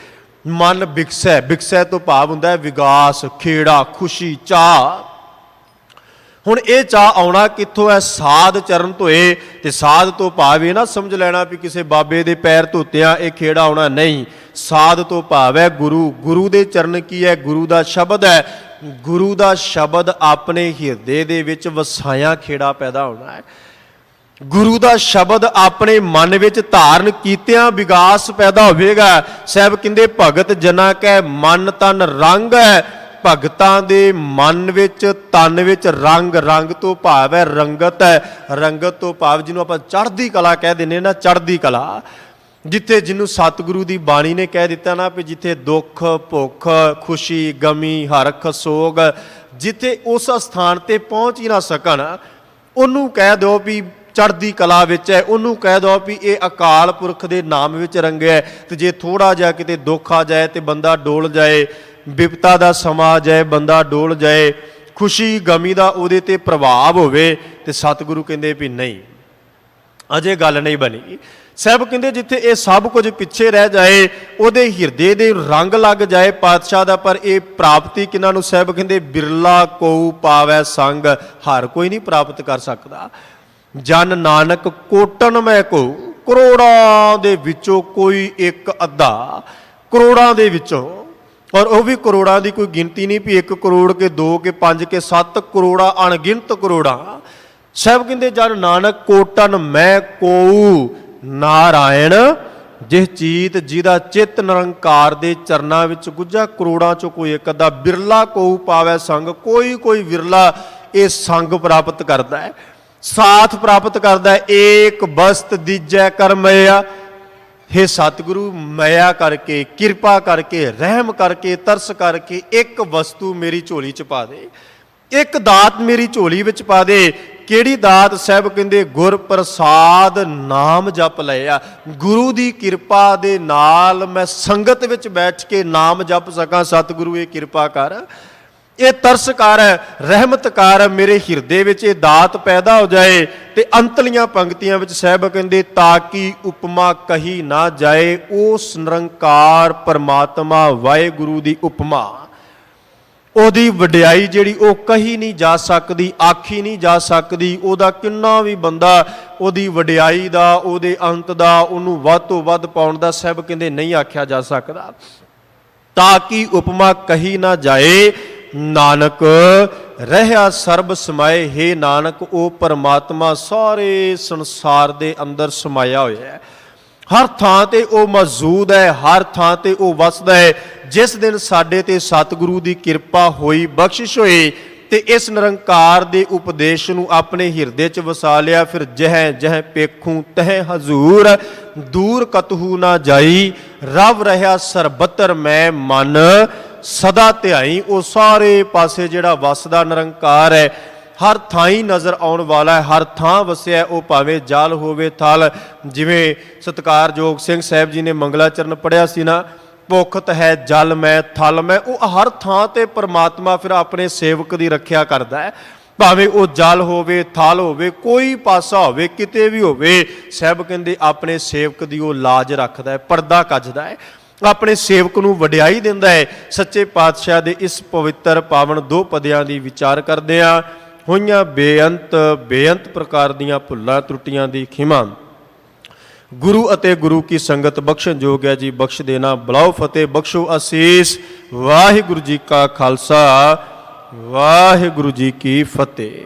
ਮਨ ਬਿਕਸੈ, ਬਿਕਸੈ ਤੋਂ ਭਾਵ ਹੁੰਦਾ ਹੈ ਵਿਗਾਸ, ਖੇੜਾ, ਖੁਸ਼ੀ, ਚਾਹ। ਹੁਣ ਇਹ ਚਾਹ ਆਉਣਾ ਕਿੱਥੋਂ ਹੈ? ਸਾਧ ਚਰਨ ਧੋਏ। ਤੇ ਸਾਧ ਤੋਂ ਭਾਵ ਇਹ ਨਾ ਸਮਝ ਲੈਣਾ ਵੀ ਕਿਸੇ ਬਾਬੇ ਦੇ ਪੈਰ ਧੋਤਿਆਂ ਇਹ ਖੇੜਾ ਆਉਣਾ, ਨਹੀਂ। ਸਾਧ ਤੋਂ ਭਾਵ ਹੈ ਗੁਰੂ। ਗੁਰੂ ਦੇ ਚਰਨ ਕੀ ਹੈ? ਗੁਰੂ ਦਾ ਸ਼ਬਦ ਹੈ। ਗੁਰੂ ਦਾ ਸ਼ਬਦ ਆਪਣੇ ਹਿਰਦੇ ਦੇ ਵਿੱਚ ਵਸਾਇਆ ਖੇੜਾ ਪੈਦਾ ਹੋਣਾ ਹੈ। ਗੁਰੂ ਦਾ ਸ਼ਬਦ ਆਪਣੇ ਮਨ ਵਿੱਚ ਧਾਰਨ ਕੀਤਿਆਂ ਵਿਗਾਸ ਪੈਦਾ ਹੋਵੇਗਾ। ਸਾਹਿਬ ਕਹਿੰਦੇ ਭਗਤ ਜਨਾ ਕੈ ਮਨ ਤਨ ਰੰਗ ਹੈ। ਭਗਤਾਂ ਦੇ ਮਨ ਵਿੱਚ, ਤਨ ਵਿੱਚ ਰੰਗ। ਰੰਗ ਤੋਂ ਭਾਵ ਹੈ ਰੰਗਤ ਹੈ। ਰੰਗਤ ਤੋਂ ਭਾਵ ਜਿਹਨੂੰ ਆਪਾਂ ਚੜ੍ਹਦੀ ਕਲਾ ਕਹਿ ਦਿੰਦੇ ਨਾ, ਚੜ੍ਹਦੀ ਕਲਾ। ਜਿੱਥੇ ਜਿਹਨੂੰ ਸਤਿਗੁਰੂ ਦੀ ਬਾਣੀ ਨੇ ਕਹਿ ਦਿੱਤਾ ਨਾ ਵੀ ਜਿੱਥੇ ਦੁੱਖ, ਭੁੱਖ, ਖੁਸ਼ੀ, ਗਮੀ, ਹਰਖ, ਸੋਗ, ਜਿੱਥੇ ਉਸ ਸਥਾਨ ਤੇ ਪਹੁੰਚ ਹੀ ਨਾ ਸਕਣ, ਉਹਨੂੰ ਕਹਿ ਦਿਓ ਵੀ ਚੜ੍ਹਦੀ ਕਲਾ ਵਿੱਚ ਹੈ। ਉਹਨੂੰ ਕਹਿ ਦਿਓ ਵੀ ਇਹ ਅਕਾਲ ਪੁਰਖ ਦੇ ਨਾਮ ਵਿੱਚ ਰੰਗਿਆ। ਤੇ ਜੇ ਥੋੜਾ ਜਿਹਾ ਕਿਤੇ ਦੁੱਖ ਆ ਜਾਏ ਤੇ ਬੰਦਾ ਡੋਲ ਜਾਏ, ਵਿਪਤਾ ਦਾ ਸਮਾਂ ਆ ਜਾਏ ਬੰਦਾ ਡੋਲ ਜਾਏ, ਖੁਸ਼ੀ ਗਮੀ ਦਾ ਉਹਦੇ ਤੇ ਪ੍ਰਭਾਵ ਹੋਵੇ, ਤੇ ਸਤਿਗੁਰੂ ਕਹਿੰਦੇ ਵੀ ਨਹੀਂ, ਅਜੇ ਗੱਲ ਨਹੀਂ ਬਣੀ। ਸਾਹਿਬ ਕਹਿੰਦੇ ਜਿੱਥੇ ਇਹ ਸਭ ਕੁਝ ਪਿੱਛੇ ਰਹਿ ਜਾਏ, ਉਹਦੇ ਹਿਰਦੇ ਦੇ ਰੰਗ ਲੱਗ ਜਾਏ ਪਾਤਸ਼ਾਹ ਦਾ, ਪਰ ਇਹ ਪ੍ਰਾਪਤੀ ਕਿਹਨਾਂ ਨੂੰ? ਸਾਹਿਬ ਕਹਿੰਦੇ ਬਿਰਲਾ ਕੋ ਪਾਵੈ ਸੰਗ। ਹਰ ਕੋਈ ਨਹੀਂ ਪ੍ਰਾਪਤ ਕਰ ਸਕਦਾ। ਜਨ ਨਾਨਕ ਕੋਟਨ ਮੈਂ ਕੋ, ਕਰੋੜਾਂ ਦੇ ਵਿੱਚੋਂ ਕੋਈ ਇੱਕ ਅੱਧਾ, ਕਰੋੜਾਂ ਦੇ ਵਿੱਚੋਂ, ਔਰ ਉਹ ਵੀ ਕਰੋੜਾਂ ਦੀ ਕੋਈ ਗਿਣਤੀ ਨਹੀਂ ਵੀ 1 ਕਰੋੜ ਕੇ 2 ਕੇ 5 ਕੇ 7 ਕਰੋੜਾਂ, ਅਣਗਿਣਤ ਕਰੋੜਾਂ। ਸਾਹਿਬ ਕਹਿੰਦੇ ਜਨ ਨਾਨਕ ਕੋਟਨ ਮੈਂ ਕੋ ਨਾਰਾਇਣ ਜਿਹ ਚੀਤ ਜਿਹਦਾ ਚਿੱਤ ਨਿਰੰਕਾਰ ਦੇ ਚਰਨਾਂ ਵਿੱਚ ਗੁੱਜਾ। ਕਰੋੜਾਂ ਚੋਂ ਕੋਈ ਇੱਕ ਅੱਧਾ। ਬਿਰਲਾ ਕੋ ਪਾਵੈ ਸੰਗ, ਕੋਈ ਵਿਰਲਾ ਇਹ ਸੰਗ ਪ੍ਰਾਪਤ ਕਰਦਾ ਹੈ, ਸਾਥ ਪ੍ਰਾਪਤ ਕਰਦਾ ਹੈ। ਏਕ ਬਸਤ ਦੀਜੈ ਕਰ ਮਇਆ। हे ਸਤਿਗੁਰੂ ਮਾਇਆ ਕਰਕੇ, ਕਿਰਪਾ ਕਰਕੇ, ਰਹਿਮ ਕਰਕੇ, ਤਰਸ ਕਰਕੇ ਇੱਕ ਵਸਤੂ ਮੇਰੀ ਝੋਲੀ 'ਚ ਪਾ ਦੇ, ਇੱਕ ਦਾਤ ਮੇਰੀ ਝੋਲੀ ਵਿੱਚ ਪਾ ਦੇ। ਕਿਹੜੀ ਦਾਤ? ਸਾਹਿਬ ਕਹਿੰਦੇ ਗੁਰ ਪ੍ਰਸਾਦ ਨਾਮ ਜਪ ਲਿਆ। ਗੁਰੂ ਦੀ ਕਿਰਪਾ ਦੇ ਨਾਲ ਮੈਂ ਸੰਗਤ ਵਿੱਚ ਬੈਠ ਕੇ ਨਾਮ ਜਪ ਸਕਾਂ। ਸਤਿਗੁਰੂ ਇਹ ਕਿਰਪਾ ਕਰ, ਇਹ ਤਰਸ ਕਰ, ਰਹਿਮਤ ਕਰ, ਮੇਰੇ ਹਿਰਦੇ ਵਿੱਚ ਇਹ ਦਾਤ ਪੈਦਾ ਹੋ ਜਾਏ। ਤੇ ਅੰਤਲੀਆਂ ਪੰਕਤੀਆਂ ਵਿੱਚ ਸਾਹਿਬ ਕਹਿੰਦੇ ਤਾਕੀ ਉਪਮਾ ਕਹੀ ਨਾ ਜਾਏ। ਉਸ ਨਿਰੰਕਾਰ ਪਰਮਾਤਮਾ ਵਾਹਿਗੁਰੂ ਦੀ ਉਪਮਾ, ਉਹਦੀ ਵਡਿਆਈ ਜਿਹੜੀ ਉਹ ਕਹੀ ਨਹੀਂ ਜਾ ਸਕਦੀ, ਆਖੀ ਨਹੀਂ ਜਾ ਸਕਦੀ। ਉਹਦਾ ਕਿੰਨਾ ਵੀ ਬੰਦਾ ਉਹਦੀ ਵਡਿਆਈ ਦਾ, ਉਹਦੇ ਅੰਤ ਦਾ, ਉਹਨੂੰ ਵੱਧ ਤੋਂ ਵੱਧ ਪਾਉਣ ਦਾ ਸਾਹਿਬ ਕਹਿੰਦੇ ਨਹੀਂ ਆਖਿਆ ਜਾ ਸਕਦਾ। ਤਾਕੀ ਉਪਮਾ ਕਹੀ ਨਾ ਜਾਏ, ਨਾਨਕ ਰਹਿਆ ਸਰਬ ਸਮਾਏ। ਹੈ ਨਾਨਕ ਉਹ ਪਰਮਾਤਮਾ ਸਾਰੇ ਸੰਸਾਰ ਦੇ ਅੰਦਰ ਸਮਾਇਆ ਹੋਇਆ ਹੈ। ਹਰ ਥਾਂ ਤੇ ਉਹ ਮੌਜੂਦ ਹੈ, ਹਰ ਥਾਂ ਤੇ ਉਹ ਵਸਦਾ ਹੈ। ਜਿਸ ਦਿਨ ਸਾਡੇ ਤੇ ਸਤਿਗੁਰੂ ਦੀ ਕਿਰਪਾ ਹੋਈ, ਬਖਸ਼ਿਸ਼ ਹੋਈ, ਤੇ ਇਸ ਨਿਰੰਕਾਰ ਦੇ ਉਪਦੇਸ਼ ਨੂੰ ਆਪਣੇ ਹਿਰਦੇ 'ਚ ਵਸਾ ਲਿਆ, ਫਿਰ ਜਹ ਜਹ ਪੇਖੂ ਤਹ ਹਜ਼ੂਰ, ਦੂਰ ਕਤਹੂ ਨਾ ਜਾਈ। ਰਵ ਰਹਿਆ ਸਰਬਤਰ ਮੈਂ ਮਨ ਸਦਾ ਧਿਆਈ। ਉਹ ਸਾਰੇ ਪਾਸੇ ਜਿਹੜਾ ਵਸਦਾ ਨਿਰੰਕਾਰ ਹੈ, ਹਰ ਥਾਂ ਹੀ ਨਜ਼ਰ ਆਉਣ ਵਾਲਾ ਹੈ, ਹਰ ਥਾਂ ਵਸਿਆ। ਉਹ ਭਾਵੇਂ ਜਲ ਹੋਵੇ ਥਲ। ਜਿਵੇਂ ਸਤਿਕਾਰਯੋਗ ਸਿੰਘ ਸਾਹਿਬ ਜੀ ਨੇ ਮੰਗਲਾਚਰਨ ਪੜ੍ਹਿਆ ਸੀ ਨਾ ਭੁਖਤ ਹੈ ਜਲ ਮੈਂ ਥਲ ਮੈਂ। ਉਹ ਹਰ ਥਾਂ ਤੇ ਪਰਮਾਤਮਾ ਫਿਰ ਆਪਣੇ ਸੇਵਕ ਦੀ ਰੱਖਿਆ ਕਰਦਾ ਹੈ, ਭਾਵੇਂ ਉਹ ਜਲ ਹੋਵੇ ਥਲ ਹੋਵੇ ਕੋਈ ਪਾਸਾ ਹੋਵੇ ਕਿਤੇ ਵੀ ਹੋਵੇ। ਸਾਹਿਬ ਕਹਿੰਦੇ ਆਪਣੇ ਸੇਵਕ ਦੀ ਉਹ ਲਾਜ ਰੱਖਦਾ ਹੈ, ਪਰਦਾ ਕੱਜਦਾ ਹੈ, ਆਪਣੇ ਸੇਵਕ ਨੂੰ ਵਡਿਆਈ ਦਿੰਦਾ ਹੈ। ਸੱਚੇ ਪਾਤਸ਼ਾਹ ਦੇ ਇਸ ਪਵਿੱਤਰ ਪਾਵਨ ਦੋ ਪਦਿਆਂ ਦੀ ਵਿਚਾਰ ਕਰਦੇ ਹਾਂ। ਹੋਈਆਂ ਬੇਅੰਤ ਪ੍ਰਕਾਰ ਦੀਆਂ ਭੁੱਲਾਂ ਤਰੁੱਟੀਆਂ ਦੀ ਖਿਮਾ। ਗੁਰੂ ਅਤੇ ਗੁਰੂ ਕੀ ਸੰਗਤ ਬਖਸ਼ਣ ਜੋਗ ਹੈ ਜੀ, ਬਖਸ਼ ਦੇਣਾ। ਬੁਲਾਓ ਫਤਿਹ, ਬਖਸ਼ੋ ਅਸੀਸ। ਵਾਹਿਗੁਰੂ ਜੀ ਕਾ ਖਾਲਸਾ, ਵਾਹਿਗੁਰੂ ਜੀ ਕੀ ਫਤਿਹ।